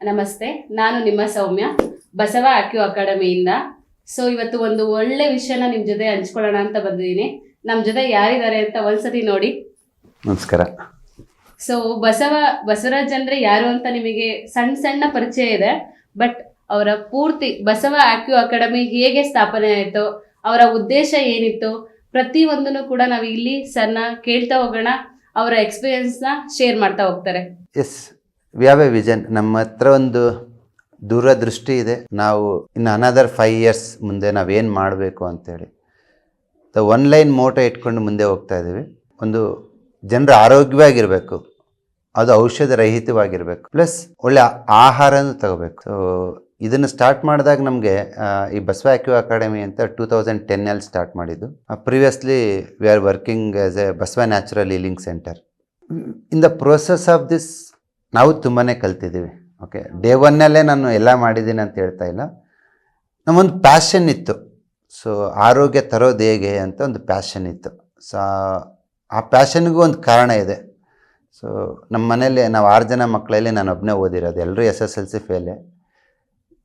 ನಮಸ್ತೆ, ನಾನು ನಿಮ್ಮ ಸೌಮ್ಯ, ಬಸವ ಅಕ್ಯೂ ಅಕಾಡೆಮಿಯಿಂದ. ಸೊ ಇವತ್ತು ಒಂದು ಒಳ್ಳೆ ವಿಷಯನ ನಿಮ್ಮ ಜೊತೆ ಹಂಚ್ಕೊಳ್ಳೋಣ ಅಂತ ಬಂದಿದ್ದೀನಿ. ನಮ್ಮ ಜೊತೆ ಯಾರಿದ್ದಾರೆ ಅಂತ ಒಂದ್ಸತಿ ನೋಡಿ. ನಮಸ್ಕಾರ. ಸೊ ಬಸವರಾಜ್ ಅಂದ್ರೆ ಯಾರು ಅಂತ ನಿಮಗೆ ಸಣ್ಣ ಸಣ್ಣ ಪರಿಚಯ ಇದೆ, ಬಟ್ ಅವರ ಪೂರ್ತಿ ಬಸವ ಅಕ್ಯೂ ಅಕಾಡೆಮಿ ಹೇಗೆ ಸ್ಥಾಪನೆ ಆಯಿತು, ಅವರ ಉದ್ದೇಶ ಏನಿತ್ತು, ಪ್ರತಿಯೊಂದನ್ನು ಕೂಡ ನಾವು ಇಲ್ಲಿ ಸರ್ನ ಕೇಳ್ತಾ ಹೋಗೋಣ. ಅವರ ಎಕ್ಸ್ಪೀರಿಯನ್ಸ್ನ ಶೇರ್ ಮಾಡ್ತಾ ಹೋಗ್ತಾರೆ. Yes, we have a vision. ನಮ್ಮ ಹತ್ರ ಒಂದು ದೂರದೃಷ್ಟಿ ಇದೆ. ನಾವು ಇನ್ನು ಅನದರ್ 5 years ಮುಂದೆ ನಾವೇನು ಮಾಡಬೇಕು ಅಂತೇಳಿ ಒನ್ ಲೈನ್ ಮೋಟೋ ಇಟ್ಕೊಂಡು ಮುಂದೆ ಹೋಗ್ತಾ ಇದ್ದೀವಿ. ಒಂದು ಜನರು ಆರೋಗ್ಯವಾಗಿರಬೇಕು, ಅದು ಔಷಧ ರಹಿತವಾಗಿರಬೇಕು, ಪ್ಲಸ್ ಒಳ್ಳೆ ಆಹಾರನೂ ತಗೋಬೇಕು. ಸೊ ಇದನ್ನು ಸ್ಟಾರ್ಟ್ ಮಾಡಿದಾಗ ನಮಗೆ ಈ ಬಸವ ಅಕ್ಯೂ ಅಕಾಡೆಮಿ ಅಂತ 2010 ಸ್ಟಾರ್ಟ್ ಮಾಡಿದ್ದು. Previously we are working as A Basava natural healing centre. In the process of this ನಾವು ತುಂಬಾ ಕಲ್ತಿದ್ದೀವಿ. ಓಕೆ, ಡೇ 1 ನಾನು ಎಲ್ಲ ಮಾಡಿದ್ದೀನಿ ಅಂತ ಹೇಳ್ತಾ ಇಲ್ಲ. ನಮ್ಮೊಂದು ಪ್ಯಾಷನ್ ಇತ್ತು. ಸೊ ಆರೋಗ್ಯ ತರೋದು ಹೇಗೆ ಅಂತ ಒಂದು ಪ್ಯಾಷನ್ ಇತ್ತು. ಸೊ ಆ ಪ್ಯಾಷನ್ಗೂ ಒಂದು ಕಾರಣ ಇದೆ. ಸೊ ನಮ್ಮ ಮನೇಲಿ ನಾವು 6 ಜನ ಮಕ್ಕಳಲ್ಲಿ ನಾನು ಒಬ್ಬನೇ ಓದಿರೋದು. ಎಲ್ಲರೂ SSLC ಫೇಲೆ,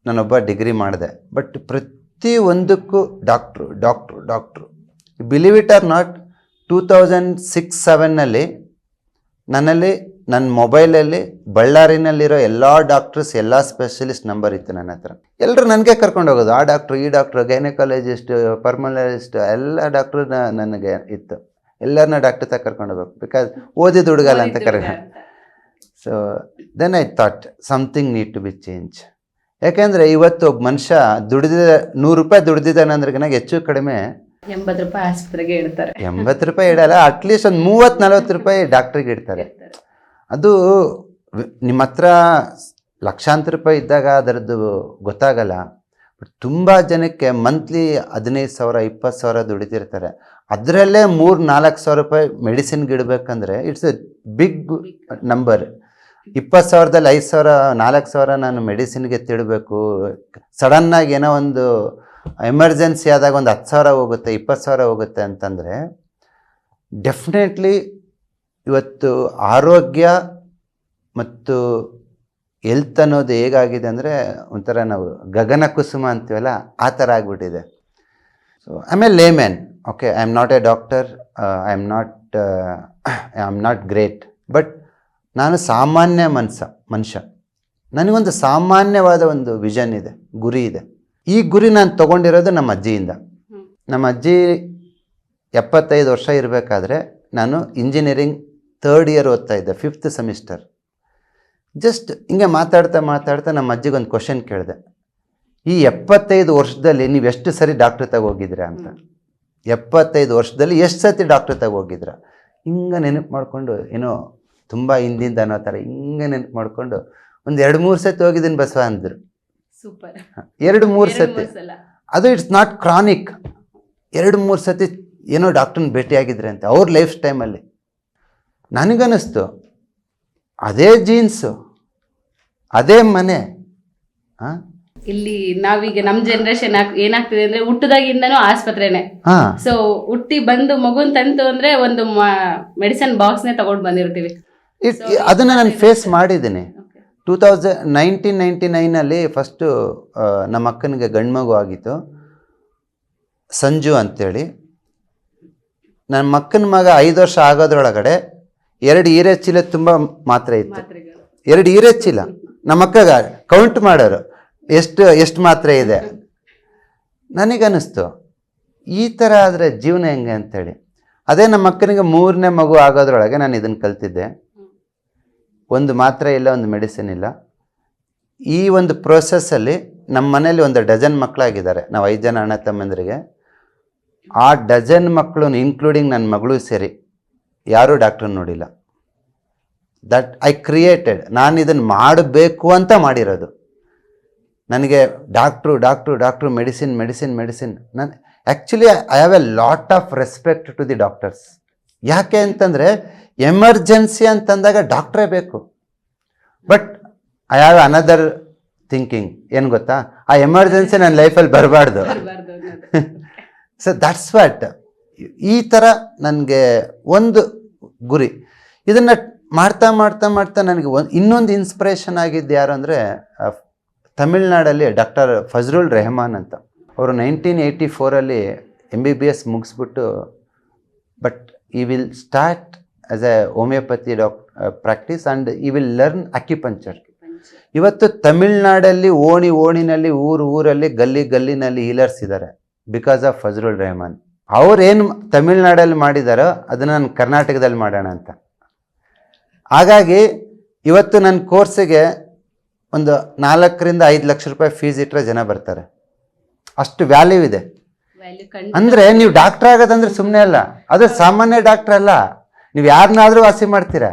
ನಾನೊಬ್ಬ ಡಿಗ್ರಿ ಮಾಡಿದೆ. ಬಟ್ ಪ್ರತಿಯೊಂದಕ್ಕೂ doctor believe it or not, 2006-07 ನನ್ನ ಮೊಬೈಲಲ್ಲಿ ಬಳ್ಳಾರಿನಲ್ಲಿರೋ ಎಲ್ಲ ಡಾಕ್ಟರ್ಸ್, ಎಲ್ಲ ಸ್ಪೆಷಲಿಸ್ಟ್ ನಂಬರ್ ಇತ್ತು ನನ್ನ ಹತ್ರ. ಎಲ್ಲರೂ ನನಗೆ ಕರ್ಕೊಂಡು ಹೋಗೋದು. ಆ ಡಾಕ್ಟ್ರು, ಈ ಡಾಕ್ಟ್ರು, ಗೈನಕಾಲಜಿಸ್ಟ್, ಪರ್ಮನಾಲಜಿಸ್ಟ್, ಎಲ್ಲ ಡಾಕ್ಟ್ರು ನನಗೆ ಇತ್ತು. ಎಲ್ಲರನ್ನ ಡಾಕ್ಟರ್ ತಗ ಕರ್ಕೊಂಡು ಹೋಗ್ಬೇಕು, ಬಿಕಾಸ್ ಓದಿದ ಹುಡುಗಲ್ಲ ಅಂತ so then I thought something need to be change. ಯಾಕೆಂದರೆ ಇವತ್ತು ಒಬ್ಬ ಮನುಷ್ಯ ₹100 ದುಡ್ದಿದ್ದಾನೆ ಅಂದ್ರೆ ಹೆಚ್ಚು ಕಡಿಮೆ ₹80 ಆಸ್ಪತ್ರೆಗೆ ಇಡ್ತಾರೆ. ₹80 ಇಡಲ್ಲ, ಅಟ್ಲೀಸ್ಟ್ ಒಂದು ₹30-40 ಡಾಕ್ಟ್ರಿಗೆ ಇಡ್ತಾರೆ. ಅದು ನಿಮ್ಮ ಹತ್ರ ಲಕ್ಷಾಂತರ ರೂಪಾಯಿ ಇದ್ದಾಗ ಅದರದ್ದು ಗೊತ್ತಾಗಲ್ಲ. ಬಟ್ ತುಂಬ ಜನಕ್ಕೆ ಮಂತ್ಲಿ 15,000 20,000 ದುಡಿತಿರ್ತಾರೆ. ಅದರಲ್ಲೇ ₹3,000-4,000 ಮೆಡಿಸಿನ್ಗೆ ಇಡಬೇಕಂದ್ರೆ ಇಟ್ಸ್ ಎ ಬಿಗ್ ನಂಬರ್. 20,000ದಲ್ಲಿ 5,000 4,000 ನಾನು ಮೆಡಿಸಿನ್ಗೆ ತಿಡಬೇಕು. ಸಡನ್ನಾಗಿ ಏನೋ ಒಂದು ಎಮರ್ಜೆನ್ಸಿ ಆದಾಗ ಒಂದು 10,000 ಹೋಗುತ್ತೆ, 20,000 ಹೋಗುತ್ತೆ ಅಂತಂದರೆ ಡೆಫಿನೆಟ್ಲಿ ಇವತ್ತು ಆರೋಗ್ಯ ಮತ್ತು ಹೆಲ್ತ್ ಅನ್ನೋದು ಹೇಗಾಗಿದೆ ಅಂದರೆ ಒಂಥರ ನಾವು ಗಗನ ಕುಸುಮ ಅಂತೀವಲ್ಲ, ಆ ಥರ ಆಗಿಬಿಟ್ಟಿದೆ. So I am A Lehman. Okay, I am not A doctor, I am not great, but ನಾನು ಸಾಮಾನ್ಯ ಮನುಷ್ಯ. ನನಗೊಂದು ಸಾಮಾನ್ಯವಾದ ಒಂದು ವಿಷನ್ ಇದೆ, ಗುರಿ ಇದೆ. ಈ ಗುರಿ ನಾನು ತೊಗೊಂಡಿರೋದು ನಮ್ಮ ಅಜ್ಜಿಯಿಂದ. ನಮ್ಮ ಅಜ್ಜಿ 75 ವರ್ಷ ಇರಬೇಕಾದ್ರೆ ನಾನು ಇಂಜಿನಿಯರಿಂಗ್ 3rd year ಓದ್ತಾ ಇದ್ದೆ, 5th semester. ಜಸ್ಟ್ ಹಿಂಗೆ ಮಾತಾಡ್ತಾ ನಮ್ಮ ಅಜ್ಜಿಗೆ ಒಂದು ಕ್ವಶನ್ ಕೇಳಿದೆ, ಈ 75 ವರ್ಷದಲ್ಲಿ ನೀವು ಎಷ್ಟು ಸರಿ ಡಾಕ್ಟ್ರ್ ತಗೋಗಿದ್ದೀರಾ ಅಂತ. 75 ವರ್ಷದಲ್ಲಿ ಎಷ್ಟು ಸತಿ ಡಾಕ್ಟ್ರ್ ತಗೋಗಿದ್ದೀರಾ? ಹಿಂಗೆ ನೆನಪು ಮಾಡಿಕೊಂಡು, ಏನೋ ತುಂಬ ಹಿಂದಿಂದ ಅನ್ನೋ ಥರ ಹಿಂಗೆ ನೆನಪು ಮಾಡಿಕೊಂಡು ಒಂದು 2-3 ಸತಿ ಹೋಗಿದ್ದೀನಿ ಬಸವ ಅಂದರು. ಸೂಪರ್. 2-3 ಸತಿ. ಅದು ಇಟ್ಸ್ ನಾಟ್ ಕ್ರಾನಿಕ್. 2-3 ಸತಿ ಏನೋ ಡಾಕ್ಟ್ರನ್ನ ಭೇಟಿಯಾಗಿದ್ರೆ ಅಂತ ಅವ್ರ ಲೈಫ್ ಟೈಮಲ್ಲಿ. ನನಗನ್ನಿಸ್ತು, ಅದೇ ಜೀನ್ಸು, ಅದೇ ಮನೆ. ಇಲ್ಲಿ ನಾವೀಗ ನಮ್ಮ ಜನರೇಷನ್ ಏನಾಗ್ತಿದೆ ಅಂದ್ರೆ ಹುಟ್ಟದಾಗಿಂದನೂ ಆಸ್ಪತ್ರೆನೆ. ಸೊ ಹುಟ್ಟಿ ಬಂದು ಮಗುನ್ ತಂತು ಅಂದ್ರೆ ಒಂದು ಮೆಡಿಸಿನ್ ಬಾಕ್ಸ್ನೇ ತಗೊಂಡು ಬಂದಿರ್ತೀವಿ. ಅದನ್ನು ನಾನು ಫೇಸ್ ಮಾಡಿದ್ದೀನಿ. 1999 ಫಸ್ಟು ನಮ್ಮ ಅಕ್ಕನಿಗೆ ಗಂಡು ಮಗು ಆಗಿತ್ತು, ಸಂಜು ಅಂತೇಳಿ. ನನ್ನ ಅಕ್ಕನ ಮಗ 5 ವರ್ಷ ಆಗೋದ್ರೊಳಗಡೆ 2 ಹೀರೆ ಚೀಲ ತುಂಬ ಮಾತ್ರೆ ಇತ್ತು. 2 ಹೀರೆ ಚೀಲ. ನಮ್ಮ ಅಕ್ಕಗ ಕೌಂಟ್ ಮಾಡೋರು ಎಷ್ಟು ಮಾತ್ರೆ ಇದೆ. ನನಗನ್ನಿಸ್ತು, ಈ ಥರ ಆದರೆ ಜೀವನ ಹೆಂಗೆ ಅಂತೇಳಿ. ಅದೇ ನಮ್ಮ ಅಕ್ಕನಿಗೆ 3ನೇ ಮಗು ಆಗೋದ್ರೊಳಗೆ ನಾನು ಇದನ್ನು ಕಲ್ತಿದ್ದೆ. ಒಂದು ಮಾತ್ರೆ ಇಲ್ಲ, ಒಂದು ಮೆಡಿಸಿನ್ ಇಲ್ಲ. ಈ ಒಂದು ಪ್ರೋಸೆಸ್ಸಲ್ಲಿ ನಮ್ಮ ಮನೇಲಿ ಒಂದು 12 ಮಕ್ಕಳಾಗಿದ್ದಾರೆ. ನಾವು 5 ಜನ ಅಣ್ಣ ತಮ್ಮಂದರಿಗೆ. ಆ 12 ಮಕ್ಕಳು ಇನ್ಕ್ಲೂಡಿಂಗ್ ನನ್ನ ಮಗಳು ಸೇರಿ ಯಾರೂ ಡಾಕ್ಟ್ರನ್ನ ನೋಡಿಲ್ಲ. That I created. ನಾನು ಇದನ್ನು ಮಾಡಬೇಕು ಅಂತ ಮಾಡಿರೋದು. ನನಗೆ ಡಾಕ್ಟ್ರು ಮೆಡಿಸಿನ್. ನಾನು actually I have a lot of respect to the doctors. ಯಾಕೆ ಅಂತಂದರೆ ಎಮರ್ಜೆನ್ಸಿ ಅಂತಂದಾಗ ಡಾಕ್ಟ್ರೇ ಬೇಕು. But I have another thinking. ಏನು ಗೊತ್ತಾ, ಆ ಎಮರ್ಜೆನ್ಸಿ ನನ್ನ ಲೈಫಲ್ಲಿ ಬರಬಾರ್ದು. So that's what. ಈ ಥರ ನನಗೆ ಒಂದು ಗುರಿ. ಇದನ್ನು ಮಾಡ್ತಾ ನನಗೆ ಇನ್ನೊಂದು ಇನ್ಸ್ಪಿರೇಷನ್ ಆಗಿದ್ದು ಯಾರು ಅಂದರೆ ತಮಿಳ್ನಾಡಲ್ಲಿ ಡಾಕ್ಟರ್ ಫಜ್ರುಲ್ ರೆಹಮಾನ್ ಅಂತ, ಅವರು 1984 MBBS ಮುಗಿಸ್ಬಿಟ್ಟು ಬಟ್ ಈ will start as A homeopathy practice and ಈ ವಿಲ್ ಲರ್ನ್ ಅಕ್ಯುಪಂಚರ್. ಇವತ್ತು ತಮಿಳ್ನಾಡಲ್ಲಿ ಓಣಿನಲ್ಲಿ ಊರಲ್ಲಿ ಗಲ್ಲಿನಲ್ಲಿ ಹೀಲರ್ಸ್ ಇದ್ದಾರೆ ಬಿಕಾಸ್ ಆಫ್ ಫಜ್ರುಲ್ ರೆಹಮಾನ್. ಅವ್ರೇನು ತಮಿಳ್ನಾಡಲ್ಲಿ ಮಾಡಿದಾರೋ ಅದನ್ನು ನಾನು ಕರ್ನಾಟಕದಲ್ಲಿ ಮಾಡೋಣ ಅಂತ. ಹಾಗಾಗಿ ಇವತ್ತು ನನ್ನ ಕೋರ್ಸಿಗೆ ಒಂದು 4-5 ಲಕ್ಷ ರೂಪಾಯಿ ಫೀಸ್ ಇಟ್ಟರೆ ಜನ ಬರ್ತಾರೆ, ಅಷ್ಟು ವ್ಯಾಲ್ಯೂ ಇದೆ. ಅಂದರೆ ನೀವು ಡಾಕ್ಟರ್ ಆಗೋದಂದ್ರೆ ಸುಮ್ಮನೆ ಅಲ್ಲ, ಅದು ಸಾಮಾನ್ಯ ಡಾಕ್ಟರ್ ಅಲ್ಲ, ನೀವು ಯಾರನ್ನಾದ್ರೂ ವಾಸಿ ಮಾಡ್ತೀರಾ.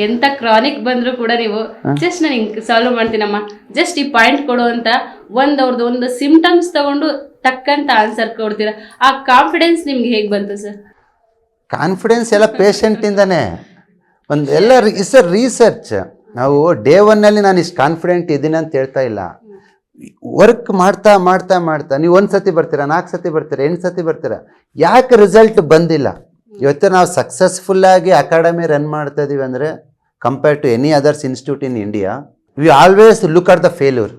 ಎಂತ ಕ್ರಾನಿಕ್ ಬಂದ್ರು ಕೂಡ ನೀವು ಜಸ್ಟ್ ನಾನು ಹಿಂಗೆ ಸಾಲ್ವ್ ಮಾಡ್ತೀನಮ್ಮ, ಜಸ್ಟ್ ಈ ಪಾಯಿಂಟ್ ಕೊಡು ಅಂತ ಅವ್ರದ್ದು ಒಂದು ಸಿಂಪ್ಟಮ್ಸ್ ತಗೊಂಡು ತಕ್ಕಂತ ಆನ್ಸರ್ ಕೊಡ್ತೀರಾ. ಆ ಕಾನ್ಫಿಡೆನ್ಸ್ ನಿಮ್ಗೆ ಹೇಗೆ ಬಂತು ಸರ್? ಕಾನ್ಫಿಡೆನ್ಸ್ ಎಲ್ಲ ಪೇಷಂಟಿಂದಾನೆ. ಒಂದು ಎಲ್ಲ ಇಸ್ ಅ ರಿಸರ್ಚ್. ನಾವು ಡೇ 1 ನಾನು ಇಷ್ಟು ಕಾನ್ಫಿಡೆಂಟ್ ಇದ್ದೀನಿ ಅಂತ ಹೇಳ್ತಾ ಇಲ್ಲ. ವರ್ಕ್ ಮಾಡ್ತಾ ನೀವು 1 ಸತಿ ಬರ್ತೀರಾ, 4 ಸತಿ ಬರ್ತೀರಾ, 8 ಸತಿ ಬರ್ತೀರಾ, ಯಾಕೆ ರಿಸಲ್ಟ್ ಬಂದಿಲ್ಲ? ಇವತ್ತು ನಾವು ಸಕ್ಸಸ್ಫುಲ್ಲಾಗಿ ಅಕಾಡೆಮಿ ರನ್ ಮಾಡ್ತಾ ಇದೀವಿ ಅಂದರೆ compare to any others institute in India, we always look at the failure.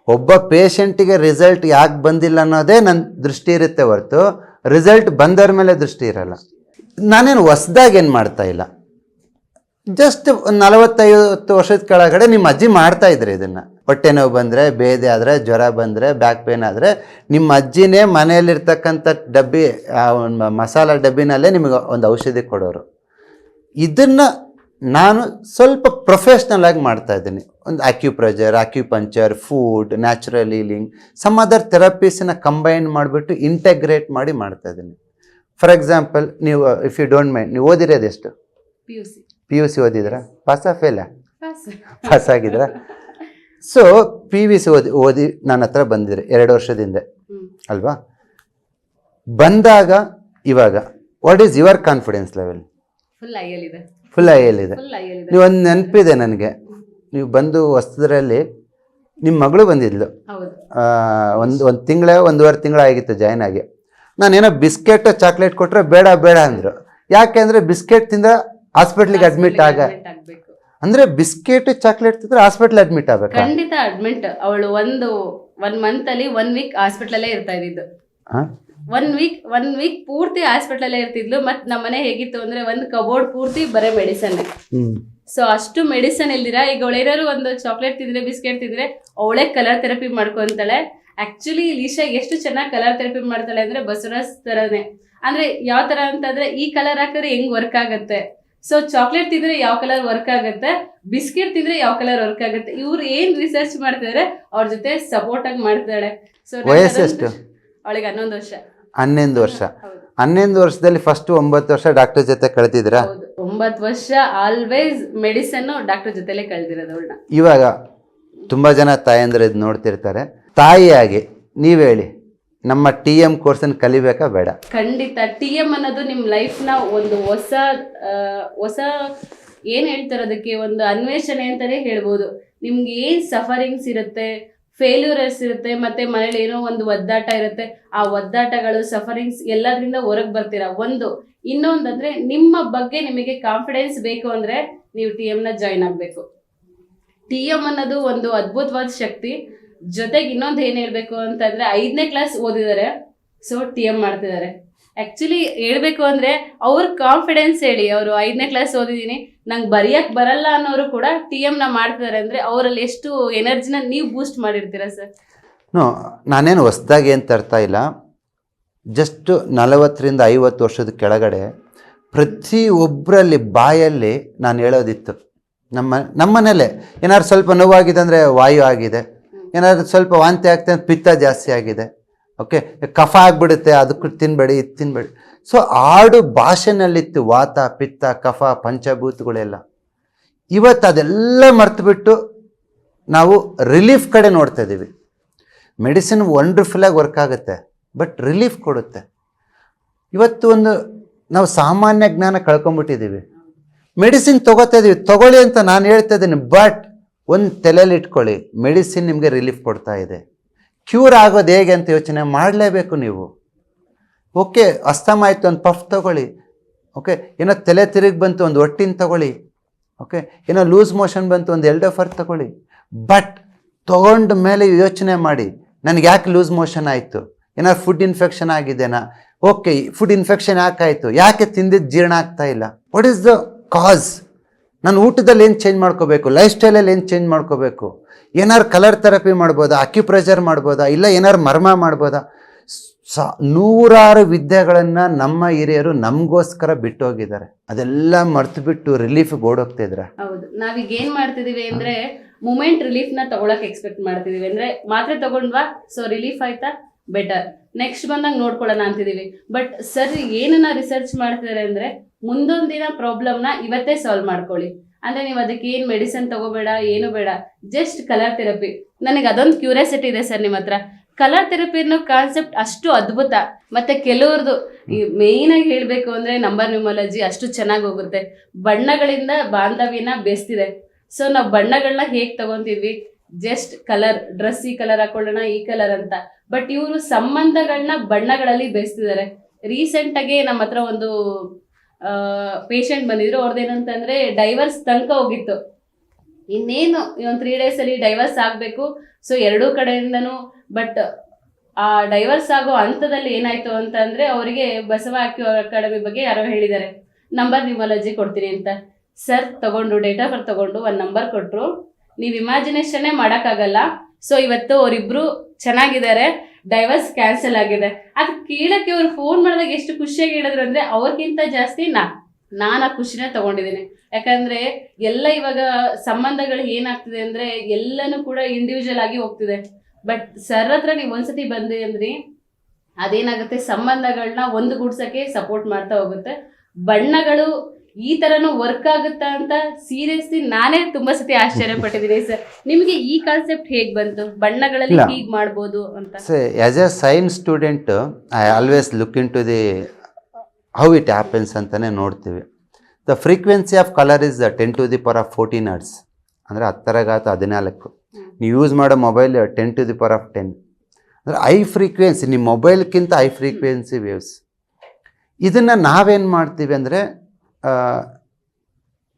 ಒಬ್ಬ ಪೇಷಂಟಿಗೆ ರಿಸಲ್ಟ್ ಯಾಕೆ ಬಂದಿಲ್ಲ ಅನ್ನೋದೇ ನನ್ನ ದೃಷ್ಟಿ ಇರುತ್ತೆ ಹೊರತು ರಿಸಲ್ಟ್ ಬಂದವ್ರ ಮೇಲೆ ದೃಷ್ಟಿ ಇರಲ್ಲ. ನಾನೇನು ಹೊಸ್ದಾಗಿ ಏನು ಮಾಡ್ತಾ ಇಲ್ಲ, ಜಸ್ಟ್ 40-50 ವರ್ಷದ ಕೆಳಗಡೆ ನಿಮ್ಮ ಅಜ್ಜಿ ಮಾಡ್ತಾ ಇದ್ರಿ ಇದನ್ನು. ಹೊಟ್ಟೆ ನೋವು ಬಂದರೆ, ಬೇದೆ ಆದರೆ, ಜ್ವರ ಬಂದರೆ, ಬ್ಯಾಕ್ ಪೇನ್ ಆದರೆ ನಿಮ್ಮ ಅಜ್ಜಿನೇ ಮನೆಯಲ್ಲಿರ್ತಕ್ಕಂಥ ಡಬ್ಬಿ, ಮಸಾಲ ಡಬ್ಬಿನಲ್ಲೇ ನಿಮಗೆ ಒಂದು ಔಷಧಿ ಕೊಡೋರು. ಇದನ್ನು ನಾನು ಸ್ವಲ್ಪ ಪ್ರೊಫೆಷ್ನಲ್ ಆಗಿ ಮಾಡ್ತಾ ಇದ್ದೀನಿ. ಒಂದು acupressure, acupuncture, food, natural healing, some other ಥೆರಪೀಸನ್ನ ಕಂಬೈನ್ ಮಾಡಿಬಿಟ್ಟು ಇಂಟಗ್ರೇಟ್ ಮಾಡಿ ಮಾಡ್ತಾ ಇದ್ದೀನಿ. ಫಾರ್ ಎಕ್ಸಾಂಪಲ್, ನೀವು ಇಫ್ ಯು ಡೋಂಟ್ ಮೈಂಡ್, ನೀವು ಓದಿರೋದು ಎಷ್ಟು? PUC ಓದಿದ್ರಾ? ಪಾಸಾ ಫೇಲಾ? ಪಾಸ್ ಆಗಿದ್ರಾ? ಸೊ PVC ಓದಿ ನನ್ನ ಹತ್ರ ಬಂದಿದ್ರಿ 2 ವರ್ಷದಿಂದ ಅಲ್ವಾ? ಬಂದಾಗ ಇವಾಗ what is your confidence level? Full ಐಯಲ್ಲಿದೆ. ನೀವು ಒಂದು ನೆನಪಿದೆ ನನಗೆ, ನೀವು ಬಂದು ಹೊಸದ್ರಲ್ಲಿ ನಿಮ್ಮ ಮಗಳು ಬಂದಿದ್ಲು, ಒಂದು ತಿಂಗಳ 1.5 ತಿಂಗಳು ಆಗಿತ್ತು ಜಾಯ್ನ್ ಆಗಿ. ನಾನೇನೋ ಬಿಸ್ಕೆಟ್ ಚಾಕ್ಲೇಟ್ ಕೊಟ್ಟರೆ ಬೇಡ ಅಂದರು. ಯಾಕೆ ಅಂದರೆ ಬಿಸ್ಕೆಟ್ ತಿಂದ ಹಾಸ್ಪಿಟ್ಲಿಗೆ ಅಡ್ಮಿಟ್ ಅಂದ್ರೆ ಬಿಸ್ಕೆಟ್ ಚಾಕ್ಲೇಟ್ ತಿಂದ್ರೆ ಹಾಸ್ಪಿಟಲ್ ಅಡ್ಮಿಟ್ ಆಗ್ಬೇಕು. ಖಂಡಿತ ಅಡ್ಮಿಟ್. ಅವಳು ಒನ್ ಮಂತ್ ಅಲ್ಲಿ 1 ವೀಕ್ ಹಾಸ್ಪಿಟಲ್ ಅಲ್ಲೇ ಇರ್ತಾ ಇದ್ದಿದ್ದು. 1 ವೀಕ್ ಪೂರ್ತಿ ಹಾಸ್ಪಿಟಲ್ ಅಲ್ಲೇ ಇರ್ತಿದ್ಲು. ಮತ್ ನಮ್ಮನೆ ಹೇಗಿತ್ತು ಅಂದ್ರೆ ಒಂದು ಕಬೋರ್ಡ್ ಪೂರ್ತಿ ಬರೇ ಮೆಡಿಸನ್. ಸೊ ಅಷ್ಟು ಮೆಡಿಸನ್ ಇಲ್ದಿರಾ ಈಗ ಅವಳೇನಾದ್ರು ಒಂದು ಚಾಕ್ಲೇಟ್ ತಿಂದ್ರೆ, ಬಿಸ್ಕೆಟ್ ತಿಂದ್ರೆ ಅವಳೇ ಕಲರ್ ಥೆರಪಿ ಮಾಡ್ಕೊಂತಾಳೆ. ಆಕ್ಚುಲಿ ಲೀಶಾ ಎಷ್ಟು ಚೆನ್ನಾಗಿ ಕಲರ್ ಥೆರಪಿ ಮಾಡ್ತಾಳೆ ಅಂದ್ರೆ ಬಸವರಾಜ್ ತರನೇ. ಅಂದ್ರೆ ಯಾವ ತರ ಅಂತಂದ್ರೆ ಈ ಕಲರ್ ಹಾಕಿದ್ರೆ ಹೆಂಗ್ ವರ್ಕ್ ಆಗತ್ತೆ, ಸೊ ಚಾಕ್ಲೇಟ್ ತಿಂದ್ರೆ ಯಾವ ಕಲರ್ ವರ್ಕ್ ಆಗುತ್ತೆ, ಬಿಸ್ಕೆಟ್ ತಿಂದ್ರೆ ಯಾವ ಕಲರ್ ವರ್ಕ್ ಆಗುತ್ತೆ, ಇವ್ರು ಏನ್ ರಿಸರ್ಚ್ ಮಾಡ್ತಿದಾರೆ ಅವ್ರ ಜೊತೆ ಸಪೋರ್ಟ್ ಆಗಿ ಮಾಡ್ತಾಳೆ. ಸೊ ವಯಸ್ಸೆಷ್ಟು ಅವಳಿಗೆ? 11 ವರ್ಷ. 11 ವರ್ಷ. 11 ವರ್ಷದಲ್ಲಿ ಫಸ್ಟ್ 9 ವರ್ಷ ಡಾಕ್ಟರ್ ಜೊತೆ ಕಳೆದಿದ್ರಾ? 9 ವರ್ಷ ಆಲ್ವೇಸ್ ಮೆಡಿಸನ್ ಡಾಕ್ಟರ್ ಜೊತೆಲೆ ಕಳೆದಿರೋದು ಅವಳನ್ನ. ಇವಾಗ ತುಂಬಾ ಜನ ತಾಯಂದ್ರೆ ಇದು ನೋಡ್ತಿರ್ತಾರೆ. ತಾಯಿಯಾಗಿ ನೀವ್ ಹೇಳಿ, ನಮ್ಮ TM ಕೋರ್ಸನ್ನು ಕಲಿಬೇಕಾ ಬೇಡ? ಖಂಡಿತ. TM ಅನ್ನೋದು ನಿಮ್ಮ ಲೈಫ್ನ ಒಂದು ಹೊಸ ಏನು ಹೇಳ್ತಾರೆ ಅದಕ್ಕೆ ಒಂದು ಅನ್ವೇಷಣೆ ಅಂತಾನೆ ಹೇಳ್ಬೋದು. ನಿಮ್ಗೆ ಏನು ಸಫರಿಂಗ್ಸ್ ಇರುತ್ತೆ, ಫೇಲ್ಯೂರ್ಸ್ ಇರುತ್ತೆ, ಮತ್ತೆ ಮನೇಲಿ ಏನೋ ಒಂದು ಒದ್ದಾಟ ಇರುತ್ತೆ. ಆ ಒದ್ದಾಟಗಳು, ಸಫರಿಂಗ್ಸ್ ಎಲ್ಲದರಿಂದ ಹೊರಗೆ ಬರ್ತೀರಾ. ಇನ್ನೊಂದಂದ್ರೆ ನಿಮ್ಮ ಬಗ್ಗೆ ನಿಮಗೆ ಕಾನ್ಫಿಡೆನ್ಸ್ ಬೇಕು ಅಂದ್ರೆ ನೀವು TMನ ಜಾಯಿನ್ ಆಗಬೇಕು. TM ಅನ್ನೋದು ಒಂದು ಅದ್ಭುತವಾದ ಶಕ್ತಿ. ಜೊತೆಗೆ ಇನ್ನೊಂದು ಏನು ಹೇಳ್ಬೇಕು ಅಂತಂದ್ರೆ 5ನೇ ಕ್ಲಾಸ್ ಓದಿದ್ದಾರೆ, ಸೊ TM ಮಾಡ್ತಿದ್ದಾರೆ. ಆಕ್ಚುಲಿ ಹೇಳ್ಬೇಕು ಅಂದ್ರೆ ಅವ್ರ ಕಾನ್ಫಿಡೆನ್ಸ್ ಹೇಳಿ, ಅವರು 5ನೇ ಕ್ಲಾಸ್ ಓದಿದೀನಿ ನಂಗೆ ಬರೆಯಕ್ ಬರಲ್ಲ ಅನ್ನೋರು ಕೂಡ TMನ ಮಾಡ್ತಿದ್ದಾರೆ ಅಂದ್ರೆ ಅವರಲ್ಲಿ ಎಷ್ಟು ಎನರ್ಜಿನ ನೀವು ಬೂಸ್ಟ್ ಮಾಡಿರ್ತೀರಾ ಸರ್? ನಾನೇನು ಹೊಸದಾಗಿ ಏನು ತರ್ತಾ ಇಲ್ಲ. ಜಸ್ಟ್ 40-50 ವರ್ಷದ ಕೆಳಗಡೆ ಪ್ರತಿಯೊಬ್ಬರಲ್ಲಿ ಬಾಯಲ್ಲಿ ನಾನು ಹೇಳೋದಿತ್ತು. ನಮ್ಮನೇಲೆ ಏನಾದ್ರು ಸ್ವಲ್ಪ ನೋವಾಗಿದೆ ಅಂದರೆ ವಾಯು ಆಗಿದೆ, ಏನಾದ್ರು ಸ್ವಲ್ಪ ವಾಂತಿ ಆಗ್ತದೆ ಅಂತ ಪಿತ್ತ ಜಾಸ್ತಿ ಆಗಿದೆ, ಓಕೆ ಕಫ ಆಗಿಬಿಡುತ್ತೆ, ಅದಕ್ಕೂ ತಿನ್ಬೇಡಿ, ಇದು ತಿನ್ಬೇಡಿ. ಸೊ ಆಡು ಭಾಷೆನಲ್ಲಿತ್ತು ವಾತ, ಪಿತ್ತ, ಕಫ, ಪಂಚಭೂತಗಳೆಲ್ಲ. ಇವತ್ತು ಅದೆಲ್ಲ ಮರ್ತುಬಿಟ್ಟು ನಾವು ರಿಲೀಫ್ ಕಡೆ ನೋಡ್ತಾ ಇದ್ದೀವಿ. ಮೆಡಿಸಿನ್ ವಂಡರ್ಫುಲ್ಲಾಗಿ ವರ್ಕ್ ಆಗುತ್ತೆ, ಬಟ್ ರಿಲೀಫ್ ಕೊಡುತ್ತೆ. ಇವತ್ತು ನಾವು ಸಾಮಾನ್ಯ ಜ್ಞಾನ ಕಳ್ಕೊಂಬಿಟ್ಟಿದ್ದೀವಿ. ಮೆಡಿಸಿನ್ ತೊಗೋತಾ ಇದ್ದೀವಿ, ತೊಗೊಳ್ಳಿ ಅಂತ ನಾನು ಹೇಳ್ತಾ ಇದ್ದೀನಿ, ಬಟ್ ಒಂದು ತಲೆಯಲ್ಲಿ ಇಟ್ಕೊಳ್ಳಿ, ಮೆಡಿಸಿನ್ ನಿಮಗೆ ರಿಲೀಫ್ ಕೊಡ್ತಾ ಇದೆ. ಕ್ಯೂರ್ ಆಗೋದು ಹೇಗೆ ಅಂತ ಯೋಚನೆ ಮಾಡಲೇಬೇಕು ನೀವು. ಓಕೆ, ಅಸ್ತಮ ಆಯಿತು, ಒಂದು ಪಫ್ ತೊಗೊಳ್ಳಿ. ಓಕೆ, ಏನೋ ತಲೆ ತಿರುಗಿ ಬಂತು, ಒಂದು ಒಟ್ಟಿನ ತೊಗೊಳ್ಳಿ. ಓಕೆ, ಏನೋ ಲೂಸ್ ಮೋಷನ್ ಬಂತು, ಒಂದು ಎಲ್ಡೋಫರ್ ತೊಗೊಳ್ಳಿ. ಬಟ್ ತೊಗೊಂಡ ಮೇಲೆ ಯೋಚನೆ ಮಾಡಿ, ನನಗೆ ಯಾಕೆ ಲೂಸ್ ಮೋಷನ್ ಆಯಿತು, ಏನಾದ್ರು ಫುಡ್ ಇನ್ಫೆಕ್ಷನ್ ಆಗಿದೆನಾ, ಓಕೆ ಫುಡ್ ಇನ್ಫೆಕ್ಷನ್ ಯಾಕಾಯಿತು, ಯಾಕೆ ತಿಂದಿದ್ದು ಜೀರ್ಣ ಆಗ್ತಾ ಇಲ್ಲ, ವಾಟ್ ಈಸ್ ದ ಕಾಸ್, ನಾನು ಊಟದಲ್ಲಿ ಏನು ಚೇಂಜ್ ಮಾಡ್ಕೋಬೇಕು, ಲೈಫ್ ಸ್ಟೈಲಲ್ಲಿ ಏನು ಚೇಂಜ್ ಮಾಡ್ಕೋಬೇಕು, ಏನಾರು ಕಲರ್ ಥೆರಪಿ ಮಾಡ್ಬೋದಾ, ಅಕ್ಯುಪ್ರೆಷರ್ ಮಾಡ್ಬೋದಾ, ಇಲ್ಲ ಏನಾರು ಮರ್ಮ ಮಾಡ್ಬೋದಾ, ನೂರಾರು ವಿದ್ಯೆಗಳನ್ನು ನಮ್ಮ ಹಿರಿಯರು ನಮಗೋಸ್ಕರ ಬಿಟ್ಟೋಗಿದ್ದಾರೆ. ಅದೆಲ್ಲ ಮರ್ತು ಬಿಟ್ಟು ರಿಲೀಫ್ಗೆ ಓಡೋಗ್ತಿದ್ರ. ಹೌದು, ನಾವೀಗ ಏನ್ ಮಾಡ್ತಿದೀವಿ ಅಂದ್ರೆ ಮೂಮೆಂಟ್ ರಿಲೀಫ್ ನ ತಗೊಳಕ್ ಎಕ್ಸ್ಪೆಕ್ಟ್ ಮಾಡ್ತಿದೀವಿ. ಅಂದ್ರೆ ಮಾತ್ರೆ ತಗೊಂಡ್ವಾ, ಸೊ ರಿಲೀಫ್ ಆಯ್ತಾ, ಬೆಟರ್, ನೆಕ್ಸ್ಟ್ ಬಂದಾಗ ನೋಡ್ಕೊಳ್ಳೋಣ ಅಂತಿದೀವಿ. ಬಟ್ ಸರ್ ಏನನ್ನ ರಿಸರ್ಚ್ ಮಾಡ್ತಿದ್ದಾರೆ ಅಂದ್ರೆ ಮುಂದೊಂದಿನ ಪ್ರಾಬ್ಲಮ್ನ ಇವತ್ತೇ ಸಾಲ್ವ್ ಮಾಡ್ಕೊಳ್ಳಿ. ಅಂದ್ರೆ ನೀವು ಅದಕ್ಕೆ ಏನ್ ಮೆಡಿಸಿನ್ ತಗೋಬೇಡ, ಏನು ಬೇಡ, ಜಸ್ಟ್ ಕಲರ್ ಥೆರಪಿ. ನನಗೆ ಅದೊಂದು ಕ್ಯೂರಿಯಾಸಿಟಿ ಇದೆ ಸರ್ ನಿಮ್ಮ ಹತ್ರ. ಕಲರ್ ಥೆರಪಿ ಅನ್ನೋ ಕಾನ್ಸೆಪ್ಟ್ ಅಷ್ಟು ಅದ್ಭುತ, ಮತ್ತೆ ಕೆಲವ್ರದ್ದು ಮೇಯ್ನ್ ಆಗಿ ಹೇಳ್ಬೇಕು ಅಂದ್ರೆ ನಂಬರ್ ನ್ಯೂಮರಾಲಜಿ ಅಷ್ಟು ಚೆನ್ನಾಗಿ ಹೋಗುತ್ತೆ. ಬಣ್ಣಗಳಿಂದ ಬಾಂಧವ್ಯನ ಬೆಸ್ತಿದೆ. ಸೊ ನಾವು ಬಣ್ಣಗಳನ್ನ ಹೇಗ್ ತಗೊಂತೀವಿ, ಜಸ್ಟ್ ಕಲರ್, ಡ್ರೆಸ್ ಈ ಕಲರ್ ಹಾಕೊಳ್ಳೋಣ, ಈ ಕಲರ್ ಅಂತ. ಬಟ್ ಇವರು ಸಂಬಂಧಗಳನ್ನ ಬಣ್ಣಗಳಲ್ಲಿ ಬೆಸ್ತಿದ್ದಾರೆ. ರೀಸೆಂಟ್ ಆಗಿ ನಮ್ಮ ಹತ್ರ ಒಂದು ಪೇಷಂಟ್ ಬಂದಿದ್ರು. ಅವ್ರದ್ದೇನಂತಂದ್ರೆ ಡೈವರ್ಸ್ ತನಕ ಹೋಗಿತ್ತು. ಇನ್ನೇನು ಒಂದು 3 days ಅಲ್ಲಿ ಡೈವರ್ಸ್ ಆಗಬೇಕು. ಸೊ ಎರಡೂ ಕಡೆಯಿಂದನೂ. ಬಟ್ ಆ ಡೈವರ್ಸ್ ಆಗೋ ಹಂತದಲ್ಲಿ ಏನಾಯ್ತು ಅಂತಂದ್ರೆ ಅವರಿಗೆ ಬಸವ ಅಕಾಡೆಮಿ ಬಗ್ಗೆ ಯಾರೋ ಹೇಳಿದ್ದಾರೆ, ನಂಬರ್ ನ್ಯೂಮರಾಲಜಿ ಕೊಡ್ತೀನಿ ಅಂತ. ಸರ್ ತಗೊಂಡು ಡೇಟ್ ಆಫ್ ಬರ್ತ್ ತಗೊಂಡು ಒಂದು ನಂಬರ್ ಕೊಟ್ಟರು. ನೀವು ಇಮ್ಯಾಜಿನೇಷನ್ನೇ ಮಾಡೋಕ್ಕಾಗಲ್ಲ. ಸೊ ಇವತ್ತು ಅವರಿಬ್ರು ಚೆನ್ನಾಗಿದ್ದಾರೆ, ಡೈವರ್ಸ್ ಕ್ಯಾನ್ಸಲ್ ಆಗಿದೆ. ಅದು ಕೇಳಕ್ಕೆ ಅವ್ರು ಫೋನ್ ಮಾಡಿದಾಗ ಎಷ್ಟು ಖುಷಿಯಾಗಿ ಹೇಳಿದ್ರು ಅಂದ್ರೆ ಅವ್ರಿಗಿಂತ ಜಾಸ್ತಿ ನಾನು ಆ ಖುಷಿನ ತಗೊಂಡಿದ್ದೀನಿ. ಯಾಕಂದ್ರೆ ಎಲ್ಲ ಇವಾಗ ಸಂಬಂಧಗಳು ಏನಾಗ್ತಿದೆ ಅಂದ್ರೆ ಎಲ್ಲನೂ ಕೂಡ ಇಂಡಿವಿಜುವಲ್ ಆಗಿ ಹೋಗ್ತಿದೆ. ಬಟ್ ಸರ್ ಹತ್ರ ನೀವು ಒಂದ್ಸತಿ ಬಂದ್ರಿ ಅಂದ್ರಿ, ಅದೇನಾಗುತ್ತೆ, ಸಂಬಂಧಗಳನ್ನ ಒಂದುಗೂಡ್ಸಕ್ಕೆ ಸಪೋರ್ಟ್ ಮಾಡ್ತಾ ಹೋಗುತ್ತೆ. ಬಣ್ಣಗಳು ಈ ತರನು ವರ್ಕ್ ಆಗುತ್ತಾ ಅಂತ ಸೀರಿಯಸ್ಲಿ ನಾನೇ ತುಂಬಾ ಸತಿ ಆಶ್ಚರ್ಯ ಪಟ್ಟಿದ್ದೀನಿ ಸರ್. ನಿಮಗೆ ಈ ಕಾನ್ಸೆಪ್ಟ್ ಹೇಗ್ ಬಂತು, ಬಣ್ಣಗಳಲ್ಲಿ ಹೀಗ್ ಮಾಡ್ಬೋದು ಅಂತ? As a science student I always look into the how it happens ಅಂತಾನೆ ನೋಡ್ತೀವಿ. The frequency of colour is 10⁻14 Hz, ಅಂದರೆ 10⁻14. ನೀವು ಯೂಸ್ ಮಾಡೋ ಮೊಬೈಲ್ 10⁻10, ಅಂದರೆ ಹೈ ಫ್ರೀಕ್ವೆನ್ಸಿ, ನಿಮ್ಮ ಮೊಬೈಲ್ಗಿಂತ ಹೈ ಫ್ರೀಕ್ವೆನ್ಸಿ ವೇವ್ಸ್. ಇದನ್ನು ನಾವೇನು ಮಾಡ್ತೀವಿ ಅಂದರೆ,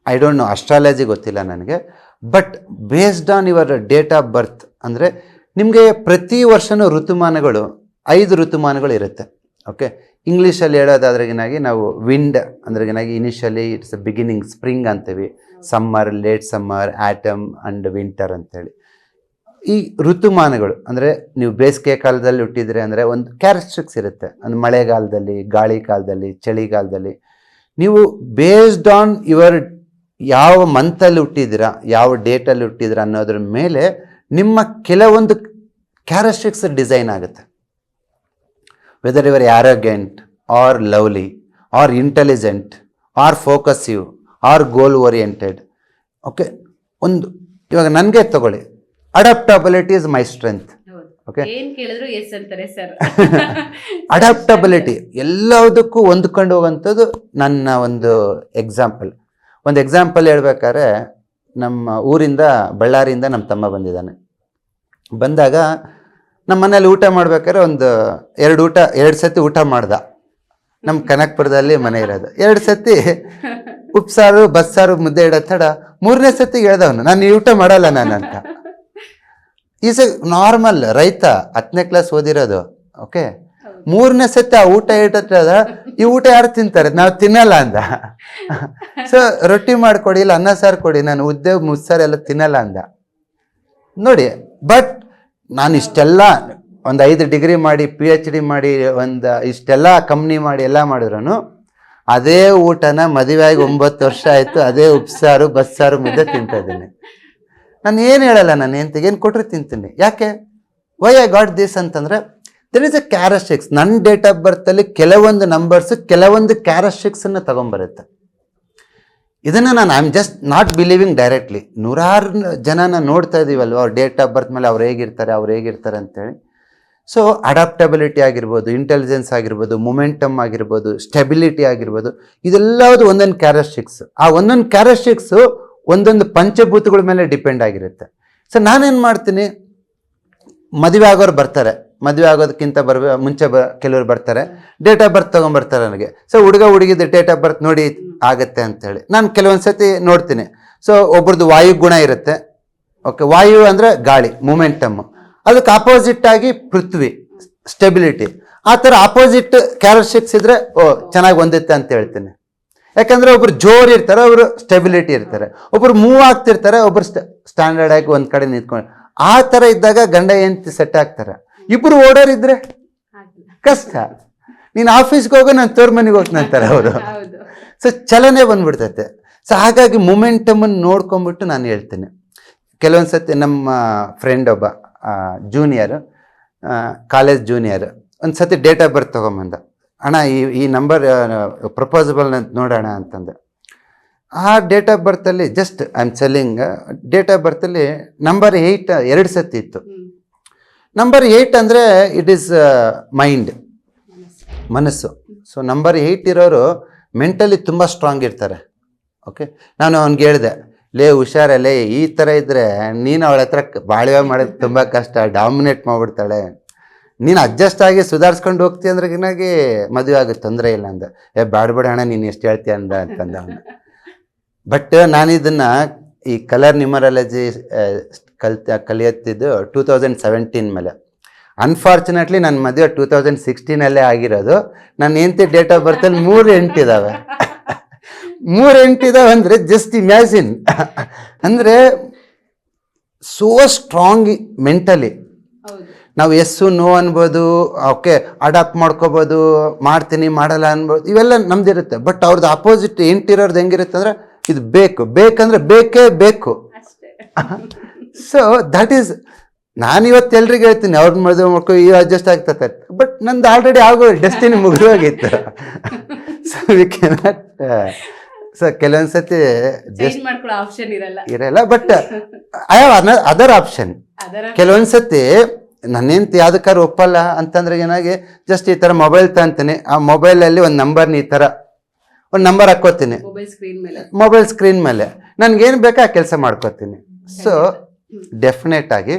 ಐ ಡೋಂಟ್ ನೋ, ಅಸ್ಟ್ರಾಲಜಿ ಗೊತ್ತಿಲ್ಲ ನನಗೆ, but based on your date of birth, ಅಂದರೆ ನಿಮಗೆ ಪ್ರತಿ ವರ್ಷವೂ ಋತುಮಾನಗಳು 5 ಋತುಮಾನಗಳು ಇರುತ್ತೆ. ಓಕೆ, ಇಂಗ್ಲೀಷಲ್ಲಿ ಹೇಳೋದಾದ್ರೆಗಿನಾಗಿ ನಾವು ವಿಂಡ್ ಅಂದ್ರೆಗಿನಾಗಿ initially it's a beginning, spring ಅಂತೀವಿ, summer, late summer, autumn and winter ಅಂತೇಳಿ. ಈ ಋತುಮಾನಗಳು ಅಂದರೆ ನೀವು ಬೇಸಿಗೆ ಕಾಲದಲ್ಲಿ ಹುಟ್ಟಿದ್ರೆ ಅಂದರೆ ಒಂದು ಕ್ಯಾರೆಕ್ಟರಿಸ್ಟಿಕ್ಸ್ ಇರುತ್ತೆ. ಒಂದು ಮಳೆಗಾಲದಲ್ಲಿ, ಗಾಳಿ ಕಾಲದಲ್ಲಿ, ಚಳಿಗಾಲದಲ್ಲಿ ನೀವು ಬೇಸ್ಡ್ ಆನ್ ಯುವರ್ ಯಾವ ಮಂತಲ್ಲಿ ಹುಟ್ಟಿದ್ದೀರಾ, ಯಾವ ಡೇಟಲ್ಲಿ ಹುಟ್ಟಿದ್ದೀರಾ ಅನ್ನೋದ್ರ ಮೇಲೆ ನಿಮ್ಮ ಕೆಲವೊಂದು ಕ್ಯಾರೆಕ್ಟರಿಸ್ಟಿಕ್ಸ್ ಡಿಸೈನ್ ಆಗುತ್ತೆ. Whether your arrogant or lovely or intelligent or focusive or goal oriented. Okay, ಒಂದು ಇವಾಗ ನನಗೆ ತಗೊಳ್ಳಿ, adaptability is my strength. Okay, ಏನ್ ಕೇಳಿದ್ರು ಎಸ್ ಅಂತಾರೆ ಸರ್. ಅಡಾಪ್ಟಬಿಲಿಟಿ ಎಲ್ಲದಕ್ಕೂ ಹೊಂದ್ಕೊಂಡು ಹೋಗುವಂಥದ್ದು ನನ್ನ ಒಂದು ಎಕ್ಸಾಂಪಲ್ ಹೇಳ್ಬೇಕಾದ್ರೆ, ನಮ್ಮ ಊರಿಂದ ಬಳ್ಳಾರಿಯಿಂದ ನಮ್ಮ ತಮ್ಮ ಬಂದಿದ್ದಾನೆ. ಬಂದಾಗ ನಮ್ಮ ಮನೇಲಿ ಊಟ ಮಾಡ್ಬೇಕಾದ್ರೆ ಒಂದು 2 ಸತಿ ಊಟ ಮಾಡ್ದ. ನಮ್ಮ ಕನಕಪುರದಲ್ಲಿ ಮನೆ ಇರೋದು. 2 ಸತಿ ಉಪ್ಸಾರು, ಬಸ್ಸಾರು, ಮುದ್ದೆ ಇಡೋ ತಡ 3ನೇ ಸತಿಗೆ ಹೇಳ್ದವನು, ನಾನು ಈ ಊಟ ಮಾಡಲ್ಲ ನಾನಂತ. ಈಸ್ ಎ ನಾರ್ಮಲ್ ರೈತ, 10ನೇ ಕ್ಲಾಸ್ ಓದಿರೋದು. ಓಕೆ, 3ನೇ ಸತಿ ಆ ಊಟ ಇಟ್ಟದ, ಈ ಊಟ ಯಾರು ತಿಂತಾರೆ, ನಾವು ತಿನ್ನಲ್ಲ ಅಂದ. ಸೊ ರೊಟ್ಟಿ ಮಾಡಿಕೊಡಿ, ಇಲ್ಲ ಅನ್ನ ಸಾರು ಕೊಡಿ, ನಾನು ಉದ್ದೆ ಮುಸ್ಸಾರು ಎಲ್ಲ ತಿನ್ನಲ್ಲ ಅಂದ. ನೋಡಿ, ಬಟ್ ನಾನು ಇಷ್ಟೆಲ್ಲ ಒಂದು 5 ಡಿಗ್ರಿ ಮಾಡಿ, PhD ಮಾಡಿ, ಒಂದು ಇಷ್ಟೆಲ್ಲ ಕಂಪ್ನಿ ಮಾಡಿ ಎಲ್ಲ ಮಾಡಿದ್ರು ಅದೇ ಊಟನ ಮದುವೆ ಆಗಿ 9 ವರ್ಷ ಆಯಿತು, ಅದೇ ಉಪ್ಸಾರು, ಬಸ್ಸಾರು, ಮುದ್ದೆ ತಿಂತಾ ಇದ್ದೀನಿ. ನಾನು ಏನು ಹೇಳಲ್ಲ, ನಾನು ಹೆಂಡ್ತಿಗೆ ಏನು ಕೊಟ್ಟರೆ ತಿಂತೀನಿ. ಯಾಕೆ, ವೈ ಐ ಗಾಟ್ ದಿಸ್ ಅಂತಂದರೆ ದರ್ ಇಸ್ ಎ ಕ್ಯಾರೆಕ್ಟರಿಸ್ಟಿಕ್ಸ್. ನನ್ನ ಡೇಟ್ ಆಫ್ ಬರ್ತಲ್ಲಿ ಕೆಲವೊಂದು ನಂಬರ್ಸ್ ಕೆಲವೊಂದು ಕ್ಯಾರೆಕ್ಟರಿಸ್ಟಿಕ್ಸನ್ನು ತಗೊಂಬರುತ್ತೆ. ಇದನ್ನು ನಾನು I am just not believing directly. ನೂರಾರು ಜನನ ನೋಡ್ತಾ ಇದ್ದೀವಲ್ವ, ಅವ್ರ ಡೇಟ್ ಆಫ್ ಬರ್ತ್ ಮೇಲೆ ಅವ್ರು ಹೇಗಿರ್ತಾರೆ ಅಂತೇಳಿ. ಸೊ ಅಡಾಪ್ಟಬಿಲಿಟಿ ಆಗಿರ್ಬೋದು, ಇಂಟೆಲಿಜೆನ್ಸ್ ಆಗಿರ್ಬೋದು, ಮೊಮೆಂಟಮ್ ಆಗಿರ್ಬೋದು, ಸ್ಟೆಬಿಲಿಟಿ ಆಗಿರ್ಬೋದು, ಇದೆಲ್ಲವುದು ಒಂದೊಂದು ಕ್ಯಾರೆಕ್ಟರಿಸ್ಟಿಕ್ಸ್. ಆ ಒಂದೊಂದು ಕ್ಯಾರೆಕ್ಟರಿಸ್ಟಿಕ್ಸು ಒಂದೊಂದು ಪಂಚಭೂತಗಳ ಮೇಲೆ ಡಿಪೆಂಡ್ ಆಗಿರುತ್ತೆ. ಸೊ ನಾನೇನು ಮಾಡ್ತೀನಿ, ಮದುವೆ ಆಗೋರು ಬರ್ತಾರೆ, ಮದುವೆ ಆಗೋದಕ್ಕಿಂತ ಮುಂಚೆ ಕೆಲವರು ಬರ್ತಾರೆ, ಡೇಟ್ ಆಫ್ ಬರ್ತ್ ತೊಗೊಂಬರ್ತಾರೆ ನನಗೆ. ಸೊ ಹುಡುಗಿದ ಡೇಟ್ ಆಫ್ ಬರ್ತ್ ನೋಡಿ ಆಗುತ್ತೆ ಅಂತೇಳಿ ನಾನು ಕೆಲವೊಂದು ಸತಿ ನೋಡ್ತೀನಿ. ಸೊ ಒಬ್ರದ್ದು ವಾಯುಗುಣ ಇರುತ್ತೆ, ಓಕೆ, ವಾಯು ಅಂದರೆ ಗಾಳಿ, ಮೂಮೆಂಟಮ್. ಅದಕ್ಕೆ ಆಪೋಸಿಟ್ ಆಗಿ ಪೃಥ್ವಿ, ಸ್ಟೆಬಿಲಿಟಿ. ಆ ಥರ ಆಪೋಸಿಟ್ ಕ್ಯಾರೆಕ್ಟರಿಸ್ಟಿಕ್ಸ್ ಇದ್ರೆ ಚೆನ್ನಾಗಿ ಹೊಂದುತ್ತೆ ಅಂತ ಹೇಳ್ತೀನಿ. ಯಾಕಂದರೆ ಒಬ್ರು ಜೋರು ಇರ್ತಾರೆ, ಒಬ್ರು ಸ್ಟೆಬಿಲಿಟಿ ಇರ್ತಾರೆ, ಒಬ್ರು ಮೂವ್ ಆಗ್ತಿರ್ತಾರೆ, ಒಬ್ರು ಸ್ಟ್ಯಾಂಡರ್ಡ್ ಆಗಿ ಒಂದು ಕಡೆ ನಿಂತ್ಕೊಂಡು. ಆ ಥರ ಇದ್ದಾಗ ಗಂಡ ಹೆಂಡತಿ ಸೆಟ್ ಆಗ್ತಾರೆ. ಇಬ್ರು ಓಡೋರಿದ್ರೆ ಕಷ್ಟ. ನೀನು ಆಫೀಸ್ಗೆ ಹೋಗೋ, ನಾನು ತೋರ್ ಮನೆಗೆ ಹೋಗ್ತೀನಿ ಅಂತಾರೆ ಅವರು. ಸೊ ಚಲನೆ ಬಂದ್ಬಿಡ್ತೈತೆ. ಸೊ ಹಾಗಾಗಿ ಮೊಮೆಂಟಮನ್ನು ನೋಡ್ಕೊಂಬಿಟ್ಟು ನಾನು ಹೇಳ್ತೀನಿ. ಕೆಲವೊಂದು ಸತಿ ನಮ್ಮ ಫ್ರೆಂಡ್ ಒಬ್ಬ ಜೂನಿಯರ್, ಕಾಲೇಜ್ ಜೂನಿಯರ್, ಒಂದು ಸತಿ ಡೇಟ್ ಆಫ್ ಬರ್ತ್ ತೊಗೊಂಬಂದ. ಅಣ್ಣ ಈ ನಂಬರ್ ಪ್ರಪೋಸಬಲ್ ಅಂತ ನೋಡೋಣ ಅಂತಂದೆ. ಆ ಡೇಟ್ ಆಫ್ ಬರ್ತಲ್ಲಿ just I am selling, date of ಬರ್ತಲ್ಲಿ ನಂಬರ್ 8 2 ಸತಿ ಇತ್ತು. ನಂಬರ್ 8 ಅಂದರೆ ಇಟ್ ಈಸ್ ಮೈಂಡ್, ಮನಸ್ಸು. ಸೊ ನಂಬರ್ 8 ಇರೋರು ಮೆಂಟಲಿ ತುಂಬ ಸ್ಟ್ರಾಂಗ್ ಇರ್ತಾರೆ. ಓಕೆ, ನಾನು ಅವ್ನಿಗೆ ಹೇಳಿದೆ, ಲೇ ಹುಷಾರಲ್ಲೇ, ಈ ಥರ ಇದ್ದರೆ ನೀನು ಅವಳ ಹತ್ರ ಬಾಳ್ವೆ ಮಾಡೋದು ತುಂಬ ಕಷ್ಟ, ಡಾಮಿನೇಟ್ ಮಾಡಿಬಿಡ್ತಾಳೆ. ನೀನು ಅಡ್ಜಸ್ಟ್ ಆಗಿ ಸುಧಾರಿಸ್ಕೊಂಡು ಹೋಗ್ತೀಯ ಅಂದ್ರೆಗಿನಾಗಿ ಮದುವೆ ಆಗುತ್ತೆ, ತೊಂದರೆ ಇಲ್ಲ ಅಂದ. ಬೇಡ ಅಣ್ಣ, ನೀನು ಎಷ್ಟು ಹೇಳ್ತೀಯ ಅಂತಂದ ಅವನು. ಬಟ್ ನಾನು ಇದನ್ನು ಈ ಕಲರ್ ನ್ಯೂಮರಾಲಜಿ ಕಲಿಯುತ್ತಿದ್ದು 2017 ಮೇಲೆ. ಅನ್ಫಾರ್ಚುನೇಟ್ಲಿ ನನ್ನ ಮದುವೆ 2016 ಆಗಿರೋದು. ನನ್ನ ಹೆಂಡತಿ ಡೇಟ್ ಆಫ್ ಬರ್ತಲ್ಲಿ 3 8 ಇದ್ದಾವೆ. 3 8 ಇದಾವೆ ಅಂದರೆ ಜಸ್ಟ್ ಇಮ್ಯಾಜಿನ್. ಅಂದರೆ ಸೋ ಸ್ಟ್ರಾಂಗ್ ಮೆಂಟಲಿ. ನಾವು ಎಸ್ಸು ನೋ ಅನ್ಬೋದು, ಓಕೆ ಅಡಾಪ್ಟ್ ಮಾಡ್ಕೋಬೋದು, ಮಾಡ್ತೀನಿ ಮಾಡಲ್ಲ ಅನ್ಬೋದು, ಇವೆಲ್ಲ ನಮ್ದಿರುತ್ತೆ. ಬಟ್ ಅವ್ರದ್ದು ಅಪೋಸಿಟ್ ಇರೋದು ಹೆಂಗಿರುತ್ತೆ ಅಂದರೆ ಇದು ಬೇಕಂದ್ರೆ ಬೇಕೇ ಬೇಕು. ಸೊ ದಟ್ ಈಸ್, ನಾನಿವತ್ತು ಎಲ್ರಿಗೆ ಹೇಳ್ತೀನಿ ಅವ್ರನ್ನ ಮದುವೆ ಮಾಡ್ಕೊ, ಈ ಅಡ್ಜಸ್ಟ್ ಆಗ್ತದೆ. ಬಟ್ ನಂದು ಆಲ್ರೆಡಿ ಆಗೋ ಡೆಸ್ಟಿನಿ ಮುಗಿದೋಗಿತ್ತು. So we cannot. ಸೊ ಕೆಲವೊಂದು ಸತಿ ಇರಲ್ಲ, but I have other option. ಕೆಲವೊಂದು ಸತಿ ನನ್ನೇಂತ ಯಾವ್ದಕ್ಕಾರು ಒಪ್ಪಲ್ಲ ಅಂತಂದ್ರೆ ಏನಾಗಿ ಜಸ್ಟ್ ಈ ಥರ ಮೊಬೈಲ್ ತಗೊಂತೀನಿ, ಆ ಮೊಬೈಲಲ್ಲಿ ಒಂದು ನಂಬರ್ನ ಈ ಥರ ಒಂದು ನಂಬರ್ ಹಾಕ್ಕೋತೀನಿ ಮೊಬೈಲ್ ಸ್ಕ್ರೀನ್ ಮೇಲೆ, ನನಗೇನು ಬೇಕಾ ಆ ಕೆಲಸ ಮಾಡ್ಕೋತೀನಿ. ಸೊ ಡೆಫಿನೆಟ್ ಆಗಿ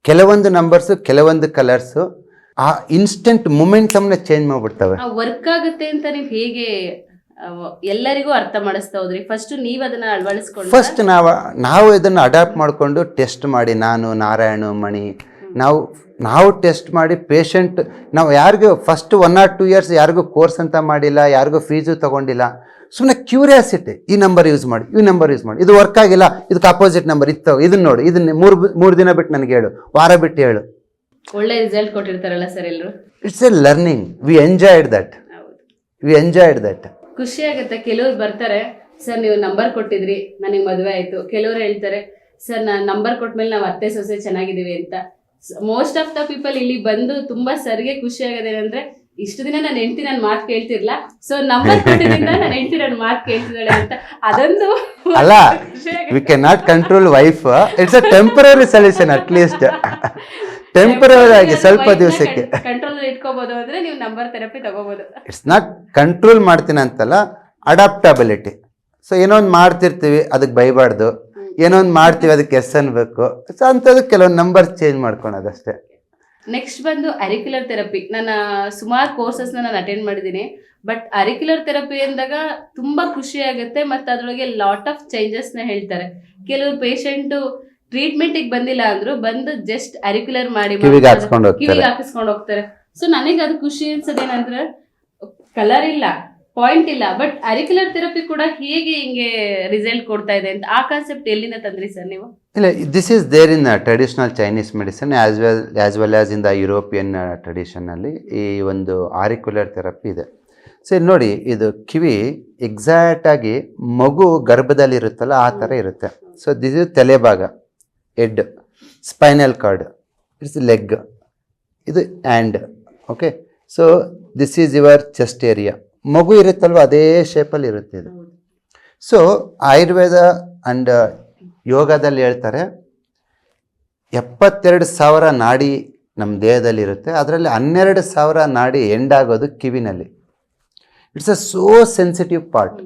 ಕೆಲವೊಂದು ನಂಬರ್ಸು, ಕೆಲವೊಂದು ಕಲರ್ಸು ಆ ಇನ್ಸ್ಟೆಂಟ್ ಮೊಮೆಂಟಮ್ನ ಚೇಂಜ್ ಮಾಡ್ಬಿಡ್ತವೆ. ವರ್ಕ್ ಆಗುತ್ತೆ ಅಂತ ನೀವು ಹೇಗೆ ಎಲ್ಲರಿಗೂ ಅರ್ಥ ಮಾಡಿಸ್ತಾ ಹೋದ್ರಿ? ಫಸ್ಟ್ ನೀವು ಅದನ್ನ ಅಳವಡಿಸ್ಕೊಂಡು, ಫಸ್ಟ್ ನಾವು ಇದನ್ನು ಅಡಾಪ್ಟ್ ಮಾಡಿಕೊಂಡು ಟೆಸ್ಟ್ ಮಾಡಿ, ನಾನು ನಾರಾಯಣ ಮಣಿ ನಾವು ಟೆಸ್ಟ್ ಮಾಡಿ ಪೇಷಂಟ್, ನಾವು ಯಾರಿಗೂ ಫಸ್ಟ್ 1 or 2 years ಯಾರಿಗೂ ಕೋರ್ಸ್ ಅಂತ ಮಾಡಿಲ್ಲ, ಯಾರಿಗೂ ಫೀಸು ತೊಗೊಂಡಿಲ್ಲ. ಸುಮ್ಮನೆ ಕ್ಯೂರಿಯಾಸಿಟಿ, ಈ ನಂಬರ್ ಯೂಸ್ ಮಾಡಿ, ಇದು ವರ್ಕ್ ಆಗಿಲ್ಲ, ಇದಕ್ಕೆ ಅಪೋಸಿಟ್ ನಂಬರ್ ಇತ್ತು, ಇದನ್ನ ನೋಡಿ, ಇದನ್ನ 3 ದಿನ ಬಿಟ್ಟು ನನಗೆ ಹೇಳು, ವಾರ ಬಿಟ್ಟು ಹೇಳು. ಒಳ್ಳೆ ರಿಸಲ್ಟ್ ಕೊಟ್ಟಿರ್ತಾರಲ್ಲ ಸರ್ ಎಲ್ಲರೂ. It's A learning. We enjoyed that. ಖುಷಿ ಆಗುತ್ತೆ. ಕೆಲವ್ರು ಬರ್ತಾರೆ, ಸರ್ ನೀವು ನಂಬರ್ ಕೊಟ್ಟಿದ್ರಿ, ನನಗೆ ಮದುವೆ ಆಯ್ತು. ಕೆಲವರು ಹೇಳ್ತಾರೆ, ಸರ್ ನಾನು ನಂಬರ್ ಕೊಟ್ಮೇಲೆ ನಾವು ಅತ್ತೆ ಸೊಸೆ ಚೆನ್ನಾಗಿದ್ದೀವಿ ಅಂತ. ಮೋಸ್ಟ್ ಆಫ್ ದ ಪೀಪಲ್ ಇಲ್ಲಿ ಬಂದು ತುಂಬಾ ಸರ್ಗೆ ಖುಷಿ ಆಗೋದು ಏನಂದ್ರೆ, ಇಷ್ಟು ದಿನ ನನ್ನ ಹೆಂಡತಿ ನನ್ನ ಮಾತು ಕೇಳ್ತಿರ್ಲ, ಸೊ ನಂಬರ್ ಕೊಟ್ಟಿದ್ರಿಂದ ನನ್ನ ಹೆಂಡತಿ ನನ್ನ ಮಾತು ಕೇಳ್ತಿದ್ದಾಳೆ ಅಂತ. ಅದೊಂದು ಅಲ್ಲ, we can not control wife. It's a temporary solution, at least temporary ಆಗಿ ಸ್ವಲ್ಪ ದಿವಸಕ್ಕೆ ಕಂಟ್ರೋಲ್ ಇಟ್ಕೋಬಹುದು ಅಂದ್ರೆ ನೀವು ನಂಬರ್ ಥೆರಪಿ ತಗೋಬಹುದು. ಇಟ್ಸ್ ನಾಟ್ ಕಂಟ್ರೋಲ್ ಮಾಡ್ತೀನಿ ಅಂತಲ್ಲ, ಅಡಾಪ್ಟಬಿಲಿಟಿ. ಸೊ ಏನೋ ಒಂದು ಮಾಡ್ತಿರ್ತೀವಿ, ಅದಕ್ಕೆ ಬೈಬಾರ್ದು, ಏನೋ ಒಂದು ಮಾಡ್ತೀವಿ ಅದಕ್ಕೆ ಎಸ್ ಅನ್ಬೇಕು. ಸೊ ಅಂಥದ್ದು ಕೆಲವೊಂದು ನಂಬರ್ ಚೇಂಜ್ ಮಾಡ್ಕೊಳೋದಷ್ಟೇ. ನೆಕ್ಸ್ಟ್ ಬಂದು ಅರಿಕ್ಯುಲರ್ ಥೆರಪಿ. ನಾನು ಸುಮಾರು ಕೋರ್ಸಸ್ನ ನಾನು ಅಟೆಂಡ್ ಮಾಡಿದ್ದೀನಿ. ಬಟ್ ಅರಿಕ್ಯುಲರ್ ಥೆರಪಿ ಅಂದಾಗ ತುಂಬಾ ಖುಷಿ ಆಗುತ್ತೆ, ಮತ್ತು ಅದರೊಳಗೆ ಲಾಟ್ ಆಫ್ ಚೇಂಜಸ್ನ ಹೇಳ್ತಾರೆ. ಕೆಲವರು ಪೇಷಂಟು ಟ್ರೀಟ್ಮೆಂಟಿಗೆ ಬಂದಿಲ್ಲ ಅಂದ್ರು ಬಂದು ಜಸ್ಟ್ ಅರಿಕ್ಯುಲರ್ ಮಾಡಿ ಕಿವಿಗೆ ಹಾಕಿಸ್ಕೊಂಡು ಹೋಗ್ತಾರೆ. ಸೊ ನನಗೆ ಅದು ಖುಷಿ ಅನ್ಸೋದೇನಂದ್ರೆ, ಕಲರ್ ಇಲ್ಲ, ಪಾಯಿಂಟ್ ಇಲ್ಲ, ಬಟ್ ಅರಿಕ್ಯುಲರ್ ಥೆರಪಿ ಕೂಡ ಹೇಗೆ ಹಿಂಗೆ ರಿಸಲ್ಟ್ ಕೊಡ್ತಾ ಇದೆ ಅಂತ ಆ ಕಾನ್ಸೆಪ್ಟ್ ಎಲ್ಲಿಂದ ತಂದ್ರಿ ಸರ್ ನೀವು? ಇಲ್ಲ, this is there in traditional Chinese medicine as well as in the European traditionally ಈ ಒಂದು ಆರಿಕ್ಯುಲರ್ ಥೆರಪಿ ಇದೆ. ಸೊ ನೋಡಿ, ಇದು ಕಿವಿ ಎಕ್ಸಾಕ್ಟ್ ಆಗಿ ಮಗು ಗರ್ಭದಲ್ಲಿ ಇರುತ್ತಲ್ಲ ಆ ಥರ ಇರುತ್ತೆ. ಸೊ ದಿಸ್ ಇಸ್ ತಲೆಭಾಗ, head, spinal cord, it's leg, ಇದು hand. Okay, so this is your chest area. ಮಗು ಇರುತ್ತಲ್ವ ಅದೇ ಶೇಪಲ್ಲಿ ಇರುತ್ತೆ ಇದು. ಸೊ ಆಯುರ್ವೇದ ಆ್ಯಂಡ್ ಯೋಗದಲ್ಲಿ ಹೇಳ್ತಾರೆ 72,000 ನಾಡಿ ನಮ್ಮ ದೇಹದಲ್ಲಿ ಇರುತ್ತೆ. ಅದರಲ್ಲಿ 12,000 ನಾಡಿ ಎಂಡಾಗೋದು ಕಿವಿನಲ್ಲಿ. It's a so sensitive part.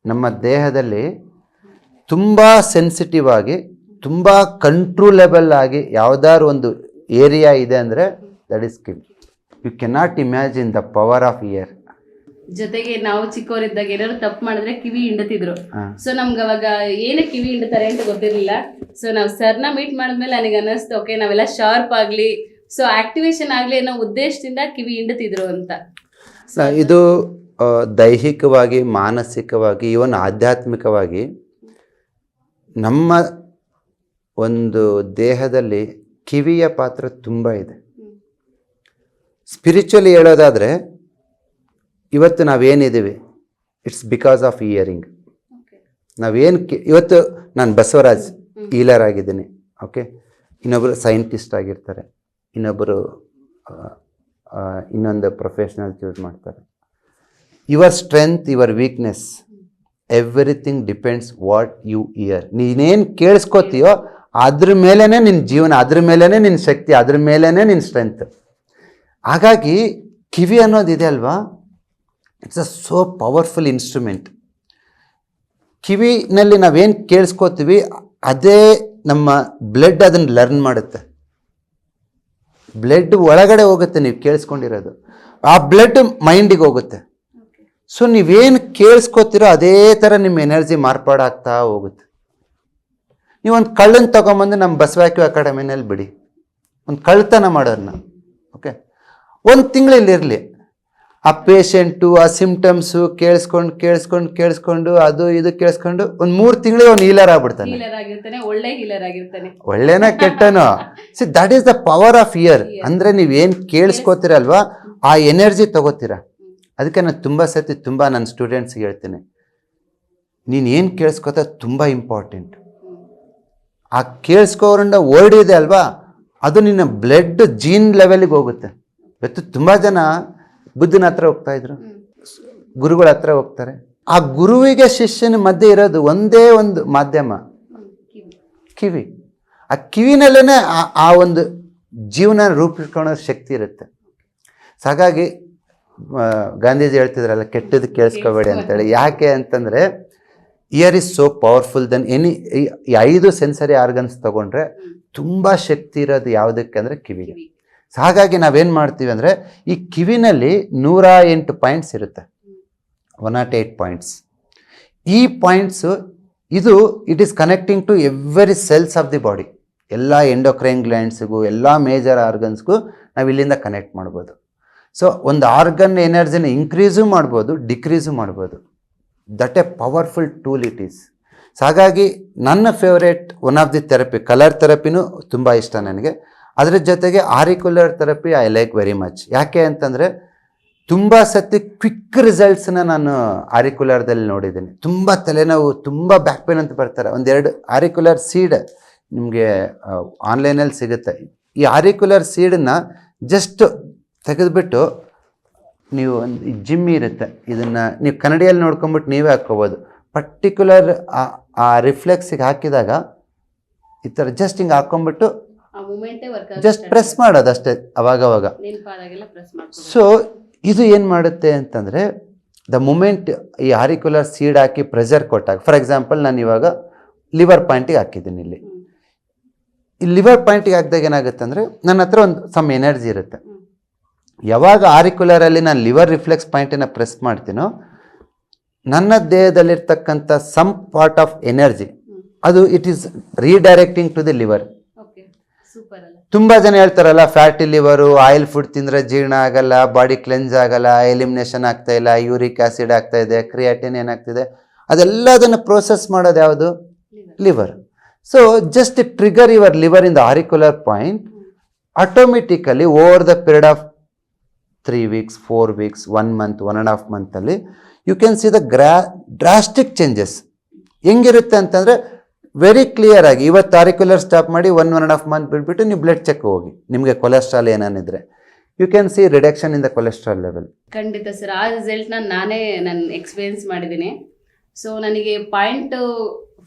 ನಮ್ಮ ದೇಹದಲ್ಲಿ ತುಂಬ ಸೆನ್ಸಿಟಿವ್ ಆಗಿ, ತುಂಬ ಕಂಟ್ರೋಲೆಬಲ್ ಆಗಿ ಯಾವುದಾದ್ರು ಒಂದು ಏರಿಯಾ ಇದೆ ಅಂದರೆ ದಟ್ ಈಸ್ ಕಿವಿ. You cannot imagine the power of ear. ಜೊತೆಗೆ ನಾವು ಚಿಕ್ಕವರಿದ್ದಾಗ ಏನಾದ್ರು ತಪ್ಪು ಮಾಡಿದ್ರೆ ಕಿವಿ ಹಿಂಡತಿದ್ರು. ಹಾ. ಸೊ ನಮ್ಗೆ ಅವಾಗ ಏನಕ್ಕೆ ಕಿವಿ ಹಿಂಡ್ತಾರೆ ಅಂತ ಗೊತ್ತಿರಲಿಲ್ಲ. ಸೊ ನಾವು ಸರ್ನ ಮೀಟ್ ಮಾಡಿದ್ಮೇಲೆ ನನಗೆ ಅನ್ನಿಸ್ತು, ಓಕೆ ನಾವೆಲ್ಲ ಶಾರ್ಪ್ ಆಗ್ಲಿ, ಸೊ ಆಕ್ಟಿವೇಶನ್ ಆಗ್ಲಿ ಅನ್ನೋ ಉದ್ದೇಶದಿಂದ ಕಿವಿ ಹಿಂಡತಿದ್ರು ಅಂತ. ಇದು ದೈಹಿಕವಾಗಿ, ಮಾನಸಿಕವಾಗಿ, ಇವನ್ ಆಧ್ಯಾತ್ಮಿಕವಾಗಿ ನಮ್ಮ ಒಂದು ದೇಹದಲ್ಲಿ ಕಿವಿಯ ಪಾತ್ರ ತುಂಬ ಇದೆ. ಸ್ಪಿರಿಚುವಲಿ ಹೇಳೋದಾದರೆ ಇವತ್ತು ನಾವೇನಿದ್ದೀವಿ ಇಟ್ಸ್ ಬಿಕಾಸ್ ಆಫ್ ಇಯರಿಂಗ್. ನಾವೇನು ಇವತ್ತು ನಾನು ಬಸವರಾಜ್ ಹೀಲರ್ ಆಗಿದ್ದೀನಿ, ಓಕೆ, ಇನ್ನೊಬ್ಬರು ಸೈಂಟಿಸ್ಟ್ ಆಗಿರ್ತಾರೆ, ಇನ್ನೊಬ್ಬರು ಇನ್ನೊಂದು ಪ್ರೊಫೆಷ್ನಲ್ ಚೂಸ್ ಮಾಡ್ತಾರೆ. Your strength, your weakness, everything depends what you hear. ನೀನೇನು ಕೇಳಿಸ್ಕೋತೀಯೋ ಅದ್ರ ಮೇಲೇ ನಿನ್ನ ಜೀವನ, ಅದ್ರ ಮೇಲೇ ನಿನ್ನ ಶಕ್ತಿ, ಅದ್ರ ಮೇಲೇ ನಿನ್ನ ಸ್ಟ್ರೆಂತ್. ಹಾಗಾಗಿ ಕಿವಿ ಅನ್ನೋದಿದೆ ಅಲ್ವಾ, it's a so powerful instrument. ಕಿವಿನಲ್ಲಿ ನಾವೇನು ಕೇಳಿಸ್ಕೋತೀವಿ ಅದೇ ನಮ್ಮ ಬ್ಲಡ್ ಅದನ್ನು ಲರ್ನ್ ಮಾಡುತ್ತೆ. ಬ್ಲಡ್ ಒಳಗಡೆ ಹೋಗುತ್ತೆ, ನೀವು ಕೇಳಿಸ್ಕೊಂಡಿರೋದು ಆ ಬ್ಲಡ್ ಮೈಂಡಿಗೆ ಹೋಗುತ್ತೆ. ಸೊ ನೀವೇನು ಕೇಳಿಸ್ಕೋತಿರೋ ಅದೇ ಥರ ನಿಮ್ಮ ಎನರ್ಜಿ ಮಾರ್ಪಾಡಾಗ್ತಾ ಹೋಗುತ್ತೆ. ನೀವೊಂದು ಕಳ್ಳನ್ನು ತೊಗೊಂಬಂದು ನಮ್ಮ ಬಸವಾಕ್ಯೂ ಅಕಾಡೆಮಿನಲ್ಲಿ ಬಿಡಿ, ಒಂದು ಕಳ್ತನ ಮಾಡೋರನ್ನ, ಓಕೆ, ಒಂದು ತಿಂಗಳಿರಲಿ, ಆ ಪೇಷಂಟು ಆ ಸಿಂಪ್ಟಮ್ಸು ಕೇಳಿಸ್ಕೊಂಡು ಅದು ಇದು ಕೇಳಿಸ್ಕೊಂಡು ಒಂದು 3 ತಿಂಗಳಿಗೆ ಅವ್ನು ಹೀಲರ್ ಆಗ್ಬಿಡ್ತಾನೆ. ಒಳ್ಳೆನ ಕೆಟ್ಟನೋ. See that is the power of ear. ಅಂದರೆ ನೀವೇನು ಕೇಳಿಸ್ಕೋತೀರಲ್ವಾ ಆ ಎನರ್ಜಿ ತಗೋತೀರ. ಅದಕ್ಕೆ ನಾನು ತುಂಬ ನನ್ನ ಸ್ಟೂಡೆಂಟ್ಸ್ಗೆ ಹೇಳ್ತೀನಿ, ನೀನು ಏನು ಕೇಳಿಸ್ಕೋತ ತುಂಬ ಇಂಪಾರ್ಟೆಂಟ್. ಆ ಕೇಳಿಸ್ಕೋರಿಂದ ವರ್ಡ್ ಇದೆ ಅಲ್ವಾ, ಅದು ನಿನ್ನ ಬ್ಲಡ್ ಜೀನ್ ಲೆವೆಲ್ಗೆ ಹೋಗುತ್ತೆ. ಇವತ್ತು ತುಂಬ ಜನ ಬುದ್ಧನ ಹತ್ರ ಹೋಗ್ತಾ ಇದ್ರು, ಗುರುಗಳ ಹತ್ರ ಹೋಗ್ತಾರೆ. ಆ ಗುರುವಿಗೆ ಶಿಷ್ಯನ ಮಧ್ಯೆ ಇರೋದು ಒಂದೇ ಒಂದು ಮಾಧ್ಯಮ, ಕಿವಿ. ಆ ಕಿವಿನಲ್ಲೇ ಆ ಒಂದು ಜೀವನ ರೂಪಿಸ್ಕೊಳ್ಳೋ ಶಕ್ತಿ ಇರುತ್ತೆ. ಸೊ ಹಾಗಾಗಿ ಗಾಂಧೀಜಿ ಹೇಳ್ತಿದ್ರಲ್ಲ, ಕೆಟ್ಟದ್ದು ಕೇಳಿಸ್ಕೋಬೇಡಿ ಅಂತೇಳಿ. ಯಾಕೆ ಅಂತಂದರೆ ear is so powerful then any. 5 sensory organs ತಗೊಂಡ್ರೆ ತುಂಬ ಶಕ್ತಿ ಇರೋದು ಯಾವುದಕ್ಕೆ ಅಂದರೆ ಕಿವಿಗೆ. ಸೊ ಹಾಗಾಗಿ ನಾವೇನು ಮಾಡ್ತೀವಿ ಅಂದರೆ ಈ ಕಿವಿನಲ್ಲಿ 108 ಪಾಯಿಂಟ್ಸ್ ಇರುತ್ತೆ, 108 ಪಾಯಿಂಟ್ಸ್. ಈ ಪಾಯಿಂಟ್ಸು ಇದು it is connecting to every cells of the body. ಎಲ್ಲ ಎಂಡೋಕ್ರೈನ್ ಗ್ಲ್ಯಾಂಡ್ಸ್ಗೂ ಎಲ್ಲ ಮೇಜರ್ ಆರ್ಗನ್ಸ್ಗೂ ನಾವು ಇಲ್ಲಿಂದ ಕನೆಕ್ಟ್ ಮಾಡ್ಬೋದು. ಸೊ ಒಂದು ಆರ್ಗನ್ ಎನರ್ಜಿನ ಇನ್ಕ್ರೀಸು ಮಾಡ್ಬೋದು, ಡಿಕ್ರೀಸು ಮಾಡ್ಬೋದು. That a powerful tool it is. So ಹಾಗಾಗಿ ನನ್ನ favourite one of the therapy, colour ಥೆರಪಿನೂ ತುಂಬ ಇಷ್ಟ ನನಗೆ. ಅದರ ಜೊತೆಗೆ auricular therapy I like very much. ಯಾಕೆ ಅಂತಂದರೆ ತುಂಬ ಸತಿ ಕ್ವಿಕ್ ರಿಸಲ್ಟ್ಸನ್ನ ನಾನು ಆರಿಕ್ಯುಲರ್ದಲ್ಲಿ ನೋಡಿದ್ದೀನಿ. ತುಂಬ ತಲೆನೋವು, ತುಂಬ ಬ್ಯಾಕ್ ಪೇನ್ ಅಂತ ಬರ್ತಾರೆ. 1-2 ಆರಿಕ್ಯುಲರ್ ಸೀಡ್ ನಿಮಗೆ ಆನ್ಲೈನಲ್ಲಿ ಸಿಗುತ್ತೆ. ಈ ಆರಿಕ್ಯುಲರ್ ಸೀಡನ್ನ ಜಸ್ಟ್ ತೆಗೆದುಬಿಟ್ಟು ನೀವು ಒಂದು ಜಿಮ್ಮಿ ಇರುತ್ತೆ, ಇದನ್ನು ನೀವು ಕನ್ನಡಿಯಲ್ಲಿ ನೋಡ್ಕೊಂಬಿಟ್ಟು ನೀವೇ ಹಾಕ್ಕೋಬೋದು. ಪರ್ಟಿಕ್ಯುಲರ್ ಆ ರಿಫ್ಲೆಕ್ಸಿಗೆ ಹಾಕಿದಾಗ ಈ ಥರ ಜಸ್ಟ್ ಹಿಂಗೆ ಹಾಕ್ಕೊಂಬಿಟ್ಟು ಜಸ್ಟ್ ಪ್ರೆಸ್ ಮಾಡೋದು ಅಷ್ಟೇ ಅವಾಗವಾಗ. ಸೊ ಇದು ಏನು ಮಾಡುತ್ತೆ ಅಂತಂದರೆ ದ ಮೂಮೆಂಟ್ ಈ ಆರಿಕ್ಯುಲರ್ ಸೀಡ್ ಹಾಕಿ ಪ್ರೆಷರ್ ಕೊಟ್ಟಾಗ, ಫಾರ್ ಎಕ್ಸಾಂಪಲ್ ನಾನು ಇವಾಗ ಲಿವರ್ ಪಾಯಿಂಟಿಗೆ ಹಾಕಿದ್ದೀನಿ. ಇಲ್ಲಿ ಈ ಲಿವರ್ ಪಾಯಿಂಟಿಗೆ ಹಾಕಿದಾಗ ಏನಾಗುತ್ತೆ ಅಂದರೆ ನನ್ನ ಹತ್ರ ಒಂದು ಸಮ್ ಎನರ್ಜಿ ಇರುತ್ತೆ. ಯಾವಾಗ ಆರಿಕ್ಯುಲರಲ್ಲಿ ನಾನು ಲಿವರ್ ರಿಫ್ಲೆಕ್ಸ್ ಪಾಯಿಂಟನ್ನು ಪ್ರೆಸ್ ಮಾಡ್ತೀನೋ ನನ್ನ ದೇಹದಲ್ಲಿರ್ತಕ್ಕಂಥ ಸಮ್ ಪಾರ್ಟ್ ಆಫ್ ಎನರ್ಜಿ ಅದು it is redirecting to the liver. ತುಂಬ ಜನ ಹೇಳ್ತಾರಲ್ಲ, ಫ್ಯಾಟಿ ಲಿವರು, ಆಯಿಲ್ ಫುಡ್ ತಿಂದರೆ ಜೀರ್ಣ ಆಗಲ್ಲ, ಬಾಡಿ ಕ್ಲೆನ್ಸ್ ಆಗಲ್ಲ, ಎಲಿಮಿನೇಷನ್ ಆಗ್ತಾ ಇಲ್ಲ, ಯೂರಿಕ್ ಆಸಿಡ್ ಆಗ್ತಾ ಇದೆ, ಕ್ರಿಯಾಟಿನ್ ಏನಾಗ್ತಿದೆ, ಅದೆಲ್ಲದನ್ನು ಪ್ರೋಸೆಸ್ ಮಾಡೋದು ಯಾವುದು? Liver. So just trigger your liver in the auricular point, automatically over the period of 3 weeks, 4 weeks, 1 month, 1.5 month you can see the drastic changes. ಹೆಂಗಿರುತ್ತೆ ಅಂತಂದರೆ ವೆರಿ ಕ್ಲಿಯರ್ ಆಗಿ ಇವತ್ತು auricular stop ಮಾಡಿ 1.5 month ಬಿಟ್ಬಿಟ್ಟು ನೀವು blood check ಹೋಗಿ, ನಿಮಗೆ cholesterol ಏನೇನಿದ್ರೆ you can see reduction in the cholesterol level. ಖಂಡಿತ ಸರ್, ಆ ರಿಸಲ್ಟ್ನ ನಾನು ಎಕ್ಸ್ಪೀರಿಯನ್ಸ್ ಮಾಡಿದ್ದೀನಿ. ಸೊ ನನಗೆ ಪಾಯಿಂಟ್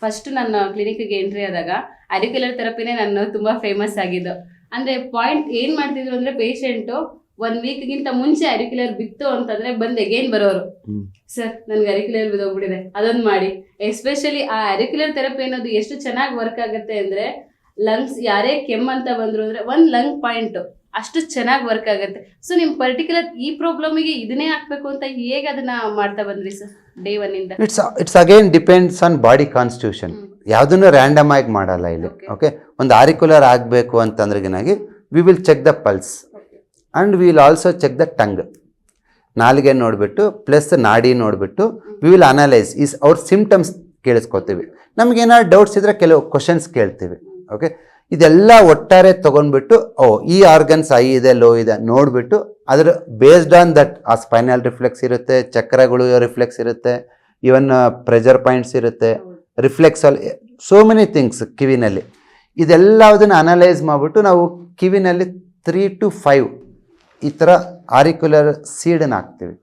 ಫಸ್ಟ್ ನನ್ನ ಕ್ಲಿನಿಕ್ಗೆ ಎಂಟ್ರಿ ಆದಾಗ ಆರಿಕ್ಯುಲರ್ ಥೆರಪಿನೇ ನಾನು ತುಂಬ ಫೇಮಸ್ ಆಗಿದ್ದು. ಅಂದರೆ ಪಾಯಿಂಟ್ ಏನು ಮಾಡ್ತಿದ್ರು ಅಂದರೆ ಪೇಷಂಟು 1 weekಗಿಂತ ಮುಂಚೆ ಆರಿಕ್ಯುಲರ್ ಬಿತ್ತು ಅಂತಂದ್ರೆ ಬಂದು ಎಗೇನ್ ಬರೋರು, ಸರ್ ನನಗೆ ಆರಿಕ್ಯುಲರ್ ಬಿದ್ದೋಗ್ಬಿಟ್ಟಿದೆ ಅದೊಂದು ಮಾಡಿ. ಎಸ್ಪೆಷಲಿ ಆ ಆರಿಕ್ಯುಲರ್ ಥೆರಪಿ ಅನ್ನೋದು ಎಷ್ಟು ಚೆನ್ನಾಗಿ ವರ್ಕ್ ಆಗುತ್ತೆ ಅಂದರೆ ಲಂಗ್ಸ್ ಯಾರೇ ಕೆಮ್ಮಂತ ಬಂದ್ರು ಅಂದರೆ ಒಂದು ಲಂಗ್ ಪಾಯಿಂಟ್ ಅಷ್ಟು ಚೆನ್ನಾಗಿ ವರ್ಕ್ ಆಗುತ್ತೆ. ಸೊ ನಿಮ್ ಪರ್ಟಿಕ್ಯುಲರ್ ಈ ಪ್ರಾಬ್ಲಮಿಗೆ ಇದನ್ನೇ ಹಾಕ್ಬೇಕು ಅಂತ ಹೇಗೆ ಅದನ್ನ ಮಾಡ್ತಾ ಬಂದ್ರಿ ಸರ್ ಡೇ ಒನ್ ಇಂದ? It's again depends on body constitution. ಯಾವುದನ್ನು ರ್ಯಾಂಡಮ್ ಆಗಿ ಮಾಡಲ್ಲ ಇಲ್ಲಿ. ಓಕೆ, ಒಂದು ಆರಿಕ್ಯುಲರ್ ಆಗಬೇಕು ಅಂತಂದ್ರೆಗಿನಾಗಿ we will check the pulse and we will also check the tongue. ನಾಲಿಗೆ ನೋಡಿಬಿಟ್ಟು ಪ್ಲಸ್ ನಾಡಿ ನೋಡಿಬಿಟ್ಟು ವಿ ವಿಲ್ ಅನಲೈಸ್ ಅವ್ರ ಸಿಂಪ್ಟಮ್ಸ್ ಕೇಳಿಸ್ಕೊತೀವಿ. ನಮಗೇನಾದ್ರು ಡೌಟ್ಸ್ ಇದ್ದರೆ ಕೆಲವು ಕ್ವಶನ್ಸ್ ಕೇಳ್ತೀವಿ. ಓಕೆ, ಇದೆಲ್ಲ ಒಟ್ಟಾರೆ ತೊಗೊಂಡ್ಬಿಟ್ಟು ಈ ಆರ್ಗನ್ಸ್ ಐ ಇದೆ ಲೋ ಇದೆ ನೋಡಿಬಿಟ್ಟು ಅದರ ಬೇಸ್ಡ್ ಆನ್ ದಟ್ ಆ ಸ್ಪೈನಲ್ ರಿಫ್ಲೆಕ್ಸ್ ಇರುತ್ತೆ, ಚಕ್ರಗಳು ರಿಫ್ಲೆಕ್ಸ್ ಇರುತ್ತೆ, ಈವನ್ ಪ್ರೆಷರ್ ಪಾಯಿಂಟ್ಸ್ ಇರುತ್ತೆ, reflex all so many things ಕಿವಿನಲ್ಲಿ. ಇದೆಲ್ಲದನ್ನು ಅನಲೈಸ್ ಮಾಡಿಬಿಟ್ಟು ನಾವು ಕಿವಿನಲ್ಲಿ 3 to 5 ಈ ಥರ ಆರಿಕ್ಯುಲರ್ ಸೀಡನ್ನು ಹಾಕ್ತೀವಿ.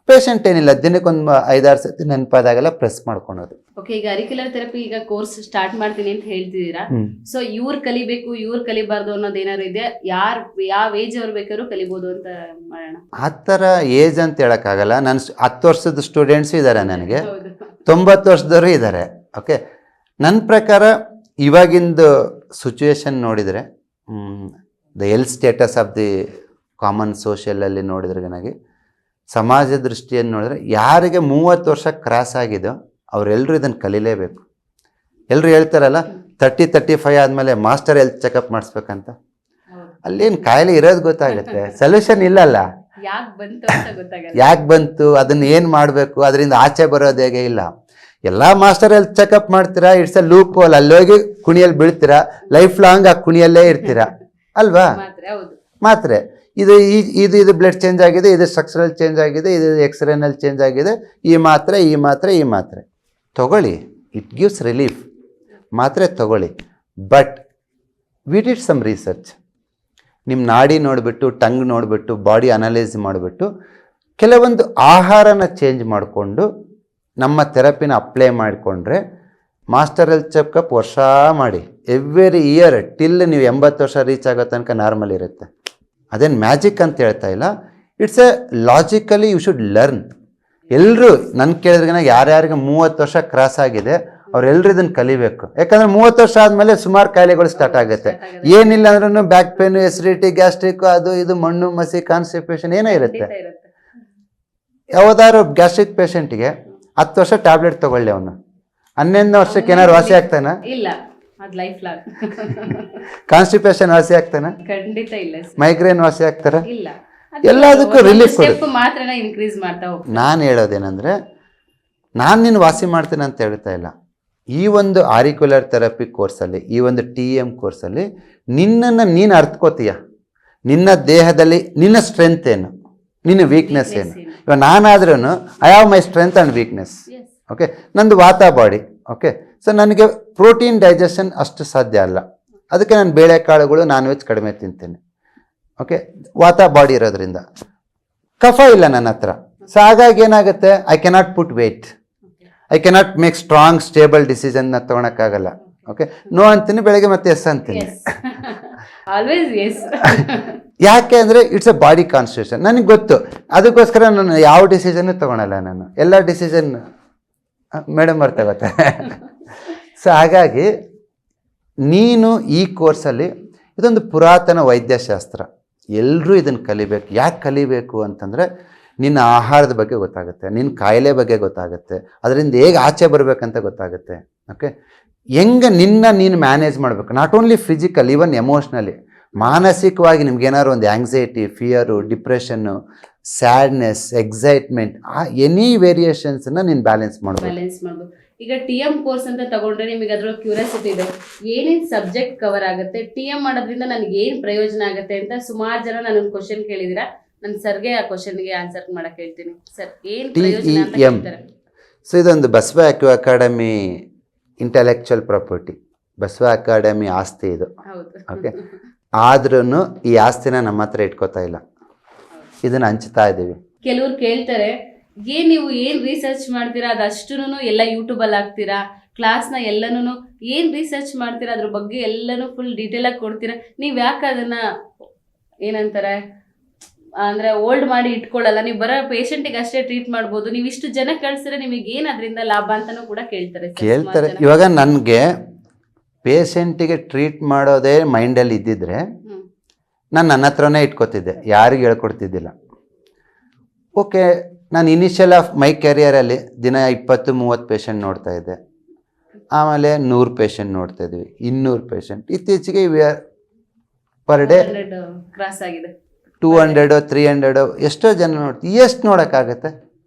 ಪೇಷಂಟ್ ಏನಿಲ್ಲ, ದಿನಕ್ಕೊಂದು 5-6 ಸತಿ ನೆನಪಾದಾಗೆಲ್ಲ ಪ್ರೆಸ್ ಮಾಡ್ಕೊಳೋದು. ಓಕೆ, ಈಗ ಅರಿಕ್ಯುಲರ್ ಥೆರಪಿ ಈಗ ಕೋರ್ಸ್ ಸ್ಟಾರ್ಟ್ ಮಾಡ್ತೀನಿ ಅಂತ ಹೇಳ್ತಿದ್ದೀರಾ. ಸೊ ಇವ್ರು ಕಲಿಬೇಕು ಇವ್ರು ಕಲಿಬಾರ್ದು ಅನ್ನೋದು ಏನಾದ್ರು ಇದೆ? ಯಾವ ಏಜ್ ಅವ್ರು ಬೇಕಾದ್ರೂ ಕಲಿಬೋದು ಅಂತ ಮಾಡೋಣ? ಆ ಥರ ಏಜ್ ಅಂತ ಹೇಳೋಕ್ಕಾಗಲ್ಲ. ನಾನು 10 ವರ್ಷದ ಸ್ಟೂಡೆಂಟ್ಸು ಇದ್ದಾರೆ, ನನಗೆ 90 ವರ್ಷದವರು ಇದ್ದಾರೆ. ಓಕೆ, ನನ್ನ ಪ್ರಕಾರ ಇವಾಗಿಂದು ಸಿಚುವೇಶನ್ ನೋಡಿದರೆ the health status of the common ಸೋಷಿಯಲಲ್ಲಿ ನೋಡಿದ್ರೆ ನನಗೆ ಸಮಾಜ ದೃಷ್ಟಿಯನ್ನು ನೋಡಿದ್ರೆ ಯಾರಿಗೆ 30 ವರ್ಷ ಕ್ರಾಸ್ ಆಗಿದೋ ಅವರೆಲ್ಲರೂ ಇದನ್ನು ಕಲೀಲೇಬೇಕು. ಎಲ್ಲರೂ ಹೇಳ್ತಾರಲ್ಲ 30-35 ಆದಮೇಲೆ ಮಾಸ್ಟರ್ ಹೆಲ್ತ್ ಚೆಕಪ್ ಮಾಡಿಸ್ಬೇಕಂತ. ಅಲ್ಲೇನು ಕಾಯಿಲೆ ಇರೋದು ಗೊತ್ತಾಗುತ್ತೆ, ಸೊಲ್ಯೂಷನ್ ಇಲ್ಲಲ್ಲ. ಯಾಕೆ ಬಂತು, ಅದನ್ನು ಏನು ಮಾಡಬೇಕು, ಅದರಿಂದ ಆಚೆ ಬರೋದು ಹೇಗೆ ಇಲ್ಲ. ಎಲ್ಲ ಮಾಸ್ಟರ್ ಹೆಲ್ತ್ ಚೆಕಪ್ ಮಾಡ್ತೀರಾ, ಇಟ್ಸ್ ಅ ಲೂಪ್ ಹೋಲ್. ಅಲ್ಲೋಗಿ ಕುಣಿಯಲ್ಲಿ ಬೀಳ್ತೀರಾ, ಲೈಫ್ ಲಾಂಗ್ ಆ ಕುಣಿಯಲ್ಲೇ ಇರ್ತೀರಾ ಅಲ್ವಾ? ಮಾತ್ರೆ ಇದು ಬ್ಲಡ್ ಚೇಂಜ್ ಆಗಿದೆ, ಇದು ಸ್ಟ್ರಕ್ಚರಲ್ ಚೇಂಜ್ ಆಗಿದೆ, ಇದು ಎಕ್ಸ್ರೇನಲ್ಲಿ ಚೇಂಜ್ ಆಗಿದೆ, ಈ ಮಾತ್ರೆ ತಗೊಳ್ಳಿ, ಇಟ್ ಗಿವ್ಸ್ ರಿಲೀಫ್. ಮಾತ್ರೆ ತಗೊಳ್ಳಿ, but we did some research. ನಿಮ್ಮ ನಾಡಿ ನೋಡಿಬಿಟ್ಟು, ಟಂಗ್ ನೋಡಿಬಿಟ್ಟು, ಬಾಡಿ ಅನಲೈಸ್ ಮಾಡಿಬಿಟ್ಟು ಕೆಲವೊಂದು ಆಹಾರನ ಚೇಂಜ್ ಮಾಡಿಕೊಂಡು ನಮ್ಮ ಥೆರಪಿನ ಅಪ್ಲೈ ಮಾಡಿಕೊಂಡ್ರೆ ಮಾಸ್ಟರ್ ಹೆಲ್ತ್ ಚೆಕಪ್ ವರ್ಷ ಮಾಡಿ ಎವ್ರಿ ಇಯರ್ ಟಿಲ್ ನೀವು 80 ವರ್ಷ ರೀಚ್ ಆಗೋ ತನಕ ನಾರ್ಮಲ್ ಇರುತ್ತೆ. ಅದೇನು ಮ್ಯಾಜಿಕ್ ಅಂತ ಹೇಳ್ತಾ ಇಲ್ಲ, it's a logically you should learn. ಎಲ್ಲರೂ ನನ್ನ ಕೇಳಿದ್ರಿಗ ಯಾರ್ಯಾರಿಗೆ 30 ವರ್ಷ ಕ್ರಾಸ್ ಆಗಿದೆ ಅವರೆಲ್ಲರೂ ಇದನ್ನು ಕಲಿಬೇಕು. ಯಾಕಂದರೆ 30 ವರ್ಷ ಆದಮೇಲೆ ಸುಮಾರು ಕಾಯಿಲೆಗಳು ಸ್ಟಾರ್ಟ್ ಆಗುತ್ತೆ. ಏನಿಲ್ಲ ಅಂದ್ರೂ ಬ್ಯಾಕ್ ಪೇನು, ಎಸಿಡಿಟಿ, ಗ್ಯಾಸ್ಟ್ರಿಕ್, ಅದು ಇದು ಮಣ್ಣು ಮಸಿ, ಕಾನ್ಸ್ಟಿಪೇಷನ್ ಏನೋ ಇರುತ್ತೆ. ಯಾವುದಾದ್ರು ಗ್ಯಾಸ್ಟ್ರಿಕ್ ಪೇಷಂಟಿಗೆ 10 ವರ್ಷ ಟ್ಯಾಬ್ಲೆಟ್ ತಗೊಳ್ಳಿ, ಅವನು 11ನೇ ವರ್ಷಕ್ಕೆ ಏನಾದ್ರು ವಾಸಿ ಆಗ್ತಾನ? ಇಲ್ಲ, ಅದು ಲೈಫ್ ಲಾಂಗ್. ಕಾನ್ಸ್ಟಿಪೇಷನ್ ವಾಸಿ ಆಗ್ತಾನ? ಖಂಡಿತ ಇಲ್ಲ. ಮೈಗ್ರೇನ್ ವಾಸಿ ಆಗ್ತಾರ? ಇಲ್ಲ. ಎಲ್ಲದಕ್ಕೂ ರಿಲೀಫ್ ಮಾತ್ರ ಇನ್ಕ್ರೀಸ್ ಮಾಡ್ತಾ ಹೋಗ್ತಾರೆ. ನಾನು ಹೇಳೋದೇನೆಂದರೆ, ನಾನು ನಿನ್ನ ವಾಸಿ ಮಾಡ್ತೀನಿ ಅಂತ ಹೇಳ್ತಾ ಇಲ್ಲ. ಈ ಒಂದು ಆರಿಕ್ಯುಲರ್ ಥೆರಪಿ ಕೋರ್ಸಲ್ಲಿ, ಈ ಒಂದು TM ಕೋರ್ಸಲ್ಲಿ ನಿನ್ನನ್ನು ನೀನು ಅರ್ಥಕೋತೀಯ. ನಿನ್ನ ದೇಹದಲ್ಲಿ ನಿನ್ನ ಸ್ಟ್ರೆಂತ್ ಏನು, ನಿನ್ನ ವೀಕ್ನೆಸ್ ಏನು. ಇವಾಗ ನಾನಾದ್ರೂ I have my strength and weakness. Okay, ನಂದು ವಾತ ಬಾಡಿ. ಓಕೆ, ಸೊ ನನಗೆ ಪ್ರೋಟೀನ್ ಡೈಜೆಷನ್ ಅಷ್ಟು ಸಾಧ್ಯ ಅಲ್ಲ, ಅದಕ್ಕೆ ನಾನು ಬೇಳೆಕಾಳುಗಳು ನಾನ್ ವೆಜ್ ಕಡಿಮೆ ತಿಂತೇನೆ. ಓಕೆ, ವಾತ ಬಾಡಿ ಇರೋದ್ರಿಂದ ಕಫ ಇಲ್ಲ ನನ್ನ ಹತ್ರ. ಸೊ ಹಾಗಾಗಿ ಏನಾಗುತ್ತೆ, I cannot put weight, I cannot make strong stable ಡಿಸಿಷನ್ನ ತೊಗೊಳಕ್ಕಾಗಲ್ಲ. ಓಕೆ, ನೋ ಅಂತೀನಿ, ಬೆಳಗ್ಗೆ ಮತ್ತೆ ಎಸ್ ಅಂತೀನಿ. ಯಾಕೆ ಅಂದರೆ ಇಟ್ಸ್ ಎ ಬಾಡಿ ಕಾನ್ಸ್ಟಿಟ್ಯೂಷನ್. ನನಗೆ ಗೊತ್ತು, ಅದಕ್ಕೋಸ್ಕರ ನಾನು ಯಾವ ಡಿಸಿಷನ್ನು ತೊಗೊಳಲ್ಲ. ನಾನು ಎಲ್ಲ ಡಿಸಿಷನ್ ಮೇಡಮ್ ಬರ್ತಾಗತ್ತೆ. ಸೊ ಹಾಗಾಗಿ ನೀನು ಈ ಕೋರ್ಸಲ್ಲಿ, ಇದೊಂದು ಪುರಾತನ ವೈದ್ಯಶಾಸ್ತ್ರ, ಎಲ್ಲರೂ ಇದನ್ನು ಕಲಿಬೇಕು. ಯಾಕೆ ಕಲಿಬೇಕು ಅಂತಂದರೆ ನಿನ್ನ ಆಹಾರದ ಬಗ್ಗೆ ಗೊತ್ತಾಗುತ್ತೆ, ನಿನ್ನ ಕಾಯಿಲೆ ಬಗ್ಗೆ ಗೊತ್ತಾಗುತ್ತೆ, ಅದರಿಂದ ಹೇಗೆ ಆಚೆ ಬರಬೇಕಂತ ಗೊತ್ತಾಗುತ್ತೆ. ಓಕೆ, ಹೆಂಗೆ ನೀನು ಮ್ಯಾನೇಜ್ ಮಾಡಬೇಕು, not only physical, even emotionally, ಮಾನಸಿಕವಾಗಿ ನಿಮ್ಗೇನಾದ್ರು ಒಂದು anxiety, fear, depression, sadness, excitement, any ವೇರಿಯೇಷನ್ಸನ್ನು ನೀನು ಬ್ಯಾಲೆನ್ಸ್ ಮಾಡಬೇಕು. ಈಗ TM ಕೋರ್ಸ್ ಅಂತ ತಗೊಂಡ್ರೆ ನಿಮಗೆ ಅದ್ರೊಳಗೆ ಕ್ಯೂರಿಯಾಸಿಟಿ ಇದೆ, ಏನೇನು ಸಬ್ಜೆಕ್ಟ್ ಕವರ್ ಆಗುತ್ತೆ, TM ಮಾಡೋದ್ರಿಂದ ನನಗೆ ಏನು ಪ್ರಯೋಜನ ಆಗುತ್ತೆ ಅಂತ ಸುಮಾರು ಜನ ನನಗೆ ಕ್ವಶನ್ ಕೇಳಿದಿರಾ. ನಾನು ಸರ್ಗೆ ಆ ಕ್ವಶನ್ಗೆ ಆನ್ಸರ್ ಮಾಡಕ್ಕೆ ಹೇಳ್ತೀನಿ. ಸರ್, ಏನು ಪ್ರಯೋಜನ ಅಂತ ಹೇಳ್ತಾರೆ? ಸೊ ಇದೊಂದು Basava acu academy intellectual property, Basava academy ಆಸ್ತಿ ಇದು. ಓಕೆ, ಆದ್ರೂ ಈ ಆಸ್ತಿನ ನಮ್ಮ ಹತ್ರ ಇಟ್ಕೋತಾ ಇಲ್ಲ, ಇದನ್ನು ಹಂಚ್ತಾ ಇದ್ದೀವಿ. ಕೆಲವ್ರು ಕೇಳ್ತಾರೆ, ನೀವು ಏನು ರಿಸರ್ಚ್ ಮಾಡ್ತೀರಾ ಅದಷ್ಟು ಎಲ್ಲ ಯೂಟ್ಯೂಬಲ್ಲಿ ಹಾಕ್ತೀರಾ, ಕ್ಲಾಸ್ನ ಎಲ್ಲನೂ ಏನು ರಿಸರ್ಚ್ ಮಾಡ್ತೀರಾ ಅದ್ರ ಬಗ್ಗೆ ಎಲ್ಲನೂ ಫುಲ್ ಡೀಟೇಲಾಗಿ ಕೊಡ್ತೀರಾ, ನೀವು ಯಾಕೆ ಅದನ್ನು ಏನಂತಾರೆ ಅಂದರೆ ಓಲ್ಡ್ ಮಾಡಿ ಇಟ್ಕೊಳ್ಳಲ್ಲ, ನೀವು ಬರೋ ಪೇಷಂಟಿಗೆ ಅಷ್ಟೇ ಟ್ರೀಟ್ ಮಾಡ್ಬೋದು, ನೀವು ಇಷ್ಟು ಜನ ಕಳಿಸಿದ್ರೆ ನಿಮಗೆ ಏನು ಅದರಿಂದ ಲಾಭ ಅಂತಲೂ ಕೂಡ ಕೇಳ್ತಾರೆ. ಇವಾಗ ನನಗೆ ಪೇಷಂಟಿಗೆ ಟ್ರೀಟ್ ಮಾಡೋದೇ ಮೈಂಡಲ್ಲಿ ಇದ್ದಿದ್ರೆ ನಾನು ನನ್ನ ಹತ್ರನೇ ಇಟ್ಕೋತಿದ್ದೆ, ಯಾರಿಗೂ ಹೇಳ್ಕೊಡ್ತಿದ್ದಿಲ್ಲ. ಓಕೆ, ನಾನು ಇನಿಷಿಯಲ್ ಆಫ್ ಮೈ ಕೆರಿಯರಲ್ಲಿ ದಿನ 20-30 ಪೇಷಂಟ್ ನೋಡ್ತಾ ಇದ್ದೆ. ಆಮೇಲೆ 100 ಪೇಷಂಟ್ ನೋಡ್ತಾ ಇದ್ವಿ, 200 ಪೇಷಂಟ್. ಇತ್ತೀಚೆಗೆ ಪರ್ ಡೇ ಕ್ರಾಸ್ ಆಗಿದೆ. 200 300 ಎಷ್ಟೋ ಜನ ನೋಡ್ತೀವಿ. ಎಷ್ಟು ನೋಡೋಕ್ಕಾಗತ್ತೆ?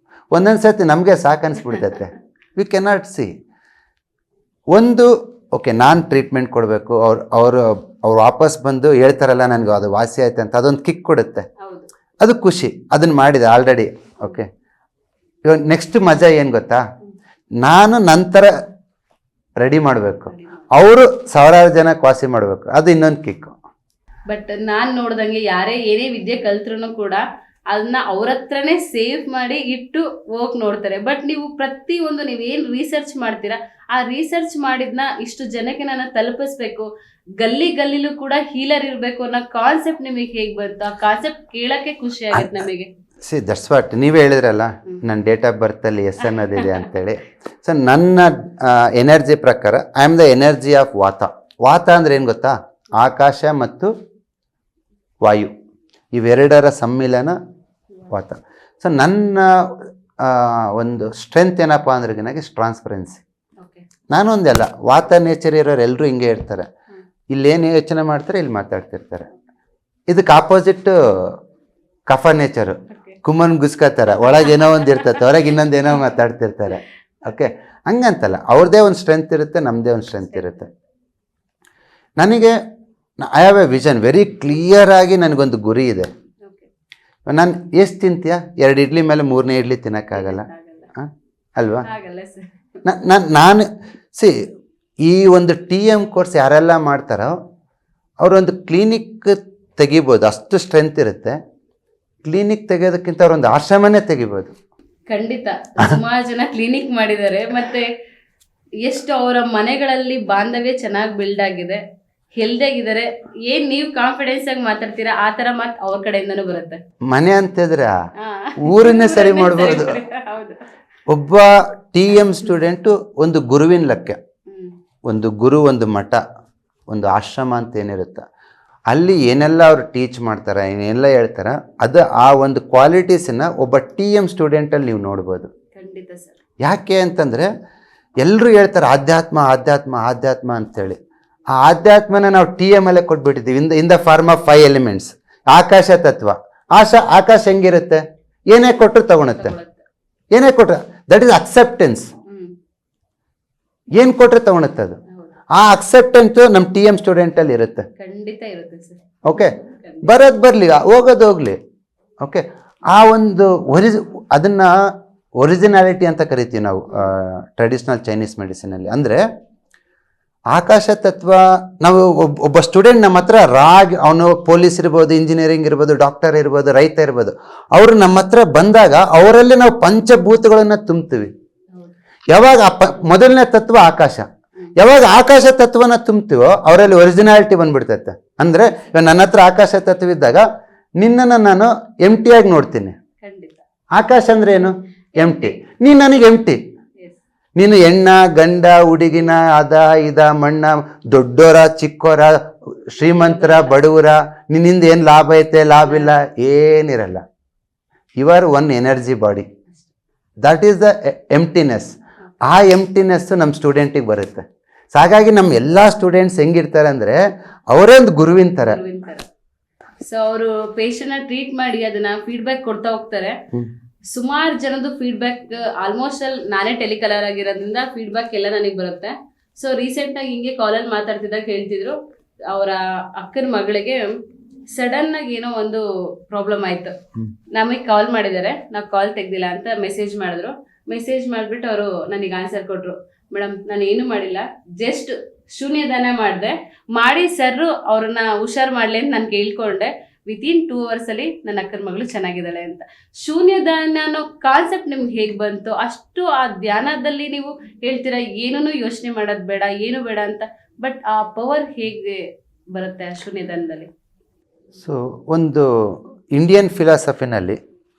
ಒಂದೊಂದು ಸರ್ತಿ ನಮಗೆ ಸಾಕು ಅನಿಸ್ಬಿಡ್ತೈತೆ. We cannot see. ಒಂದು ಓಕೆ, ನಾನು ಟ್ರೀಟ್ಮೆಂಟ್ ಕೊಡಬೇಕು, ಅವರು ವಾಪಸ್ ಬಂದು ಹೇಳ್ತಾರಲ್ಲ ನನಗೆ ಅದು ವಾಸಿ ಆಯ್ತು ಅಂತ, ಅದೊಂದು ಕಿಕ್ ಕೊಡುತ್ತೆ, ಅದು ಖುಷಿ. ಅದನ್ನು ಮಾಡಿದೆ ಆಲ್ರೆಡಿ. ಓಕೆ, ಇವಾಗ ನೆಕ್ಸ್ಟ್ ಮಜಾ ಏನು ಗೊತ್ತಾ? ನಾನು ನಂತರ ರೆಡಿ ಮಾಡಬೇಕು, ಅವರು ಸಾವಿರಾರು ಜನಕ್ಕೆ ವಾಸಿ ಮಾಡಬೇಕು, ಅದು ಇನ್ನೊಂದು ಕಿಕ್ಕು. ಬಟ್ ನಾನು ನೋಡ್ದಂಗೆ ಯಾರೇ ಏನೇ ವಿದ್ಯೆ ಕಲ್ತ್ರು ಕೂಡ ಅದನ್ನ ಅವ್ರ ಹತ್ರನೇ ಸೇವ್ ಮಾಡಿ ಇಟ್ಟು ಹೋಗಿ ನೋಡ್ತಾರೆ. ಬಟ್ ನೀವು ಪ್ರತಿಯೊಂದು ನೀವೇನು ರಿಸರ್ಚ್ ಮಾಡ್ತೀರಾ, ಆ ರಿಸರ್ಚ್ ಮಾಡಿದ್ನ ಇಷ್ಟು ಜನಕ್ಕೆ ನಾನು ತಲುಪಿಸ್ಬೇಕು, ಗಲ್ಲಿಲೂ ಕೂಡ ಹೀಲರ್ ಇರಬೇಕು ಅನ್ನೋ ಕಾನ್ಸೆಪ್ಟ್ ನಿಮಗೆ ಹೇಗೆ ಬಂತು? ಆ ಕಾನ್ಸೆಪ್ಟ್ ಕೇಳಕ್ಕೆ ಖುಷಿ ಆಗುತ್ತೆ ನಮಗೆ. ದಟ್ಸ್ ವಾಟ್ ನೀವೇ ಹೇಳಿದ್ರಲ್ಲ, ನನ್ನ ಡೇಟ್ ಆಫ್ ಬರ್ತಲ್ಲಿ ಎಸ್ ಅನ್ನೋದಿದೆ ಅಂತೇಳಿ. ಸೊ ನನ್ನ ಎನರ್ಜಿ ಪ್ರಕಾರ I am the energy of ವಾತ. ವಾತ ಅಂದರೆ ಏನು ಗೊತ್ತಾ? ಆಕಾಶ ಮತ್ತು ವಾಯು, ಇವೆರಡರ ಸಮ್ಮಿಲನ ವಾತ. ಸೊ ನನ್ನ ಒಂದು ಸ್ಟ್ರೆಂತ್ ಏನಪ್ಪ ಅಂದ್ರೆ ನನಗೆ ಟ್ರಾನ್ಸ್ಪರೆನ್ಸಿ. ನಾನು ಒಂದೆಲ್ಲ ವಾತ ನೇಚರ್ ಇರೋರು ಎಲ್ಲರೂ ಹಿಂಗೆ ಇರ್ತಾರೆ. ಇಲ್ಲೇನು ಯೋಚನೆ ಮಾಡ್ತಾರೆ, ಇಲ್ಲಿ ಮಾತಾಡ್ತಿರ್ತಾರೆ. ಇದಕ್ಕೆ ಆಪೋಸಿಟ್ ಕಫ ನೇಚರು, ಕುಮ್ಮನ್ ಗುಸ್ಕೋತಾರೆ, ಒಳಗೇನೋ ಒಂದು ಇರ್ತೈತೆ, ಹೊರಗೆ ಇನ್ನೊಂದೇನೋ ಮಾತಾಡ್ತಿರ್ತಾರೆ. ಓಕೆ, ಹಂಗಂತಲ್ಲ, ಅವ್ರದ್ದೇ ಒಂದು ಸ್ಟ್ರೆಂತ್ ಇರುತ್ತೆ, ನಮ್ಮದೇ ಒಂದು ಸ್ಟ್ರೆಂತ್ ಇರುತ್ತೆ. ನನಗೆ I have a vision, very clear ಆಗಿ ನನಗೊಂದು ಗುರಿ ಇದೆ. ನಾನು ಎಷ್ಟು ತಿಂತೀಯ? 2 ಇಡ್ಲಿ ಮೇಲೆ 3ನೇ ಇಡ್ಲಿ ತಿನ್ನೋಕ್ಕಾಗಲ್ಲ ಅಲ್ವಾ? ನಾನು ಈ ಒಂದು TM ಕೋರ್ಸ್ ಯಾರೆಲ್ಲ ಮಾಡ್ತಾರೋ ಅವರೊಂದು ಕ್ಲಿನಿಕ್ ತೆಗಿಬೋದು, ಅಷ್ಟು ಸ್ಟ್ರೆಂತ್ ಇರುತ್ತೆ. ಕ್ಲಿನಿಕ್ ತೆಗೆಯೋದಕ್ಕಿಂತ ಅವರೊಂದು ಆಶ್ರಮನೇ ತೆಗಿಬೋದು. ಖಂಡಿತ ಸುಮಾರು ಜನ ಕ್ಲಿನಿಕ್ ಮಾಡಿದ್ದಾರೆ, ಮತ್ತೆ ಎಷ್ಟು ಅವರ ಮನೆಗಳಲ್ಲಿ ಬಾಂಧವ್ಯ ಚೆನ್ನಾಗಿ ಬಿಲ್ಡ್ ಆಗಿದೆ, ಹೆಲ್ದಿ ಆಗಿದ್ದಾರೆ. ಏನ್ ನೀವು ಕಾನ್ಫಿಡೆನ್ಸ್ ಆಗಿ ಮಾತಾಡ್ತೀರಾ ಆ ತರ ಮಾತು ಅವ್ರ ಕಡೆಯಿಂದನೂ ಬರುತ್ತೆ. ಮನೆ ಅಂತಿದ್ರೆ ಊರನ್ನೇ ಸರಿ ಮಾಡ್ಬೋದು. ಒಬ್ಬ TM ಸ್ಟೂಡೆಂಟು ಒಂದು ಗುರುವಿನ ಲೆಕ್ಕ. ಒಂದು ಗುರು, ಒಂದು ಮಠ, ಒಂದು ಆಶ್ರಮ ಅಂತ ಏನಿರುತ್ತೆ, ಅಲ್ಲಿ ಏನೆಲ್ಲ ಅವ್ರು ಟೀಚ್ ಮಾಡ್ತಾರೆ, ಏನೆಲ್ಲ ಹೇಳ್ತಾರೆ, ಅದು ಆ ಒಂದು ಕ್ವಾಲಿಟೀಸನ್ನ ಒಬ್ಬ TM ಸ್ಟೂಡೆಂಟಲ್ಲಿ ನೀವು ನೋಡ್ಬೋದು. ಖಂಡಿತ ಸರ್. ಯಾಕೆ ಅಂತಂದರೆ ಎಲ್ಲರೂ ಹೇಳ್ತಾರೆ ಆಧ್ಯಾತ್ಮ ಆಧ್ಯಾತ್ಮ ಆಧ್ಯಾತ್ಮ ಅಂತೇಳಿ. ಆ ಆಧ್ಯಾತ್ಮನ ನಾವು TM ಅಲ್ಲೇ ಕೊಟ್ಬಿಟ್ಟಿದ್ದೀವಿ. In the form of 5 elements. ಆಕಾಶ ತತ್ವ. ಆಕಾಶ ಹೆಂಗಿರುತ್ತೆ? ಏನೇ ಕೊಟ್ಟರು ತಗೊಳುತ್ತೆ, ಏನೇ ಕೊಟ್ರೆ ದಟ್ ಈಸ್ ಅಕ್ಸೆಪ್ಟೆನ್ಸ್. ಏನು ಕೊಟ್ಟರೆ ತಗೊಳುತ್ತೆ ಅದು. ಆ ಅಕ್ಸೆಪ್ಟೆನ್ಸು ನಮ್ಮ TM ಸ್ಟೂಡೆಂಟಲ್ಲಿ ಇರುತ್ತೆ. ಖಂಡಿತ ಇರುತ್ತೆ ಸರ್. ಓಕೆ, ಬರೋದು ಬರಲಿ, ಹೋಗೋದು ಹೋಗಲಿ. ಓಕೆ, ಆ ಒಂದು ಅದನ್ನು ಒರಿಜಿನಾಲಿಟಿ ಅಂತ ಕರಿತೀವಿ ನಾವು ಟ್ರೆಡಿಷ್ನಲ್ ಚೈನೀಸ್ ಮೆಡಿಸಿನಲ್ಲಿ. ಅಂದರೆ ಆಕಾಶ ತತ್ವ, ನಾವು ಒಬ್ಬ ಸ್ಟೂಡೆಂಟ್ ನಮ್ಮ ಹತ್ರ ಅವನು ಪೊಲೀಸ್ ಇರ್ಬೋದು, ಇಂಜಿನಿಯರಿಂಗ್ ಇರ್ಬೋದು, ಡಾಕ್ಟರ್ ಇರ್ಬೋದು, ರೈತ ಇರ್ಬೋದು, ಅವರು ನಮ್ಮ ಹತ್ರ ಬಂದಾಗ ಅವರಲ್ಲಿ ನಾವು ಪಂಚಭೂತಗಳನ್ನು ತುಂಬ್ತೀವಿ. ಯಾವಾಗ ಮೊದಲನೇ ತತ್ವ ಆಕಾಶ, ಯಾವಾಗ ಆಕಾಶ ತತ್ವನ ತುಂಬ್ತೀವೋ ಅವರಲ್ಲಿ ಒರಿಜಿನಾಲಿಟಿ ಬಂದ್ಬಿಡ್ತೈತೆ. ಅಂದರೆ ಇವಾಗ ನನ್ನ ಹತ್ರ ಆಕಾಶ ತತ್ವ ಇದ್ದಾಗ ನಿನ್ನನ್ನು ನಾನು ಎಂಟಿಯಾಗಿ ನೋಡ್ತೀನಿ. ಆಕಾಶ ಅಂದ್ರೆ ಏನು? ಎಂಟಿ. ನೀನು ನನಗೆ ಎಂಟಿ. ನೀನು ಹೆಣ್ಣ ಗಂಡ ಹುಡುಗಿನ ಅದ ಇದ ಮಣ್ಣ, ದೊಡ್ಡೋರ ಚಿಕ್ಕೋರ, ಶ್ರೀಮಂತರ ಬಡವರ, ನಿನ್ನಿಂದ ಏನು ಲಾಭ ಐತೆ ಲಾಭ ಇಲ್ಲ ಏನಿರಲ್ಲ. You are one energy body. That is the emptiness. ಆ ಎಂಟಿನೆಸ್ಸು ನಮ್ಮ ಸ್ಟೂಡೆಂಟಿಗೆ ಬರುತ್ತೆ. ಸೊ ಹಾಗಾಗಿ ನಮ್ಮ ಎಲ್ಲ ಸ್ಟೂಡೆಂಟ್ಸ್ ಹೆಂಗಿರ್ತಾರೆ ಅಂದರೆ ಅವರೇ ಒಂದು ಗುರುವಿನ ಥರ. ಸೊ ಅವರು ಪೇಷಂಟ್ನ ಟ್ರೀಟ್ ಮಾಡಿ ಅದನ್ನ ಫೀಡ್ಬ್ಯಾಕ್ ಕೊಡ್ತಾ ಹೋಗ್ತಾರೆ. ಸುಮಾರು ಜನದ್ದು ಫೀಡ್ಬ್ಯಾಕ್ ಆಲ್ಮೋಸ್ಟ್ ಅಲ್ಲಿ ನಾನೇ ಟೆಲಿಕಲರ್ ಆಗಿರೋದ್ರಿಂದ ಫೀಡ್ಬ್ಯಾಕ್ ಎಲ್ಲ ನನಗೆ ಬರುತ್ತೆ. ಸೊ ರೀಸೆಂಟಾಗಿ ಹಿಂಗೆ ಕಾಲಲ್ಲಿ ಮಾತಾಡ್ತಿದ್ದಾಗ ಹೇಳ್ತಿದ್ರು, ಅವರ ಅಕ್ಕನ ಮಗಳಿಗೆ ಸಡನ್ ಆಗಿ ಏನೋ ಒಂದು ಪ್ರಾಬ್ಲಮ್ ಆಯ್ತು, ನಮಗೆ ಕಾಲ್ ಮಾಡಿದ್ದಾರೆ, ನಾವು ಕಾಲ್ ತೆಗ್ದಿಲ್ಲ ಅಂತ ಮೆಸೇಜ್ ಮಾಡಿದ್ರು. ಮೆಸೇಜ್ ಮಾಡಿಬಿಟ್ಟು ಅವರು ನನಗೆ ಆನ್ಸರ್ ಕೊಟ್ಟರು, ಮೇಡಮ್ ನಾನು ಏನು ಮಾಡಿಲ್ಲ, ಜಸ್ಟ್ ಶೂನ್ಯದಾನ ಮಾಡಿ ಸರ್ ಅವ್ರನ್ನ ಹುಷಾರು ಮಾಡಲಿ ಅಂತ ನಾನು ಕೇಳ್ಕೊಂಡೆ. ವಿತಿನ್ 2 hours ಅಲ್ಲಿ ನನ್ನ ಅಕ್ಕನ ಮಗಳು ಚೆನ್ನಾಗಿದ್ದಾಳೆ ಅಂತ. ಶೂನ್ಯದಾನ ಅನ್ನೋ ಕಾನ್ಸೆಪ್ಟ್ ನಿಮ್ಗೆ ಹೇಗೆ ಬಂತು? ಅಷ್ಟು ಆ ಧ್ಯಾನದಲ್ಲಿ ನೀವು ಹೇಳ್ತೀರಾ ಏನೂ ಯೋಚನೆ ಮಾಡೋದು ಬೇಡ, ಏನು ಬೇಡ ಅಂತ, ಬಟ್ ಆ ಪವರ್ ಹೇಗೆ ಬರುತ್ತೆ ಆ ಶೂನ್ಯದಾನದಲ್ಲಿ? ಸೊ ಒಂದು ಇಂಡಿಯನ್ ಫಿಲಾಸಫಿನಲ್ಲಿ,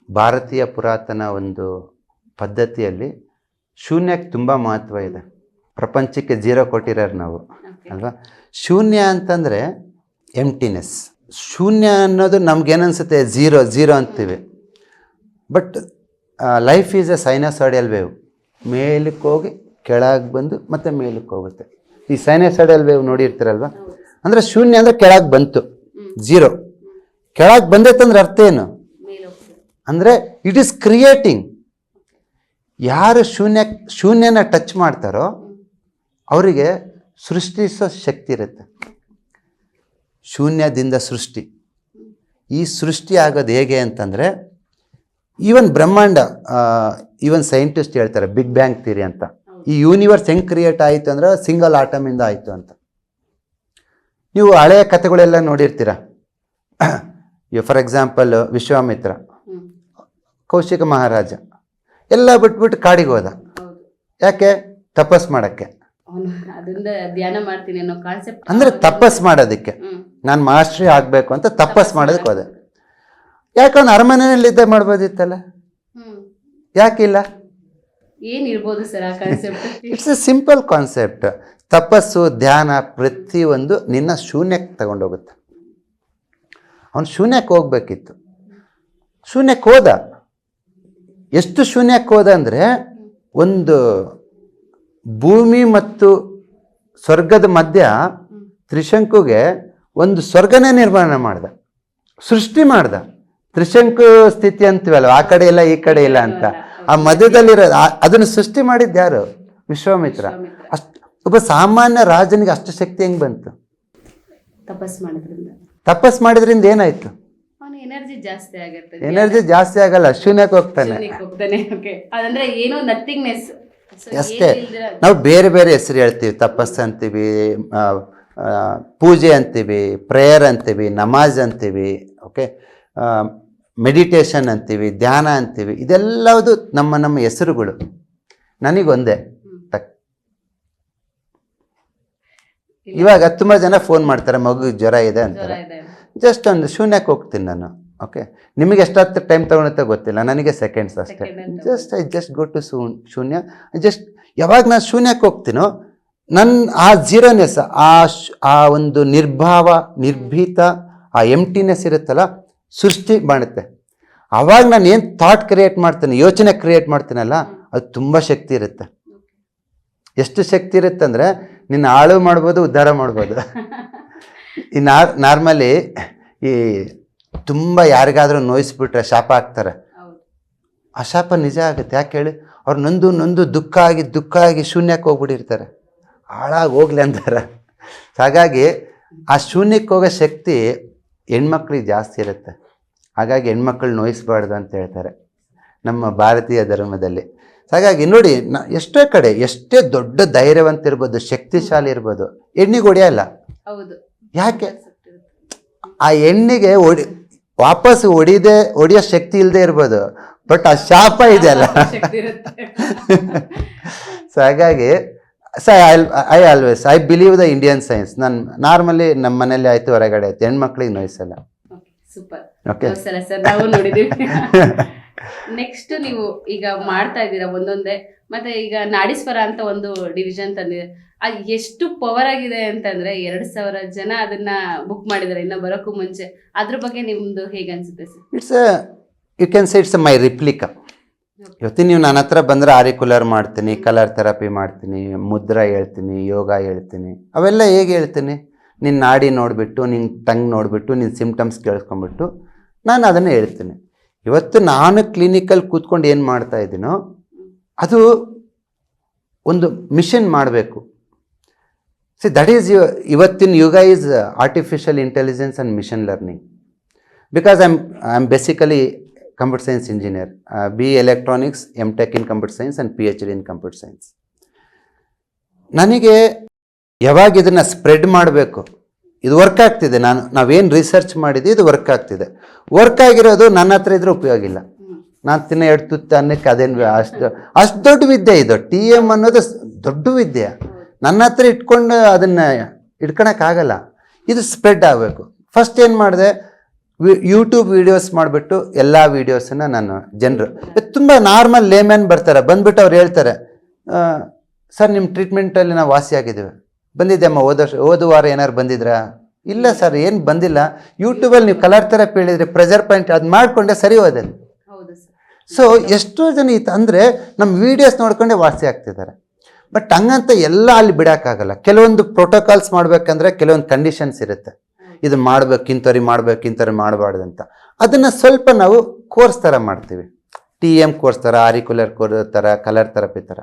ಭಾರತೀಯ ಪುರಾತನ ಒಂದು ಪದ್ಧತಿಯಲ್ಲಿ ಶೂನ್ಯಕ್ಕೆ ತುಂಬ ಮಹತ್ವ ಇದೆ. ಪ್ರಪಂಚಕ್ಕೆ 0 ಕೊಟ್ಟಿರೋರು ನಾವು ಅಲ್ವಾ. ಶೂನ್ಯ ಅಂತಂದರೆ ಎಂಟಿನೆಸ್. ಶೂನ್ಯ ಅನ್ನೋದು ನಮ್ಗೇನನ್ಸುತ್ತೆ ಝೀರೋ ಅಂತೀವಿ. But life is a sinusoidal wave. ಮೇಲಕ್ಕೆ ಹೋಗಿ ಕೆಳಗೆ ಬಂದು ಮತ್ತೆ ಮೇಲಕ್ಕೆ ಹೋಗುತ್ತೆ. ಈ ಸೈನಸಾಯ್ಡಲ್ ವೇವ್ ನೋಡಿರ್ತೀರಲ್ವ, ಅಂದರೆ ಶೂನ್ಯ ಅಂದರೆ ಕೆಳಗೆ ಬಂತು, ಝೀರೋ. ಕೆಳಗೆ ಬಂದೈತಂದ್ರೆ ಅರ್ಥ ಏನು ಅಂದರೆ ಇಟ್ ಈಸ್ ಕ್ರಿಯೇಟಿಂಗ್. ಯಾರು ಶೂನ್ಯನ ಟಚ್ ಮಾಡ್ತಾರೋ ಅವರಿಗೆ ಸೃಷ್ಟಿಸೋ ಶಕ್ತಿ ಇರುತ್ತೆ. ಶೂನ್ಯದಿಂದ ಸೃಷ್ಟಿ. ಈ ಸೃಷ್ಟಿ ಆಗೋದು ಹೇಗೆ ಅಂತಂದರೆ, ಈವನ್ ಬ್ರಹ್ಮಾಂಡ, ಈವನ್ ಸೈಂಟಿಸ್ಟ್ ಹೇಳ್ತಾರೆ ಬಿಗ್ ಬ್ಯಾಂಗ್ ಥಿಯರಿ ಅಂತ. ಈ ಯೂನಿವರ್ಸ್ ಹೆಂಗೆ ಕ್ರಿಯೇಟ್ ಆಯಿತು ಅಂದರೆ ಸಿಂಗಲ್ ಆಟಮಿಂದ ಆಯಿತು ಅಂತ. ನೀವು ಹಳೆಯ ಕಥೆಗಳೆಲ್ಲ ನೋಡಿರ್ತೀರ. ಫಾರ್ ಎಕ್ಸಾಂಪಲ್ ವಿಶ್ವಾಮಿತ್ರ, ಕೌಶಿಕ ಮಹಾರಾಜ ಎಲ್ಲ ಬಿಟ್ಬಿಟ್ಟು ಕಾಡಿಗೆ ಹೋದ. ಯಾಕೆ? ತಪಸ್ ಮಾಡೋಕ್ಕೆ. ಧ್ಯಾನ ಮಾಡ್ತೀನಿ ಅನ್ನೋ ಕಾನ್ಸೆಪ್ಟ್ ಅಂದರೆ ತಪಸ್ ಮಾಡೋದಕ್ಕೆ, ನಾನು ಮಾಸ್ಟ್ರಿ ಆಗಬೇಕು ಅಂತ ತಪಸ್ ಮಾಡೋದಕ್ಕೆ ಹೋದೆ. ಯಾಕೆ ಅವ್ನು ಅರಮನೆಯಲ್ಲಿ ಇದ್ದೇ ಮಾಡ್ಬೋದಿತ್ತಲ್ಲ, ಯಾಕಿಲ್ಲ? ಏನಿರ್ಬೋದು ಸರ್ ಆ concept? It's A simple concept. ತಪಸ್ಸು, ಧ್ಯಾನ ಪ್ರತಿಯೊಂದು ನಿನ್ನ ಶೂನ್ಯಕ್ಕೆ ತಗೊಂಡೋಗುತ್ತೆ. ಅವನು ಶೂನ್ಯಕ್ಕೆ ಹೋಗ್ಬೇಕಿತ್ತು, ಶೂನ್ಯಕ್ಕೆ ಹೋದ. ಎಷ್ಟು ಶೂನ್ಯಕ್ಕೆ ಹೋದ ಅಂದರೆ, ಒಂದು ಭೂಮಿ ಮತ್ತು ಸ್ವರ್ಗದ ಮಧ್ಯ ತ್ರಿಶಂಕುಗೆ ಒಂದು ಸ್ವರ್ಗನೇ ನಿರ್ಮಾಣ ಮಾಡ್ದ, ಸೃಷ್ಟಿ ಮಾಡ್ದ. ತ್ರಿಶಂಕು ಸ್ಥಿತಿ ಅಂತೀವಲ್ಲ, ಆ ಕಡೆ ಇಲ್ಲ ಈ ಕಡೆ ಇಲ್ಲ ಅಂತ. ಆ ಮಧ್ಯದಲ್ಲಿರೋ ಅದನ್ನು ಸೃಷ್ಟಿ ಮಾಡಿದ್ದು ಯಾರು? ವಿಶ್ವಾಮಿತ್ರ. ಅಷ್ಟು ಒಬ್ಬ ಸಾಮಾನ್ಯ ರಾಜನಿಗೆ ಅಷ್ಟು ಶಕ್ತಿ ಹೆಂಗೆ ಬಂತು? ತಪಸ್ ಮಾಡಿದ್ರಿಂದ ಏನಾಯ್ತು? ಎನರ್ಜಿ ಜಾಸ್ತಿ ಆಗುತ್ತೆ. ಎನರ್ಜಿ ಜಾಸ್ತಿ ಆಗಲ್ಲ, ಶೂನ್ಯಕ್ಕೆ ಹೋಗ್ತಾನೆ. ಅಷ್ಟೇ. ನಾವು ಬೇರೆ ಬೇರೆ ಹೆಸರು ಹೇಳ್ತೀವಿ. ತಪಸ್ ಅಂತೀವಿ, ಪೂಜೆ ಅಂತೀವಿ, ಪ್ರೇಯರ್ ಅಂತೀವಿ, ನಮಾಜ್ ಅಂತೀವಿ, ಓಕೆ, ಮೆಡಿಟೇಷನ್ ಅಂತೀವಿ, ಧ್ಯಾನ ಅಂತೀವಿ. ಇದೆಲ್ಲವುದು ನಮ್ಮ ಹೆಸರುಗಳು. ನನಗೊಂದೇ ಇವಾಗ ತುಂಬ ಜನ ಫೋನ್ ಮಾಡ್ತಾರೆ, ಮಗು ಜ್ವರ ಇದೆ ಅಂತಾರೆ. ಜಸ್ಟ್ ಒಂದು ಶೂನ್ಯಕ್ಕೆ ಹೋಗ್ತೀನಿ ನಾನು. ಓಕೆ, ನಿಮಗೆ ಎಷ್ಟೊತ್ತು ಟೈಮ್ ತೊಗೊಳುತ್ತೆ ಗೊತ್ತಿಲ್ಲ, ನನಗೆ ಸೆಕೆಂಡ್ಸ್ ಅಷ್ಟೇ. ಜಸ್ಟ್ ಗೋ ಟು ಶೂನ್ಯ. ಜಸ್ಟ್ ಯಾವಾಗ ನಾನು ಶೂನ್ಯಕ್ಕೆ ಹೋಗ್ತೀನೋ, ನನ್ನ ಆ ಝೀರೋನೆಸ್, ಆ ಒಂದು ನಿರ್ಭಾವ, ನಿರ್ಭೀತ, ಆ ಎಂಟಿನೆಸ್ ಇರುತ್ತಲ್ಲ, ಸೃಷ್ಟಿ ಮಾಡುತ್ತೆ. ಆವಾಗ ನಾನು ಏನು ಥಾಟ್ ಕ್ರಿಯೇಟ್ ಮಾಡ್ತೀನಿ, ಯೋಚನೆ ಕ್ರಿಯೇಟ್ ಮಾಡ್ತೀನಲ್ಲ, ಅದು ತುಂಬ ಶಕ್ತಿ ಇರುತ್ತೆ. ಎಷ್ಟು ಶಕ್ತಿ ಇರುತ್ತೆ ಅಂದರೆ, ನಿನ್ನ ಹಾಳು ಮಾಡ್ಬೋದು, ಉದ್ಧಾರ ಮಾಡ್ಬೋದು. ಈ ನಾರ್ಮಲಿ ಈ ತುಂಬ ಯಾರಿಗಾದ್ರೂ ನೋಯಿಸ್ಬಿಟ್ರೆ ಶಾಪ ಹಾಕ್ತಾರೆ. ಆ ಶಾಪ ನಿಜ ಆಗುತ್ತೆ. ಯಾಕೆ ಹೇಳಿ? ಅವ್ರು ನೊಂದು ದುಃಖ ಆಗಿ ಶೂನ್ಯಕ್ಕೆ ಹೋಗ್ಬಿಟ್ಟಿರ್ತಾರೆ, ಹಾಳಾಗಿ ಹೋಗ್ಲಿ ಅಂತಾರೆ. ಹಾಗಾಗಿ ಆ ಶೂನ್ಯಕ್ಕೆ ಹೋಗೋ ಶಕ್ತಿ ಹೆಣ್ಮಕ್ಳಿಗೆ ಜಾಸ್ತಿ ಇರುತ್ತೆ. ಹಾಗಾಗಿ ಹೆಣ್ಮಕ್ಳು ನೋಯಿಸ್ಬಾರ್ದು ಅಂತ ಹೇಳ್ತಾರೆ ನಮ್ಮ ಭಾರತೀಯ ಧರ್ಮದಲ್ಲಿ. ಹಾಗಾಗಿ ನೋಡಿ, ಎಷ್ಟೇ ಕಡೆ ಎಷ್ಟೇ ದೊಡ್ಡ ಧೈರ್ಯವಂತ ಇರ್ಬೋದು, ಶಕ್ತಿಶಾಲಿ ಇರ್ಬೋದು, ಹೆಣ್ಣಿಗೆ ಹೊಡೆಯಲ್ಲ. ಯಾಕೆ? ಆ ಹೆಣ್ಣಿಗೆ ವಾಪಸ್ ಹೊಡಿಯೋ ಶಕ್ತಿ ಇಲ್ಲದೆ ಇರ್ಬೋದು, ಬಟ್ ಆ ಶಾಪ ಇದೆಯಲ್ಲ. ಸೊ ಹಾಗಾಗಿ I believe the Indian science. ನಾನು ನಾರ್ಮಲಿ ನಮ್ಮ ಮನೇಲಿ ಆಯ್ತು, ಹೊರಗಡೆ ಆಯ್ತು, ಹೆಣ್ಮಕ್ಳಿಗೆ ನೋಯಿಸಲ್ಲ. ಓಕೆ ಸರ್, ನಾವು ನೋಡಿದೀವಿ. ನೆಕ್ಸ್ಟ್ ನೀವು ಈಗ ಮಾಡ್ತಾ ಇದ್ದೀರಾ ಒಂದೊಂದೇ, ಮತ್ತೆ ಈಗ ನಾಡೀಶ್ವರ ಅಂತ ಒಂದು ಡಿವಿಷನ್ ತಂದಿದೆ. ಅದು ಎಷ್ಟು ಪವರ್ ಆಗಿದೆ ಅಂತಂದ್ರೆ 2,000 ಜನ ಅದನ್ನ ಬುಕ್ ಮಾಡಿದ್ದಾರೆ ಇನ್ನ ಬರೋಕ್ಕೂ ಮುಂಚೆ. ಅದ್ರ ಬಗ್ಗೆ ನಿಮ್ದು ಹೇಗೆ ಅನ್ಸುತ್ತೆ sir? You can say it's my replica. ಇವತ್ತು ನೀವು ನನ್ನ ಹತ್ರ ಬಂದರೆ ಆರಿಕ್ಯುಲರ್ ಮಾಡ್ತೀನಿ, ಕಲರ್ ಥೆರಪಿ ಮಾಡ್ತೀನಿ, ಮುದ್ರಾ ಹೇಳ್ತೀನಿ, ಯೋಗ ಹೇಳ್ತೀನಿ. ಅವೆಲ್ಲ ಹೇಗೆ ಹೇಳ್ತೀನಿ? ನಿನ್ನ ನಾಡಿ ನೋಡಿಬಿಟ್ಟು, ನಿನ್ನ ಟಂಗ್ ನೋಡಿಬಿಟ್ಟು, ನಿನ್ನ ಸಿಮ್ಟಮ್ಸ್ ಕೇಳಿಸ್ಕೊಂಡ್ಬಿಟ್ಟು ನಾನು ಅದನ್ನು ಹೇಳ್ತೀನಿ. ಇವತ್ತು ನಾನು ಕ್ಲಿನಿಕಲ್ಲಿ ಕೂತ್ಕೊಂಡು ಏನು ಮಾಡ್ತಾ ಇದ್ದೀನೋ ಅದು ಒಂದು ಮಿಷನ್ ಮಾಡಬೇಕು. ಸಿ ದಟ್ ಈಸ್ ಇವತ್ತಿನ ಯುಗ is artificial intelligence and mission learning. Because I am basically computer science engineer, BE electronics, MTech in computer science and PhD in computer science. ನನಗೆ ಯಾವಾಗ ಇದನ್ನು ಸ್ಪ್ರೆಡ್ ಮಾಡಬೇಕು, ಇದು ವರ್ಕ್ ಆಗ್ತಿದೆ, ನಾವೇನು ರಿಸರ್ಚ್ ಮಾಡಿದ್ವಿ ಇದು ವರ್ಕ್ ಆಗ್ತಿದೆ. ವರ್ಕ್ ಆಗಿರೋದು ನನ್ನ ಹತ್ರ ಇದ್ರೆ ಉಪಯೋಗ ಇಲ್ಲ. ನಾನು ತಿನ್ನ 2 ತುತ್ತು ಅನ್ನಕ್ಕೆ ಅದೇನು ಅಷ್ಟು ದೊಡ್ಡ ವಿದ್ಯೆ ಇದು. TM ಅನ್ನೋದು ದೊಡ್ಡ ವಿದ್ಯೆ. ನನ್ನ ಹತ್ರ ಇಟ್ಕೊಂಡು ಅದನ್ನು ಇಟ್ಕೊಳಕ್ಕಾಗಲ್ಲ. ಇದು ಸ್ಪ್ರೆಡ್ ಆಗಬೇಕು. ಫಸ್ಟ್ ಏನು ಮಾಡಿದೆ, ಯೂಟ್ಯೂಬ್ ವೀಡಿಯೋಸ್ ಮಾಡಿಬಿಟ್ಟು ಎಲ್ಲ ವೀಡಿಯೋಸನ್ನು ನಾನು ಜನರು ತುಂಬ ನಾರ್ಮಲ್ ಲೇಮ್ಯಾನ್ ಬರ್ತಾರೆ, ಬಂದ್ಬಿಟ್ಟು ಅವ್ರು ಹೇಳ್ತಾರೆ, ಸರ್ ನಿಮ್ಮ ಟ್ರೀಟ್ಮೆಂಟಲ್ಲಿ ನಾವು ವಾಸಿಯಾಗಿದ್ದೀವಿ, ಬಂದಿದ್ದೆ ಅಮ್ಮ, ಹೋದ ವಾರ ಏನಾರು ಬಂದಿದ್ರಾ, ಇಲ್ಲ ಸರ್ ಏನು ಬಂದಿಲ್ಲ. ಯೂಟ್ಯೂಬಲ್ಲಿ ನೀವು ಕಲರ್ ಥೆರಪಿ ಹೇಳಿದ್ರೆ ಪ್ರೆಷರ್ ಪಾಯಿಂಟ್ ಅದು ಮಾಡಿಕೊಂಡೆ ಸರಿ ಹೋದಲ್ಲಿ. ಹೌದು ಸರ್. ಸೊ ಎಷ್ಟೋ ಜನ ಅಂದರೆ ನಮ್ಮ ವೀಡಿಯೋಸ್ ನೋಡ್ಕೊಂಡೆ ವಾಸಿ ಆಗ್ತಿದ್ದಾರೆ. ಬಟ್ ಹಂಗಂತ ಎಲ್ಲ ಅಲ್ಲಿ ಬಿಡೋಕ್ಕಾಗಲ್ಲ. ಕೆಲವೊಂದು ಪ್ರೋಟೋಕಾಲ್ಸ್ ಮಾಡಬೇಕಂದ್ರೆ ಕೆಲವೊಂದು ಕಂಡೀಷನ್ಸ್ ಇರುತ್ತೆ. ಇದು ಮಾಡ್ಬೇಕು, ಇಂಥವ್ರಿಗೆ ಮಾಡ್ಬೇಕು, ಇಂಥವ್ರಿಗೆ ಮಾಡಬಾರ್ದು ಅಂತ. ಅದನ್ನು ಸ್ವಲ್ಪ ನಾವು ಕೋರ್ಸ್ ಥರ ಮಾಡ್ತೀವಿ. TM ಕೋರ್ಸ್ ಥರ, ಆರಿಕ್ಯುಲರ್ ಕೋರ್ಸ್ ಥರ, ಕಲರ್ ಥೆರಪಿ ಥರ.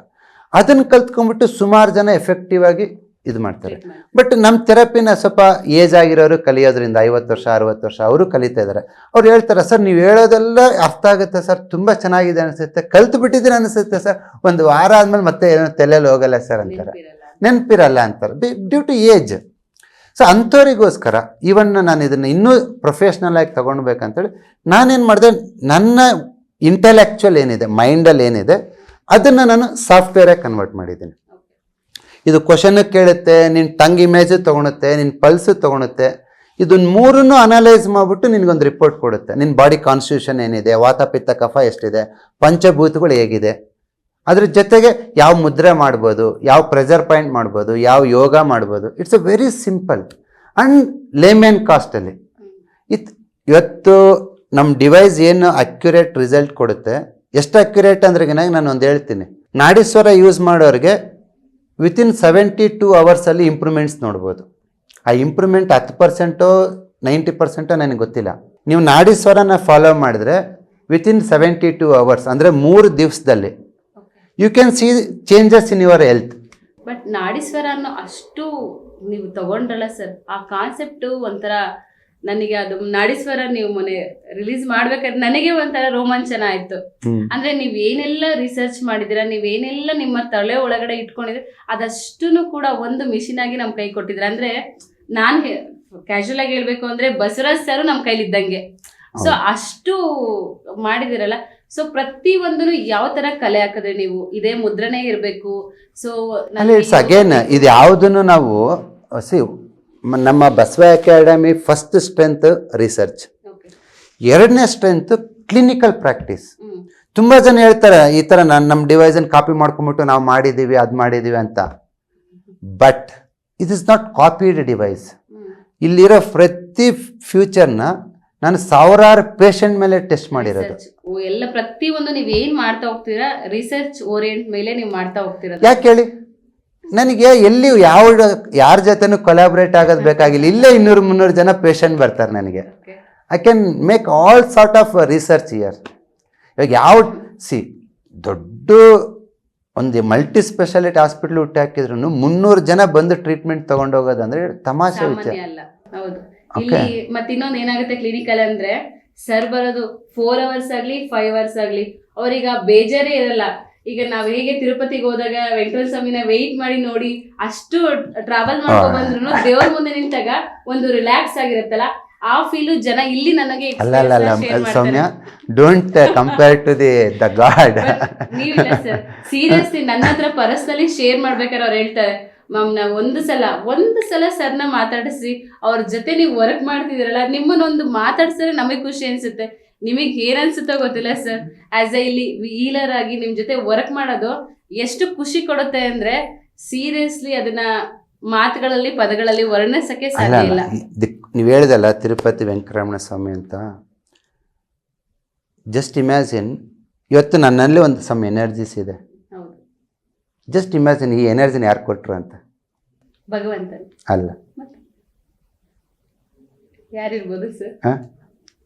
ಅದನ್ನು ಕಲ್ತ್ಕೊಂಡ್ಬಿಟ್ಟು ಸುಮಾರು ಜನ ಎಫೆಕ್ಟಿವ್ ಆಗಿ ಇದು ಮಾಡ್ತಾರೆ. ಬಟ್ ನಮ್ಮ ಥೆರಪಿನ ಸ್ವಲ್ಪ ಏಜ್ ಆಗಿರೋರು ಕಲಿಯೋದ್ರಿಂದ 50 ವರ್ಷ 60 ವರ್ಷ ಅವರು ಕಲಿತಾ ಇದ್ದಾರೆ. ಅವ್ರು ಹೇಳ್ತಾರೆ, ಸರ್ ನೀವು ಹೇಳೋದೆಲ್ಲ ಅರ್ಥ ಆಗುತ್ತೆ ಸರ್, ತುಂಬ ಚೆನ್ನಾಗಿದೆ ಅನಿಸುತ್ತೆ, ಕಲ್ತು ಬಿಟ್ಟಿದ್ದೀನಿ ಅನಿಸುತ್ತೆ ಸರ್, ಒಂದು ವಾರ ಆದಮೇಲೆ ಮತ್ತೆ ಏನೋ ತಲೆಯಲ್ಲಿ ಹೋಗಲ್ಲ ಸರ್ ಅಂತಾರೆ, ನೆನಪಿರಲ್ಲ ಅಂತಾರೆ, ಡ್ಯೂ ಟು ಏಜ್. ಸೊ ಅಂಥವ್ರಿಗೋಸ್ಕರ ಈವನ್ ನಾನು ಇದನ್ನು ಇನ್ನೂ ಪ್ರೊಫೆಷ್ನಲ್ ಆಗಿ ತೊಗೊಳ್ಬೇಕಂತೇಳಿ ನಾನೇನು ಮಾಡಿದೆ, ನನ್ನ ಇಂಟೆಲೆಕ್ಚುವಲ್ ಏನಿದೆ, ಮೈಂಡಲ್ಲಿ ಏನಿದೆ ಅದನ್ನು ನಾನು ಸಾಫ್ಟ್ವೇರಾಗಿ ಕನ್ವರ್ಟ್ ಮಾಡಿದ್ದೀನಿ. ಇದು ಕ್ವಶನ್ ಕೇಳುತ್ತೆ, ನಿನ್ನ ಟಂಗ್ ಇಮೇಜು ತೊಗೊಳುತ್ತೆ, ನಿನ್ನ ಪಲ್ಸು ತೊಗೊಳುತ್ತೆ. ಇದನ್ನ ಮೂರನ್ನು ಅನಲೈಸ್ ಮಾಡಿಬಿಟ್ಟು ನಿನಗೊಂದು ರಿಪೋರ್ಟ್ ಕೊಡುತ್ತೆ. ನಿನ್ನ ಬಾಡಿ ಕಾನ್ಸ್ಟಿಟ್ಯೂಷನ್ ಏನಿದೆ, ವಾತ ಪಿತ್ತ ಕಫ ಎಷ್ಟಿದೆ, ಪಂಚಭೂತಗಳು ಹೇಗಿದೆ, ಅದ್ರ ಜೊತೆಗೆ ಯಾವ ಮುದ್ರೆ ಮಾಡ್ಬೋದು, ಯಾವ ಪ್ರೆಷರ್ ಪಾಯಿಂಟ್ ಮಾಡ್ಬೋದು, ಯಾವ ಯೋಗ ಮಾಡ್ಬೋದು. It's a very simple and layman ಕಾಸ್ಟಲ್ಲಿ. ಇವತ್ತು ನಮ್ಮ ಡಿವೈಸ್ ಏನು ಅಕ್ಯುರೇಟ್ ರಿಸಲ್ಟ್ ಕೊಡುತ್ತೆ, ಎಷ್ಟು ಅಕ್ಯುರೇಟ್ ಅಂದ್ರೆ ನಾನು ಒಂದು ಹೇಳ್ತೀನಿ, ನಾಡೀಶ್ವರ ಯೂಸ್ ಮಾಡೋರಿಗೆ ವಿತಿನ್ 72 ಅವರ್ಸಲ್ಲಿ ಇಂಪ್ರೂವ್ಮೆಂಟ್ಸ್ ನೋಡ್ಬೋದು. ಆ ಇಂಪ್ರೂವ್ಮೆಂಟ್ 10% 90% ನನಗೆ ಗೊತ್ತಿಲ್ಲ. ನೀವು ನಾಡೀಶ್ವರನ ಫಾಲೋ ಮಾಡಿದ್ರೆ ವಿತಿನ್ 72 ಅವರ್ಸ್ ಅಂದರೆ 3 ದಿವಸದಲ್ಲಿ you can see changes in your health. But Nadishwara ಅನ್ನೋ ಅಷ್ಟು ನೀವು ತಗೊಂಡ್ರಲ್ಲ ಸರ್, ಆ ಕಾನ್ಸೆಪ್ಟು ಒಂಥರ ನನಗೆ ಅದು ನಾಡೀಶ್ವರ ನೀವು ಮೊನ್ನೆ ರಿಲೀಸ್ ಮಾಡ್ಬೇಕಾದ್ರೆ ನನಗೆ ಒಂಥರ ರೋಮಾಂಚನ ಆಯ್ತು. ಅಂದ್ರೆ ನೀವ್ ಏನೆಲ್ಲ ರಿಸರ್ಚ್ ಮಾಡಿದಿರ, ನೀವೇನೆಲ್ಲ ನಿಮ್ಮ ತಲೆ ಒಳಗಡೆ ಇಟ್ಕೊಂಡಿದ್ರೆ ಅದಷ್ಟನ್ನು ಕೂಡ ಒಂದು ಮಿಷಿನ್ ಆಗಿ ನಮ್ ಕೈ ಕೊಟ್ಟಿದ್ರ. ಅಂದ್ರೆ ನಾನ್ ಕ್ಯಾಶುವಲ್ ಆಗಿ ಹೇಳ್ಬೇಕು ಅಂದ್ರೆ ಬಸವರಾಜ್ ಸರ್ ನಮ್ ಕೈಲಿದ್ದಂಗೆ. ಸೊ ಅಷ್ಟು ಮಾಡಿದಿರಲ್ಲ. ಸೊ ಪ್ರತಿ ಒಂದನ್ನು ಯಾವ ತರ ಕಲೆ ಹಾಕಿದ್ರೆ ನೀವು ಇದೇ ಮುದ್ರನೇ ಇರ್ಬೇಕು. ಸೊ ಇಟ್ಸ್ ಅಗೇನ್ ಇದು ಯಾವುದನ್ನು ನಾವು ನಮ್ಮ Basava academy first strength research, ಎರಡನೇ ಸ್ಟ್ರೆಂತ್ ಕ್ಲಿನಿಕಲ್ ಪ್ರಾಕ್ಟೀಸ್. ತುಂಬ ಜನ ಹೇಳ್ತಾರೆ ಈ ಥರ ನಮ್ಮ ಡಿವೈಸನ್ನು ಕಾಪಿ ಮಾಡ್ಕೊಂಬಿಟ್ಟು ನಾವು ಮಾಡಿದ್ದೀವಿ ಅದು ಮಾಡಿದ್ದೀವಿ ಅಂತ. But it is not copied device. ಇಲ್ಲಿರೋ ಪ್ರತಿ ಫ್ಯೂಚರ್ನ ನಾನು ಸಾವಿರಾರು ಪೇಷಂಟ್ ಮೇಲೆ ಟೆಸ್ಟ್ ಮಾಡಿರೋದು. ಎಲ್ಲ ಪ್ರತಿಯೊಂದು ನೀವು ಏನ್ ಮಾಡ್ತಾ ಹೋಗ್ತೀರಾ ರಿಸರ್ಚ್ ಓರಿಯೆಂಟ್ ಮೇಲೆ ನೀವು ಮಾಡ್ತಾ ಹೋಗ್ತೀರಾ. ಯಾಕೆ ಹೇಳಿ, ನನಗೆ ಎಲ್ಲಿ ಯಾರ ಜೊತೆನೂ ಕೊಲಾಬ್ರೇಟ್ ಆಗೋದು ಬೇಕಾಗಿಲ್ಲ. ಇಲ್ಲೇ 200-300 ಜನ ಪೇಷಂಟ್ ಬರ್ತಾರೆ ನನಗೆ. I can make all sort of research year. ಇವಾಗ ದೊಡ್ಡ ಒಂದು ಮಲ್ಟಿ ಸ್ಪೆಷಾಲಿಟಿ ಹಾಸ್ಪಿಟ್ಲ್ ಹುಟ್ಟಿ ಹಾಕಿದ್ರು 300 ಜನ ಬಂದು ಟ್ರೀಟ್ಮೆಂಟ್ ತಗೊಂಡೋಗೋದಂದ್ರೆ ತಮಾಷೆ ವಿಚಾರ. ಹೌದು. ಇಲ್ಲಿ ಮತ್ತೆ ಇನ್ನೊಂದು ಏನಾಗುತ್ತೆ ಕ್ಲಿನಿಕಲ್ ಅಂದ್ರೆ ಸರ್ ಬರೋದು 4 ಅವರ್ಸ್ ಆಗ್ಲಿ 5 ಅವರ್ಸ್ ಆಗ್ಲಿ ಅವ್ರೀಗ ಬೇಜಾರೇ ಇರಲ್ಲ. ಈಗ ನಾವ್ ಹೇಗೆ ತಿರುಪತಿಗೆ ಹೋದಾಗ ವೆಂಕಟೇಶ್ವರ ಸ್ವಾಮಿನ ವೆಯ್ಟ್ ಮಾಡಿ ನೋಡಿ ಅಷ್ಟು ಟ್ರಾವೆಲ್ ಮಾಡ್ಕೊ ಬಂದ್ರು ದೇವ್ರ ಮುಂದೆ ನಿಂತಾಗ ಒಂದು ರಿಲ್ಯಾಕ್ಸ್ ಆಗಿರುತ್ತಲ್ಲ, ಆ ಫೀಲು ಜನ ಇಲ್ಲಿ ನನಗೆ Soumya don't compare to the god. ನೀವಿಲ್ಲ ಸರ್, ಸೀರಿಯಸ್ಲಿ ನನ್ನ ಹತ್ರ ಪರ್ಸನಲಿ ಶೇರ್ ಮಾಡ್ಬೇಕಾದ್ರೆ ಅವ್ರು ಹೇಳ್ತಾರೆ, ಮ್ಯಾಮ್ ನಾವು ಒಂದು ಸಲ ಸರ್ನ ಮಾತಾಡಿಸಿ ಅವ್ರ ಜೊತೆ ನೀವು ವರ್ಕ್ ಮಾಡ್ತಿದ್ದೀರಲ್ಲ, ನಿಮ್ಮನ್ನೊಂದು ಮಾತಾಡ್ಸಿದ್ರೆ ನಮಗೆ ಖುಷಿ ಅನ್ಸುತ್ತೆ. ನಿಮಗೆ ಏನ್ ಅನ್ಸುತ್ತೋ ಗೊತ್ತಿಲ್ಲ ಸರ್, ಆಸ್ ಎ ಇಲ್ಲಿ ಹೀಲರ್ ಆಗಿ ನಿಮ್ ಜೊತೆ ವರ್ಕ್ ಮಾಡೋದು ಎಷ್ಟು ಖುಷಿ ಕೊಡುತ್ತೆ ಅಂದ್ರೆ ಸೀರಿಯಸ್ಲಿ ಅದನ್ನ ಮಾತುಗಳಲ್ಲಿ ಪದಗಳಲ್ಲಿ ವರ್ಣಿಸಕ್ಕೆ ಸಾಧ್ಯ ಇಲ್ಲ. ನೀವು ಹೇಳಿದಲ್ಲ ತಿರುಪತಿ ವೆಂಕಟರಮಣ ಸ್ವಾಮಿ ಅಂತ, ಜಸ್ಟ್ ಇಮ್ಯಾಜಿನ್ ಇವತ್ತು ನನ್ನಲ್ಲಿ ಒಂದು ಸಮ್ ಎನರ್ಜೀಸ್ ಇದೆ. ಜಸ್ಟ್ ಇಮ್ಯಾಜಿನ್ ಈ ಎನರ್ಜಿನ ಯಾರು ಕೊಟ್ರು ಅಂತ. ಭಗವಂತ ಅಲ್ಲ, ಯಾರಿರ್ಬೋದು ಸರ್?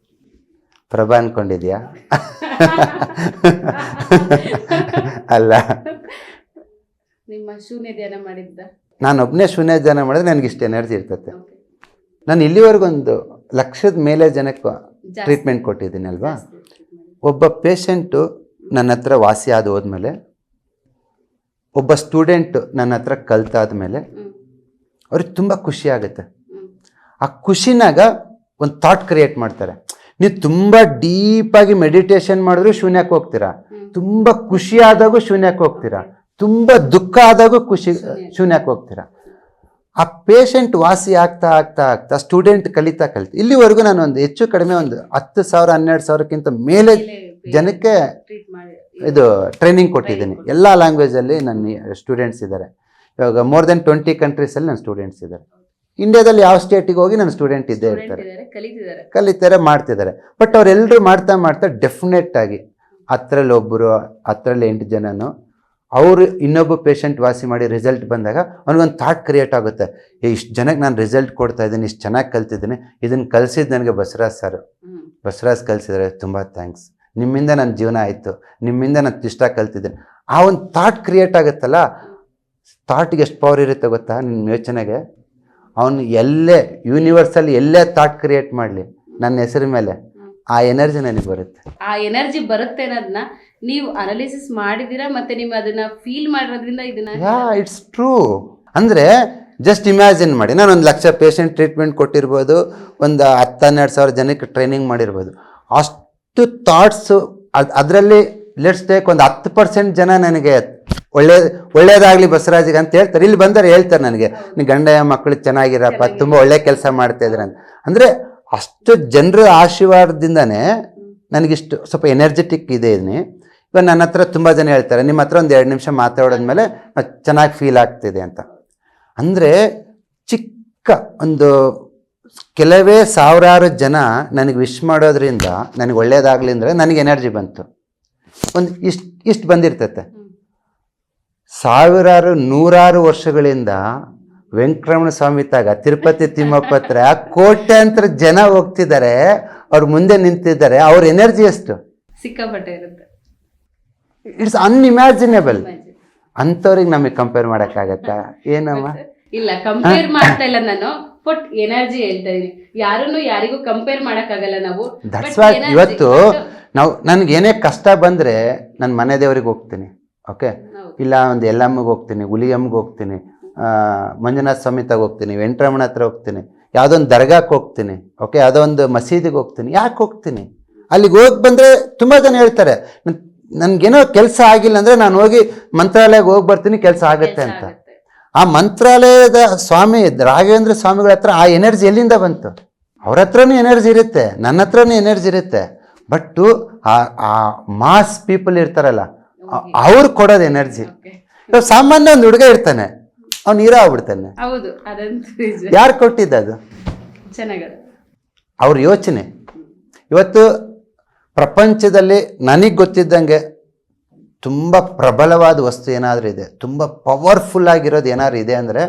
ಪ್ರಭಾ ಅನ್ಕೊಂಡಿದ್ಯಾ? ಅಲ್ಲ, ನಿಮ್ಮ ಶೂನ್ಯ ಧ್ಯಾನ ಮಾಡಿದ್ದ ನಾನು ಒಬ್ಬನೇ ಶೂನ್ಯ ಧ್ಯಾನ ಮಾಡಿದ್ರೆ ನನಗೆ ಇಷ್ಟು ಎನರ್ಜಿ ಇರ್ತದೆ. ನಾನು ಇಲ್ಲಿವರೆಗೂ 1 ಲಕ್ಷದ ಮೇಲೆ ಜನಕ್ಕೆ ಟ್ರೀಟ್ಮೆಂಟ್ ಕೊಟ್ಟಿದ್ದೀನಿ ಅಲ್ವಾ. ಒಬ್ಬ ಪೇಷಂಟು ನನ್ನ ಹತ್ರ ವಾಸಿ ಆದ ಹೋದ್ಮೇಲೆ, ಒಬ್ಬ ಸ್ಟೂಡೆಂಟ್ ನನ್ನ ಹತ್ರ ಕಲ್ತಾದ್ಮೇಲೆ ಅವ್ರಿಗೆ ತುಂಬ ಖುಷಿ ಆಗುತ್ತೆ. ಆ ಖುಷಿನಾಗ ಒಂದು ಥಾಟ್ ಕ್ರಿಯೇಟ್ ಮಾಡ್ತಾರೆ. ನೀವು ತುಂಬ ಡೀಪಾಗಿ ಮೆಡಿಟೇಷನ್ ಮಾಡಿದ್ರು ಶೂನ್ಯಕ್ಕೆ ಹೋಗ್ತೀರಾ, ತುಂಬ ಖುಷಿ ಆದಾಗೂ ಶೂನ್ಯಕ್ಕೆ ಹೋಗ್ತೀರಾ, ತುಂಬ ದುಃಖ ಆದಾಗೂ ಶೂನ್ಯಕ್ಕೆ ಹೋಗ್ತೀರಾ. ಆ ಪೇಷಂಟ್ ವಾಸಿ ಆಗ್ತಾ ಆಗ್ತಾ ಆಗ್ತಾ ಸ್ಟೂಡೆಂಟ್ ಕಲಿತಾ ಇಲ್ಲಿವರೆಗೂ ನಾನು ಒಂದು ಹೆಚ್ಚು ಕಡಿಮೆ ಒಂದು 10,000 12,000ಕ್ಕಿಂತ ಮೇಲೆ ಜನಕ್ಕೆ ಇದು ಟ್ರೈನಿಂಗ್ ಕೊಟ್ಟಿದ್ದೀನಿ. ಎಲ್ಲ ಲ್ಯಾಂಗ್ವೇಜಲ್ಲಿ ನನ್ನ ಸ್ಟೂಡೆಂಟ್ಸ್ ಇದ್ದಾರೆ. ಇವಾಗ ಮೋರ್ ದೆನ್ 20 ಕಂಟ್ರೀಸಲ್ಲಿ ನನ್ನ ಸ್ಟೂಡೆಂಟ್ಸ್ ಇದ್ದಾರೆ. ಇಂಡಿಯಾದಲ್ಲಿ ಯಾವ ಸ್ಟೇಟಿಗೆ ಹೋಗಿ ನನ್ನ ಸ್ಟೂಡೆಂಟ್ ಇದ್ದೇ ಇರ್ತಾರೆ, ಕಲಿತಾರೆ, ಮಾಡ್ತಿದ್ದಾರೆ. ಬಟ್ ಅವರೆಲ್ಲರೂ ಮಾಡ್ತಾ ಮಾಡ್ತಾ ಡೆಫಿನೆಟ್ ಆಗಿ 10ರಲ್ಲಿ ಒಬ್ಬರು 10ರಲ್ಲಿ 8 ಜನನು ಅವರು ಇನ್ನೊಬ್ಬ ಪೇಷಂಟ್ ವಾಸಿ ಮಾಡಿ ರಿಸಲ್ಟ್ ಬಂದಾಗ ಅವ್ನಿಗೊಂದು ಥಾಟ್ ಕ್ರಿಯೇಟ್ ಆಗುತ್ತೆ, ಇಷ್ಟು ಜನಕ್ಕೆ ನಾನು ರಿಸಲ್ಟ್ ಕೊಡ್ತಾ ಇದ್ದೀನಿ, ಇಷ್ಟು ಚೆನ್ನಾಗಿ ಕಲ್ತಿದ್ದೀನಿ, ಇದನ್ನು ಕಲಿಸಿದ್ದು ನನಗೆ ಬಸವರಾಜ್ ಸರ್, ಬಸವರಾಜ್ ಕಲಿಸಿದ್ರೆ ತುಂಬ ಥ್ಯಾಂಕ್ಸ್, ನಿಮ್ಮಿಂದ ನನ್ನ ಜೀವನ ಆಯಿತು, ನಿಮ್ಮಿಂದ ನಾನು ಇಷ್ಟ ಕಲ್ತಿದ್ದೀನಿ. ಆ ಒಂದು ಥಾಟ್ ಕ್ರಿಯೇಟ್ ಆಗುತ್ತಲ್ಲ, ಥಾಟ್ಗೆ ಎಷ್ಟು ಪವರ್ ಇರುತ್ತೆ ಗೊತ್ತಾ ನಿಮ್ಮ ಯೋಚನೆಗೆ. ಅವನು ಎಲ್ಲೇ ಯೂನಿವರ್ಸಲ್ಲಿ ಎಲ್ಲೇ ಥಾಟ್ ಕ್ರಿಯೇಟ್ ಮಾಡಲಿ ನನ್ನ ಹೆಸರು ಮೇಲೆ ಆ ಎನರ್ಜಿ ನನಗೆ ಬರುತ್ತೆ. ಆ ಎನರ್ಜಿ ಬರುತ್ತೆ ಅನ್ನೋದನ್ನ ನೀವು ಅನಾಲಿಸಿಸ್ ಮಾಡಿದೀರಾ, ಮತ್ತೆ ನೀವು ಅದನ್ನ ಫೀಲ್ ಮಾಡಿರೋದ್ರಿಂದ ಇದನ್ನ ಇಟ್ಸ್ ಟ್ರೂ. ಅಂದರೆ ಜಸ್ಟ್ ಇಮ್ಯಾಜಿನ್ ಮಾಡಿ, ನಾನು 1 ಲಕ್ಷ ಪೇಷಂಟ್ ಟ್ರೀಟ್ಮೆಂಟ್ ಕೊಟ್ಟಿರ್ಬೋದು, ಒಂದು 10-12 ಸಾವಿರ ಜನಕ್ಕೆ ಟ್ರೈನಿಂಗ್ ಮಾಡಿರ್ಬೋದು. ಅಷ್ಟು ಥಾಟ್ಸು ಅದರಲ್ಲಿ ಲೆಟ್ಸ್ ಟೇಕ್ ಒಂದು 10% ಜನ ನನಗೆ ಒಳ್ಳೇದಾಗಲಿ ಬಸವರಾಜಿಗೆ ಅಂತ ಹೇಳ್ತಾರೆ. ಇಲ್ಲಿ ಬಂದರೆ ಹೇಳ್ತಾರೆ ನನಗೆ, ನೀವು ಗಂಡ ಮಕ್ಕಳು ಚೆನ್ನಾಗಿರಪ್ಪ, ತುಂಬ ಒಳ್ಳೆ ಕೆಲಸ ಮಾಡ್ತಾ ಇದ್ರೆ ಅಂತ. ಅಂದರೆ ಅಷ್ಟು ಜನರ ಆಶೀರ್ವಾದದಿಂದನೇ ನನಗಿಷ್ಟು ಸ್ವಲ್ಪ ಎನರ್ಜೆಟಿಕ್ ಇದೆ. ಇವಾಗ ನನ್ನ ಹತ್ರ ತುಂಬ ಜನ ಹೇಳ್ತಾರೆ, ನಿಮ್ಮ ಹತ್ರ ಒಂದು 2 ನಿಮಿಷ ಮಾತಾಡೋದ್ಮೇಲೆ ಚೆನ್ನಾಗಿ ಫೀಲ್ ಆಗ್ತಿದೆ ಅಂತ. ಅಂದರೆ ಚಿಕ್ಕ ಒಂದು ಕೆಲವೇ ಸಾವಿರಾರು ಜನ ನನಗೆ ವಿಶ್ ಮಾಡೋದ್ರಿಂದ ನನಗೆ ಒಳ್ಳೇದಾಗಲಿ ಅಂದರೆ ನನಗೆ ಎನರ್ಜಿ ಬಂತು. ಒಂದು ಇಷ್ಟು ಬಂದಿರ್ತೈತೆ. ಸಾವಿರಾರು 100 ವರ್ಷಗಳಿಂದ ವೆಂಕಟರಮಣ ಸ್ವಾಮಿ ತಾಗ ತಿರುಪತಿ ತಿಮ್ಮಪ್ಪ ಹತ್ರ ಕೋಟ್ಯಾಂತರ ಜನ ಹೋಗ್ತಿದ್ದಾರೆ, ಅವ್ರು ಮುಂದೆ ನಿಂತಿದ್ದಾರೆ. ಅವ್ರ ಎನರ್ಜಿ ಎಷ್ಟು ಸಿಕ್ಕಾಪಟ್ಟೆ ಇರುತ್ತೆ. It's unimaginable. ಅಂಥವ್ರಿಗೆ ನಮಗೆ ಕಂಪೇರ್ ಮಾಡೋಕ್ಕಾಗತ್ತಾ? ಏನಮ್ಮ, ಇಲ್ಲ ಕಂಪೇರ್ ಮಾಡ್ತಾ ಇಲ್ಲ ನಾನು, ಬಟ್ ಎನರ್ಜಿ ಹೇಳ್ತಾ ಇದೀನಿ. ಯಾರನ್ನು ಯಾರಿಗೂ ಕಂಪೇರ್ ಮಾಡೋಕ್ಕಾಗಲ್ಲ ನಾವು. ದಟ್ಸ್ ವೈ ಇವತ್ತು ನಾವು ನನಗೇನೇ ಕಷ್ಟ ಬಂದರೆ ನನ್ನ ಮನೆ ದೇವರಿಗೆ ಹೋಗ್ತೀನಿ, ಓಕೆ, ಇಲ್ಲ ಒಂದು ಎಲ್ಲಮ್ಮಗೆ ಹೋಗ್ತೀನಿ, ಹುಲಿಯಮ್ಮಗೆ ಹೋಗ್ತೀನಿ, ಮಂಜುನಾಥ ಸ್ವಾಮಿ ತಾಗ ಹೋಗ್ತೀನಿ, ವೆಂಕಟರಮಣ ಹತ್ರ ಹೋಗ್ತೀನಿ, ಯಾವುದೋ ಒಂದು ದರ್ಗಾಕ್ಕೆ ಹೋಗ್ತೀನಿ, ಓಕೆ, ಯಾವುದೋ ಒಂದು ಮಸೀದಿಗೆ ಹೋಗ್ತೀನಿ. ಯಾಕೆ ಹೋಗ್ತೀನಿ? ಅಲ್ಲಿಗೆ ಹೋಗಿ ಬಂದರೆ ತುಂಬ ಜನ ಹೇಳ್ತಾರೆ, ನನಗೇನೋ ಕೆಲಸ ಆಗಿಲ್ಲ ಅಂದರೆ ನಾನು ಹೋಗಿ ಮಂತ್ರಾಲಯಕ್ಕೆ ಹೋಗಿ ಬರ್ತೀನಿ, ಕೆಲಸ ಆಗುತ್ತೆ ಅಂತ. ಆ ಮಂತ್ರಾಲಯದ ಸ್ವಾಮಿ ರಾಘವೇಂದ್ರ ಸ್ವಾಮಿಗಳ ಹತ್ರ ಆ ಎನರ್ಜಿ ಎಲ್ಲಿಂದ ಬಂತು? ಅವ್ರ ಹತ್ರನೂ ಎನರ್ಜಿ ಇರುತ್ತೆ, ನನ್ನ ಹತ್ರನೂ ಎನರ್ಜಿ ಇರುತ್ತೆ. ಬಟ್ಟು ಆ ಮಾಸ್ ಪೀಪಲ್ ಇರ್ತಾರಲ್ಲ, ಅವ್ರು ಕೊಡೋದು ಎನರ್ಜಿ. ಸಾಮಾನ್ಯ ಒಂದು ಹುಡುಗ ಇರ್ತಾನೆ, ಅವ್ನು ಹೀರೋ ಆಗ್ಬಿಡ್ತಾನೆ. ಯಾರು ಕೊಟ್ಟಿದ್ದದು? ಅವ್ರ ಯೋಚನೆ. ಇವತ್ತು ಪ್ರಪಂಚದಲ್ಲಿ ನನಗೆ ಗೊತ್ತಿದ್ದಂಗೆ ತುಂಬ ಪ್ರಬಲವಾದ ವಸ್ತು ಏನಾದರೂ ಇದೆ, ತುಂಬ ಪವರ್ಫುಲ್ ಆಗಿರೋದು ಏನಾದ್ರು ಇದೆ ಅಂದರೆ,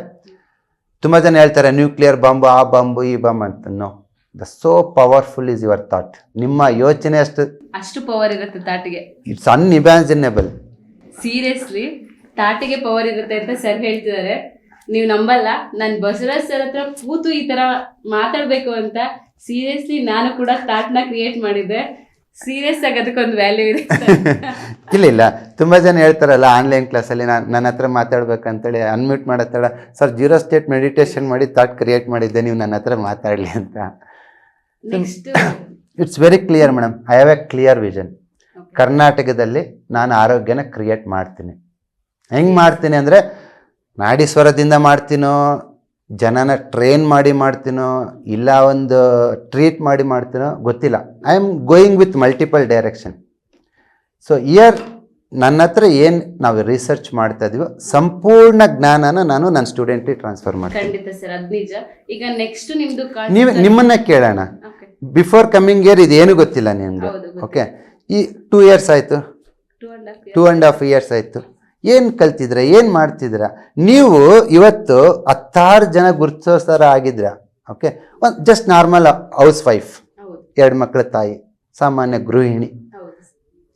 ತುಂಬ ಜನ ಹೇಳ್ತಾರೆ ನ್ಯೂಕ್ಲಿಯರ್ ಬಾಂಬು, ಆ ಬಾಂಬು, ಈ ಬಾಂಬು ಅಂತ. No, the so powerful is your thought. ನಿಮ್ಮ ಯೋಚನೆ ಅಷ್ಟು ಪವರ್ ಇರುತ್ತೆ ಥಾಟ್ಗೆ. It's unimaginable. ಸೀರಿಯಸ್ಲಿ ಥಾಟಿಗೆ ಪವರ್ ಇರುತ್ತೆ ಅಂತ ಸರ್ ಹೇಳ್ತಿದ್ದಾರೆ. ನೀವು ನಂಬಲ್ಲ, ನಾನು ಬಸವರಾಜ್ ಸರ್ ಹತ್ರ ಕೂತು ಈ ತರ ಮಾತಾಡ್ಬೇಕು ಅಂತ ಸೀರಿಯಸ್ಲಿ ನಾನು ಕೂಡ ಥಾಟ್ನ ಕ್ರಿಯೇಟ್ ಮಾಡಿದ್ದೆ. ಸೀರಿಯಸ್ ಆಗಿ ಅದಕ್ಕೊಂದು ವ್ಯಾಲ್ಯೂ ಇದೆ. ಇಲ್ಲ ತುಂಬ ಜನ ಹೇಳ್ತಾರಲ್ಲ ಆನ್ಲೈನ್ ಕ್ಲಾಸಲ್ಲಿ ನನ್ನ ಹತ್ರ ಮಾತಾಡ್ಬೇಕಂತೇಳಿ ಅನ್ಮ್ಯೂಟ್ ಮಾಡತ್ತೇಳ, ಸರ್ 0 ಸ್ಟೇಟ್ ಮೆಡಿಟೇಷನ್ ಮಾಡಿ ಥಾಟ್ ಕ್ರಿಯೇಟ್ ಮಾಡಿದ್ದೆ, ನೀವು ನನ್ನ ಹತ್ರ ಮಾತಾಡಲಿ ಅಂತ. It's very clear madam, I have A clear vision. ಕರ್ನಾಟಕದಲ್ಲಿ ನಾನು ಆರೋಗ್ಯನ ಕ್ರಿಯೇಟ್ ಮಾಡ್ತೀನಿ. ಹೆಂಗೆ ಮಾಡ್ತೀನಿ ಅಂದರೆ, ನಾಡೀಶ್ವರದಿಂದ ಮಾಡ್ತೀನೋ, ಜನನ ಟ್ರೈನ್ ಮಾಡಿ ಮಾಡ್ತೀನೋ, ಇಲ್ಲ ಒಂದು ಟ್ರೀಟ್ ಮಾಡಿ ಮಾಡ್ತೀನೋ ಗೊತ್ತಿಲ್ಲ. I am going with multiple direction. So here ನನ್ನ ಹತ್ರ ಏನು ನಾವು ರಿಸರ್ಚ್ ಮಾಡ್ತಾ ಇದೀವೋ ಸಂಪೂರ್ಣ ಜ್ಞಾನನ ನಾನು ನನ್ನ ಸ್ಟೂಡೆಂಟಿಗೆ ಟ್ರಾನ್ಸ್ಫರ್ ಮಾಡ್ತೀನಿ. ಖಂಡಿತ ಸರ್, ಅದು ನಿಜ. ಈಗ ನೆಕ್ಸ್ಟ್ ನಿಮ್ಮನ್ನ ಕೇಳೋಣ. ಬಿಫೋರ್ ಕಮ್ಮಿಂಗ್ ಇಯರ್ ಇದೇನು ಗೊತ್ತಿಲ್ಲ ನಿಮ್ಗೆ, ಓಕೆ. ಈ 2 years ಆಯಿತು, 2.5 years ಆಯಿತು. ಏನು ಕಲ್ತಿದ್ರ, ಏನು ಮಾಡ್ತಿದ್ರ ನೀವು? ಇವತ್ತು 10 ಜನ ಗುರುತಿಸೋ ಥರ ಆಗಿದ್ರ, ಓಕೆ. ಒಂದು ಜಸ್ಟ್ ನಾರ್ಮಲ್ ಹೌಸ್ ವೈಫ್, 2 ಮಕ್ಕಳ ತಾಯಿ, ಸಾಮಾನ್ಯ ಗೃಹಿಣಿ.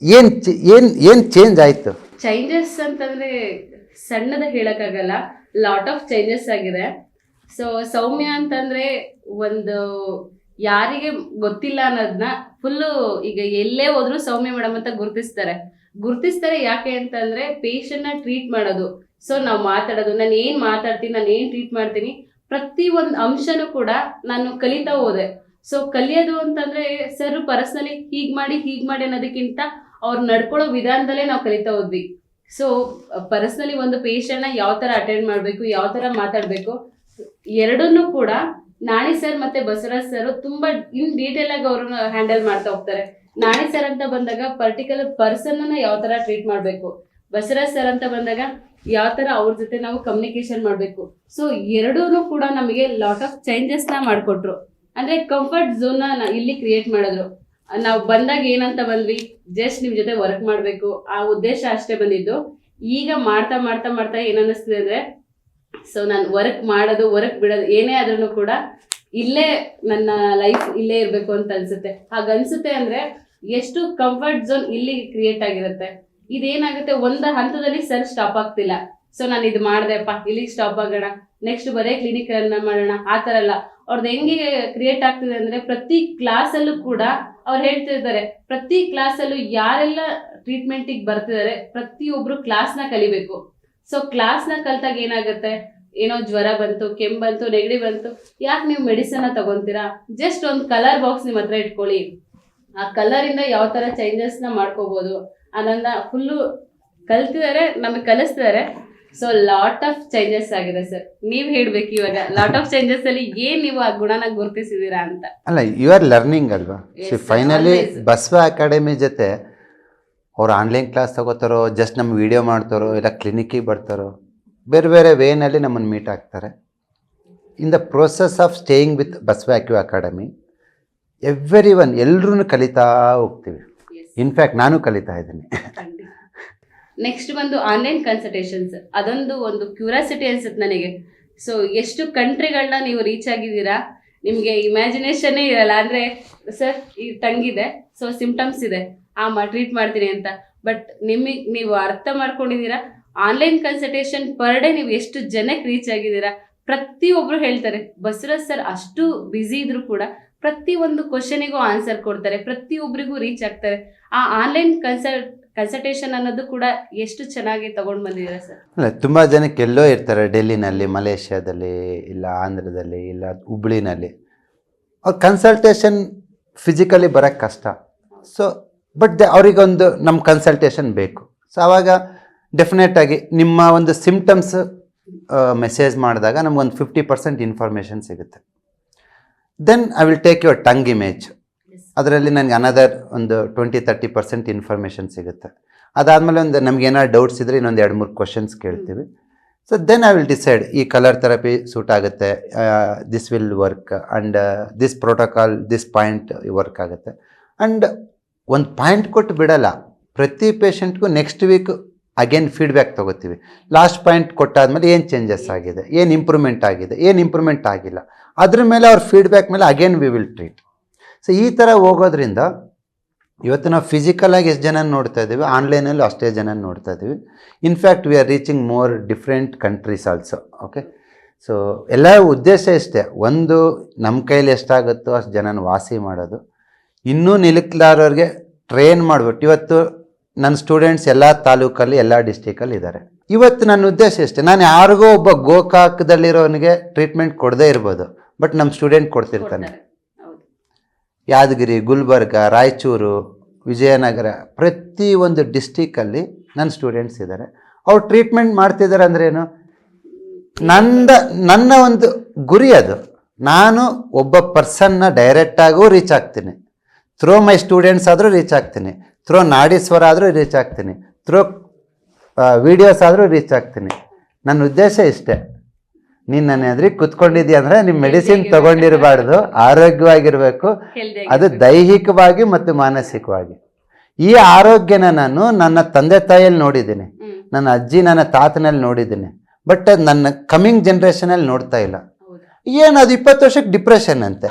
ಏನು ಚೇಂಜ್ ಆಯಿತು? ಚೇಂಜಸ್ ಅಂತಂದ್ರೆ ಸಣ್ಣದ ಹೇಳಕ್ಕಾಗಲ್ಲ, ಲಾಟ್ ಆಫ್ ಚೇಂಜಸ್ ಆಗಿದೆ. ಸೊ ಸೌಮ್ಯ ಅಂತಂದ್ರೆ ಒಂದು ಯಾರಿಗೆ ಗೊತ್ತಿಲ್ಲ ಅನ್ನೋದನ್ನ ಫುಲ್ಲು ಈಗ ಎಲ್ಲೇ ಹೋದ್ರು ಸೌಮ್ಯ ಮೇಡಮ್ ಅಂತ ಗುರುತಿಸ್ತಾರೆ. ಯಾಕೆ ಅಂತಂದ್ರೆ ಪೇಷಂಟ್ ನ ಟ್ರೀಟ್ ಮಾಡೋದು, ಸೊ ನಾವು ಮಾತಾಡೋದು, ನಾನು ಏನ್ ಮಾತಾಡ್ತೀನಿ, ನಾನು ಏನ್ ಟ್ರೀಟ್ ಮಾಡ್ತೀನಿ, ಪ್ರತಿ ಒಂದು ಅಂಶನೂ ಕೂಡ ನಾನು ಕಲಿತಾ ಹೋದೆ. ಸೊ ಕಲಿಯೋದು ಅಂತಂದ್ರೆ ಸರ್ ಪರ್ಸನಲಿ ಹೀಗ್ ಮಾಡಿ ಅನ್ನೋದಕ್ಕಿಂತ ಅವ್ರು ನಡ್ಕೊಳ್ಳೋ ವಿಧಾನದಲ್ಲೇ ನಾವು ಕಲಿತಾ ಹೋದ್ವಿ. ಸೊ ಪರ್ಸನಲಿ ಒಂದು ಪೇಷಂಟ್ ನ ಯಾವ ತರ ಅಟೆಂಡ್ ಮಾಡ್ಬೇಕು, ಯಾವ ತರ ಮಾತಾಡ್ಬೇಕು, ಎರಡನ್ನೂ ಕೂಡ ನಾಣಿ ಸರ್ ಮತ್ತೆ ಬಸವರಾಜ್ ಸರ್ ತುಂಬಾ ಇನ್ ಡೀಟೇಲ್ ಆಗಿ ಅವ್ರನ್ನ ಹ್ಯಾಂಡಲ್ ಮಾಡ್ತಾ ಹೋಗ್ತಾರೆ. ನಾಣಿ ಸರ್ ಅಂತ ಬಂದಾಗ ಪರ್ಟಿಕ್ಯುಲರ್ ಪರ್ಸನ್ ಅನ್ನ ಯಾವ ತರ ಟ್ರೀಟ್ ಮಾಡ್ಬೇಕು, ಬಸವರಾಜ್ ಸರ್ ಅಂತ ಬಂದಾಗ ಯಾವ ತರ ಅವ್ರ ಜೊತೆ ನಾವು ಕಮ್ಯುನಿಕೇಶನ್ ಮಾಡಬೇಕು. ಸೊ ಎರಡೂ ಕೂಡ ನಮಗೆ ಲಾಟ್ ಆಫ್ ಚೇಂಜಸ್ ನ ಮಾಡ್ಕೊಟ್ರು. ಅಂದ್ರೆ ಕಂಫರ್ಟ್ ಝೋನ್ ನ ಇಲ್ಲಿ ಕ್ರಿಯೇಟ್ ಮಾಡಿದ್ರು. ನಾವು ಬಂದಾಗ ಏನಂತ ಬಂದ್ವಿ, ಜಸ್ಟ್ ನಿಮ್ ಜೊತೆ ವರ್ಕ್ ಮಾಡ್ಬೇಕು, ಆ ಉದ್ದೇಶ ಅಷ್ಟೇ ಬಂದಿದ್ದು. ಈಗ ಮಾಡ್ತಾ ಮಾಡ್ತಾ ಮಾಡ್ತಾ ಏನನ್ನಿಸ್ತಿದೆ ಅಂದ್ರೆ, ಸೊ ನಾನು ವರ್ಕ್ ಮಾಡೋದು ವರ್ಕ್ ಬಿಡೋದು ಏನೇ ಆದ್ರೂ ಕೂಡ ಇಲ್ಲೇ ನನ್ನ ಲೈಫ್ ಇಲ್ಲೇ ಇರ್ಬೇಕು ಅಂತ ಅನ್ಸುತ್ತೆ. ಹಾಗನ್ಸುತ್ತೆ ಅಂದ್ರೆ ಎಷ್ಟು ಕಂಫರ್ಟ್ ಝೋನ್ ಇಲ್ಲಿ ಕ್ರಿಯೇಟ್ ಆಗಿರುತ್ತೆ. ಇದೇನಾಗುತ್ತೆ, ಒಂದು ಹಂತದಲ್ಲಿ ಸರ್ ಸ್ಟಾಪ್ ಆಗ್ತಿಲ್ಲ. ಸೊ ನಾನು ಇದು ಮಾಡ್ದೆಪ್ಪ, ಇಲ್ಲಿಗೆ ಸ್ಟಾಪ್ ಆಗೋಣ, ನೆಕ್ಸ್ಟ್ ಬರೇ ಕ್ಲಿನಿಕ್ ರನ್ ಮಾಡೋಣ, ಆ ತರ ಅಲ್ಲ. ಅವ್ರದ್ದು ಹೆಂಗೆ ಕ್ರಿಯೇಟ್ ಆಗ್ತಿದೆ ಅಂದ್ರೆ, ಪ್ರತಿ ಕ್ಲಾಸ್ ಅಲ್ಲೂ ಕೂಡ ಅವ್ರು ಹೇಳ್ತಿರ್ತಾರೆ, ಪ್ರತಿ ಕ್ಲಾಸ್ ಅಲ್ಲೂ ಯಾರೆಲ್ಲ ಟ್ರೀಟ್ಮೆಂಟಿಗೆ ಬರ್ತಿದ್ದಾರೆ ಪ್ರತಿಯೊಬ್ರು ಕ್ಲಾಸ್ ನ ಕಲಿಬೇಕು. ಸೊ ಕ್ಲಾಸ್ ನ ಕಲ್ತಾಗ ಏನಾಗುತ್ತೆ, ಏನೋ ಜ್ವರ ಬಂತು, ಕೆಮ್ಮು ಬಂತು, ನೆಗಡಿ ಬಂತು, ಯಾಕೆ ನೀವು ಮೆಡಿಸನ್ ತಗೊಂತೀರಾ? ಜಸ್ಟ್ ಒಂದು ಕಲರ್ ಬಾಕ್ಸ್ ನಿಮ್ಮ ಹತ್ರ ಇಟ್ಕೊಳ್ಳಿ, ಆ ಕಲರ್ ಇಂದ ಯಾವ ತರ ಚೇಂಜಸ್ ನ ಮಾಡ್ಕೋಬಹುದು ಅನ್ನೋದನ್ನ ಫುಲ್ಲು ಕಲ್ತಿದ್ದಾರೆ, ನಮಗೆ ಕಲಿಸ್ತಿದ್ದಾರೆ. ಸೊ ಲಾಟ್ ಆಫ್ ಚೇಂಜಸ್ ಆಗಿದೆ ಸರ್. ನೀವ್ ಹೇಳ್ಬೇಕು ಇವಾಗ ಲಾಟ್ ಆಫ್ ಚೇಂಜಸ್ ಅಲ್ಲಿ ಏನ್ ನೀವು ಆ ಗುಣನ ಗುರುತಿಸಿದೀರಾ ಅಂತ. ಅಲ್ಲ, ಯು ಆರ್ ಲರ್ನಿಂಗ್ ಅಲ್ವಾ. ಫೈನಲಿ ಬಸವ ಅಕಾಡೆಮಿ ಜೊತೆ ಅವ್ರು ಆನ್ಲೈನ್ ಕ್ಲಾಸ್ ತಗೋತಾರೋ, ಜಸ್ಟ್ ನಮ್ಮ ವಿಡಿಯೋ ಮಾಡ್ತಾರೋ, ಇಲ್ಲ ಕ್ಲಿನಿಕ್ಕಿಗೆ ಬರ್ತಾರೋ, ಬೇರೆ ಬೇರೆ ವೇನಲ್ಲಿ ನಮ್ಮನ್ನು ಮೀಟ್ ಆಗ್ತಾರೆ. In the process of staying with Basava acu academy everyone ಎಲ್ಲರೂ ಕಲಿತಾ ಹೋಗ್ತೀವಿ. ಇನ್ಫ್ಯಾಕ್ಟ್ ನಾನು ಕಲಿತಾ ಇದ್ದೀನಿ. ನೆಕ್ಸ್ಟ್ ಬಂದು ಆನ್ಲೈನ್ ಕನ್ಸಲ್ಟೇಷನ್ಸ್, ಅದೊಂದು ಒಂದು ಕ್ಯೂರಿಯಾಸಿಟಿ ಅನ್ಸುತ್ತೆ ನನಗೆ. ಸೊ ಎಷ್ಟು ಕಂಟ್ರಿಗಳನ್ನ ನೀವು ರೀಚ್ ಆಗಿದ್ದೀರಾ, ನಿಮಗೆ ಇಮ್ಯಾಜಿನೇಷನ್ನೇ ಇರಲ್ಲ. ಅಂದರೆ ಸರ್ ಈ ತಂಗಿದೆ, ಸೊ ಸಿಂಪ್ಟಮ್ಸ್ ಇದೆ, ಟ್ರೀಟ್ ಮಾಡ್ತೀನಿ ಅಂತ. ಬಟ್ ನೀವು ಅರ್ಥ ಮಾಡ್ಕೊಂಡಿದ್ದೀರಾ, ಆನ್ಲೈನ್ ಕನ್ಸಲ್ಟೇಷನ್ ಪರ್ ಡೇ ನೀವು ಎಷ್ಟು ಜನಕ್ಕೆ ರೀಚ್ ಆಗಿದ್ದೀರಾ. ಪ್ರತಿಯೊಬ್ಬರು ಹೇಳ್ತಾರೆ, ಬಸವರಾಜ್ ಸರ್ ಅಷ್ಟು ಬ್ಯುಸಿ ಇದ್ರು ಕೂಡ ಪ್ರತಿ ಒಂದು ಕ್ವಶನಿಗೂ ಆನ್ಸರ್ ಕೊಡ್ತಾರೆ, ಪ್ರತಿಯೊಬ್ಬರಿಗೂ ರೀಚ್ ಆಗ್ತಾರೆ. ಆ ಆನ್ಲೈನ್ ಕನ್ಸಲ್ಟೇಷನ್ ಅನ್ನೋದು ಕೂಡ ಎಷ್ಟು ಚೆನ್ನಾಗಿ ತಗೊಂಡು ಬಂದಿದ್ದಾರೆ ಸರ್. ಅಲ್ಲ, ತುಂಬ ಜನಕ್ಕೆ ಎಲ್ಲೋ ಇರ್ತಾರೆ, ಡೆಲ್ಲಿನಲ್ಲಿ, ಮಲೇಷ್ಯಾದಲ್ಲಿ, ಇಲ್ಲ ಆಂಧ್ರದಲ್ಲಿ, ಇಲ್ಲ ಹುಬ್ಳಿನಲ್ಲಿ. ಅವ್ರ ಕನ್ಸಲ್ಟೇಷನ್ ಫಿಸಿಕಲಿ ಬರೋಕ್ಕೆ ಕಷ್ಟ. ಸೊ ಬಟ್ ಅವರಿಗೊಂದು ನಮ್ಮ ಕನ್ಸಲ್ಟೇಷನ್ ಬೇಕು. ಸೊ ಆವಾಗ ಡೆಫಿನೆಟಾಗಿ ನಿಮ್ಮ ಒಂದು ಸಿಂಪ್ಟಮ್ಸ್ ಮೆಸೇಜ್ ಮಾಡಿದಾಗ ನಮಗೊಂದು 50% ಇನ್ಫಾರ್ಮೇಷನ್ ಸಿಗುತ್ತೆ. Then I will take your tongue image, ಅದರಲ್ಲಿ ನನಗೆ ಅನದರ್ ಒಂದು 20-30% ಇನ್ಫಾರ್ಮೇಷನ್ ಸಿಗುತ್ತೆ. ಅದಾದಮೇಲೆ ಒಂದು ನಮ್ಗೆ ಏನಾದ್ರು ಡೌಟ್ಸ್ ಇದ್ದರೆ ಇನ್ನೊಂದು 2-3 ಕ್ವಶನ್ಸ್ ಕೇಳ್ತೀವಿ. So then I will decide ಈ ಕಲರ್ ಥೆರಪಿ ಸೂಟ್ ಆಗುತ್ತೆ, this will work, and this protocol, this point work ಆಗುತ್ತೆ. ಆ್ಯಂಡ್ ಒಂದು ಪಾಯಿಂಟ್ ಕೊಟ್ಟು ಬಿಡಲ್ಲ, ಪ್ರತಿ ಪೇಷಂಟ್ಗೂ ನೆಕ್ಸ್ಟ್ ವೀಕ್ ಅಗೇನ್ ಫೀಡ್ಬ್ಯಾಕ್ ತೊಗೋತೀವಿ. ಲಾಸ್ಟ್ ಪಾಯಿಂಟ್ ಕೊಟ್ಟಾದ್ಮೇಲೆ ಏನು ಚೇಂಜಸ್ ಆಗಿದೆ, ಏನು ಇಂಪ್ರೂವ್ಮೆಂಟ್ ಆಗಿದೆ, ಏನು ಇಂಪ್ರೂವ್ಮೆಂಟ್ ಆಗಿಲ್ಲ, ಅದ್ರ ಮೇಲೆ ಅವ್ರ ಫೀಡ್ಬ್ಯಾಕ್ ಮೇಲೆ again we will treat. So ಈ ಥರ ಹೋಗೋದ್ರಿಂದ ಇವತ್ತು ನಾವು ಫಿಸಿಕಲಾಗಿ ಎಷ್ಟು ಜನ ನೋಡ್ತಾ ಇದ್ದೀವಿ, ಆನ್ಲೈನಲ್ಲೂ ಅಷ್ಟೇ ಜನ ನೋಡ್ತಾ ಇದ್ದೀವಿ. In fact we are reaching more different countries also. Okay, so ಎಲ್ಲ ಉದ್ದೇಶ ಇಷ್ಟೇ, ಒಂದು ನಮ್ಮ ಕೈಲಿ ಎಷ್ಟಾಗುತ್ತೋ ಅಷ್ಟು ಜನನ ವಾಸಿ ಮಾಡೋದು, ಇನ್ನೂ ನಿಲುಕ್ಲಾರವ್ರಿಗೆ ಟ್ರೈನ್ ಮಾಡಿಬಿಟ್ಟು. ಇವತ್ತು ನನ್ನ ಸ್ಟೂಡೆಂಟ್ಸ್ ಎಲ್ಲ ತಾಲೂಕಲ್ಲಿ, ಎಲ್ಲ ಡಿಸ್ಟಿಕಲ್ಲಿ ಇದ್ದಾರೆ. ಇವತ್ತು ನನ್ನ ಉದ್ದೇಶ ಇಷ್ಟೇ, ನಾನು ಯಾರಿಗೋ ಒಬ್ಬ ಗೋಕಾಕದಲ್ಲಿರೋನಿಗೆ ಟ್ರೀಟ್ಮೆಂಟ್ ಕೊಡದೇ ಇರ್ಬೋದು, ಬಟ್ ನಮ್ಮ ಸ್ಟೂಡೆಂಟ್ ಕೊಡ್ತಿರ್ತಾನೆ. ಯಾದಗಿರಿ, ಗುಲ್ಬರ್ಗ, ರಾಯಚೂರು, ವಿಜಯನಗರ, ಪ್ರತಿ ಒಂದು ಡಿಸ್ಟಿಕಲ್ಲಿ ನನ್ನ ಸ್ಟೂಡೆಂಟ್ಸ್ ಇದ್ದಾರೆ. ಅವ್ರು ಟ್ರೀಟ್ಮೆಂಟ್ ಮಾಡ್ತಿದ್ದಾರೆ ಅಂದ್ರೇನು, ನನ್ನ ಒಂದು ಗುರಿ ಅದು. ನಾನು ಒಬ್ಬ ಪರ್ಸನ್ನ ಡೈರೆಕ್ಟಾಗೂ ರೀಚ್ ಆಗ್ತೀನಿ, ಥ್ರೋ ಮೈ ಸ್ಟೂಡೆಂಟ್ಸ್ ಆದರೂ ರೀಚ್ ಆಗ್ತೀನಿ, ಥ್ರೋ ನಾಡೀಶ್ವರ ಆದರೂ ರೀಚ್ ಆಗ್ತೀನಿ, ಥ್ರೋ ವೀಡಿಯೋಸ್ ಆದರೂ ರೀಚ್ ಆಗ್ತೀನಿ. ನನ್ನ ಉದ್ದೇಶ ಇಷ್ಟೇ. ನೀನು ನನ್ನ ಎದುರಿಗೆ ಕುತ್ಕೊಂಡಿದ್ದೀಯ ಅಂದರೆ ನಿಮ್ಮ ಮೆಡಿಸಿನ್ ತೊಗೊಂಡಿರಬಾರ್ದು, ಆರೋಗ್ಯವಾಗಿರಬೇಕು. ಅದು ದೈಹಿಕವಾಗಿ ಮತ್ತು ಮಾನಸಿಕವಾಗಿ. ಈ ಆರೋಗ್ಯನ ನಾನು ನನ್ನ ತಂದೆ ತಾಯಿಯಲ್ಲಿ ನೋಡಿದ್ದೀನಿ, ನನ್ನ ಅಜ್ಜಿ ನನ್ನ ತಾತನಲ್ಲಿ ನೋಡಿದ್ದೀನಿ, ಬಟ್ ನನ್ನ ಕಮಿಂಗ್ ಜನ್ರೇಷನಲ್ಲಿ ನೋಡ್ತಾ ಇಲ್ಲ. ಏನು ಅದು 20 ವರ್ಷಕ್ಕೆ ಡಿಪ್ರೆಷನ್ ಅಂತೆ,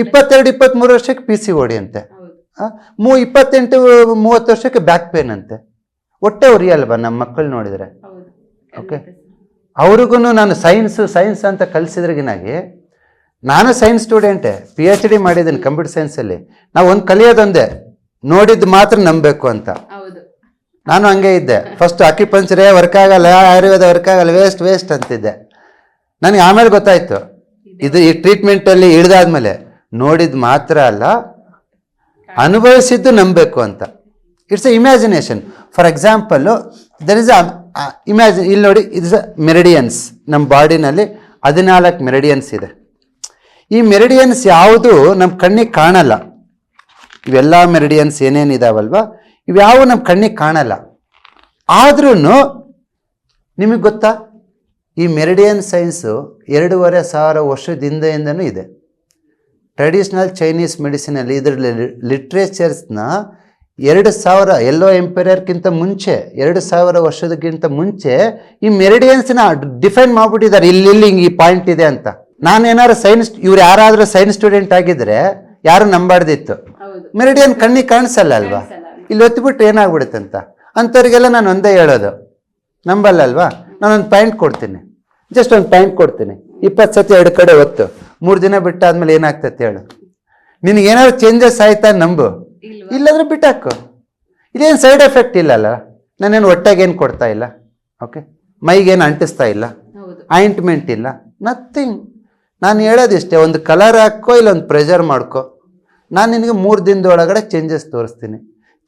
22-23 ವರ್ಷಕ್ಕೆ PCOD ಅಂತೆ, 28-30 ವರ್ಷಕ್ಕೆ ಬ್ಯಾಕ್ ಪೇನ್ ಅಂತೆ. ಹೊಟ್ಟೆ ಉರಿಯಲ್ವಾ ನಮ್ಮ ಮಕ್ಕಳು ನೋಡಿದರೆ? ಓಕೆ, ಅವ್ರಿಗೂ ನಾನು ಸೈನ್ಸ್ ಅಂತ ಕಲಿಸಿದ್ರಿಗಿನಾಗಿ, ನಾನು ಸೈನ್ಸ್ ಸ್ಟೂಡೆಂಟೇ, PhD ಮಾಡಿದ್ದೀನಿ ಕಂಪ್ಯೂಟರ್ ಸೈನ್ಸಲ್ಲಿ. ನಾವು ಒಂದು ಕಲಿಯೋದೊಂದೇ, ನೋಡಿದ್ದು ಮಾತ್ರ ನಂಬಬೇಕು ಅಂತ. ನಾನು ಹಂಗೆ ಇದ್ದೆ. ಫಸ್ಟ್ ಅಕ್ಯುಪಂಕ್ಚರೇ ವರ್ಕ್ ಆಗಲ್ಲ, ಆಯುರ್ವೇದ ವರ್ಕ್ ಆಗಲ್ಲ, ವೇಸ್ಟ್ ಅಂತಿದ್ದೆ. ನನಗೆ ಆಮೇಲೆ ಗೊತ್ತಾಯ್ತು, ಇದು ಈ ಟ್ರೀಟ್ಮೆಂಟಲ್ಲಿ ಹಿಡ್ದಾದ್ಮೇಲೆ ನೋಡಿದ್ದು ಮಾತ್ರ ಅಲ್ಲ, ಅನುಭವಿಸಿದ್ದು ನಂಬಬೇಕು ಅಂತ. It's a imagination. For example, there is ಇಲ್ಲಿ ನೋಡಿ, ಇಟ್ಸ್ ಮೆರಿಡಿಯನ್ಸ್. ನಮ್ಮ ಬಾಡಿನಲ್ಲಿ 14 ಮೆರಿಡಿಯನ್ಸ್ ಇದೆ. ಈ ಮೆರಿಡಿಯನ್ಸ್ ಯಾವುದು ನಮ್ಮ ಕಣ್ಣಿಗೆ ಕಾಣಲ್ಲ. ಇವೆಲ್ಲ ಮೆರಿಡಿಯನ್ಸ್ ಏನೇನಿದಾವಲ್ವ, ಇವ್ಯಾವು ನಮ್ಮ ಕಣ್ಣಿಗೆ ಕಾಣಲ್ಲ. ಆದ್ರೂ ನಿಮಗೆ ಗೊತ್ತಾ, ಈ ಮೆರಿಡಿಯನ್ ಸೈನ್ಸು 2,500 ವರ್ಷದ ಹಿಂದೆಯಿಂದನೂ ಇದೆ. ಟ್ರೆಡಿಷ್ನಲ್ ಚೈನೀಸ್ ಮೆಡಿಸಿನಲ್ಲಿ ಇದರಲ್ಲಿ ಲಿಟ್ರೇಚರ್ಸ್ನ 2,000 ಎಲ್ಲೋ ಎಂಪೈರ್ಕ್ಕಿಂತ ಮುಂಚೆ 2,000 ವರ್ಷದಕ್ಕಿಂತ ಮುಂಚೆ ಈ ಮೆರಿಡಿಯನ್ಸ್ನ ಡಿಫೈನ್ ಮಾಡಿಬಿಟ್ಟಿದ್ದಾರೆ, ಇಲ್ಲಿ ಹಿಂಗೆ ಈ ಪಾಯಿಂಟ್ ಇದೆ ಅಂತ. ನಾನೇನಾದ್ರು ಸೈನ್ಸ್, ಇವ್ರು ಯಾರಾದರೂ ಸೈನ್ಸ್ ಸ್ಟೂಡೆಂಟ್ ಆಗಿದ್ರೆ ಯಾರು ನಂಬಾರ್ದಿತ್ತು. ಹೌದು, ಮೆರಿಡಿಯನ್ ಕಣ್ಣಿಗೆ ಕಾಣಿಸಲ್ಲ ಅಲ್ವಾ, ಇಲ್ಲಿ ಒತ್ತಿಬಿಟ್ಟು ಏನಾಗ್ಬಿಡುತ್ತೆ ಅಂತ. ಅಂಥವ್ರಿಗೆಲ್ಲ ನಾನು ಒಂದೇ ಹೇಳೋದು, ನಂಬಲ್ಲ ಅಲ್ವಾ, ನಾನೊಂದು ಪಾಯಿಂಟ್ ಕೊಡ್ತೀನಿ, ಜಸ್ಟ್ ಒಂದು ಪಾಯಿಂಟ್ ಕೊಡ್ತೀನಿ, 20 ಸತಿ 2 ಕಡೆ ಒತ್ತು, 3 ದಿನ ಬಿಟ್ಟಾದ್ಮೇಲೆ ಏನಾಗ್ತೈತೆ ಹೇಳು. ನಿನಗೇನಾದ್ರು ಚೇಂಜಸ್ ಆಯ್ತಾ ನಂಬು, ಇಲ್ಲಾಂದ್ರೆ ಬಿಟ್ಟಾಕು. ಇದೇನು ಸೈಡ್ ಎಫೆಕ್ಟ್ ಇಲ್ಲಲ್ಲ, ನಾನೇನು ಹೊಟ್ಟೆಗೇನು ಕೊಡ್ತಾ ಇಲ್ಲ, ಓಕೆ, ಮೈಗೇನು ಅಂಟಿಸ್ತಾ ಇಲ್ಲ, ಹೌದು, ಆಯಿಂಟ್ಮೆಂಟ್ ಇಲ್ಲ, ನಥಿಂಗ್. ನಾನು ಹೇಳೋದಿಷ್ಟೇ, ಒಂದು ಕಲರ್ ಹಾಕೋ ಇಲ್ಲ ಒಂದು ಪ್ರೆಷರ್ ಮಾಡ್ಕೊ, ನಾನು ನಿನಗೆ 3 ದಿನದೊಳಗಡೆ ಚೇಂಜಸ್ ತೋರಿಸ್ತೀನಿ.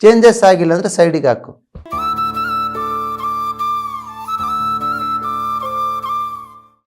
ಚೇಂಜಸ್ ಆಗಿಲ್ಲ ಅಂದರೆ ಸೈಡಿಗೆ ಹಾಕು.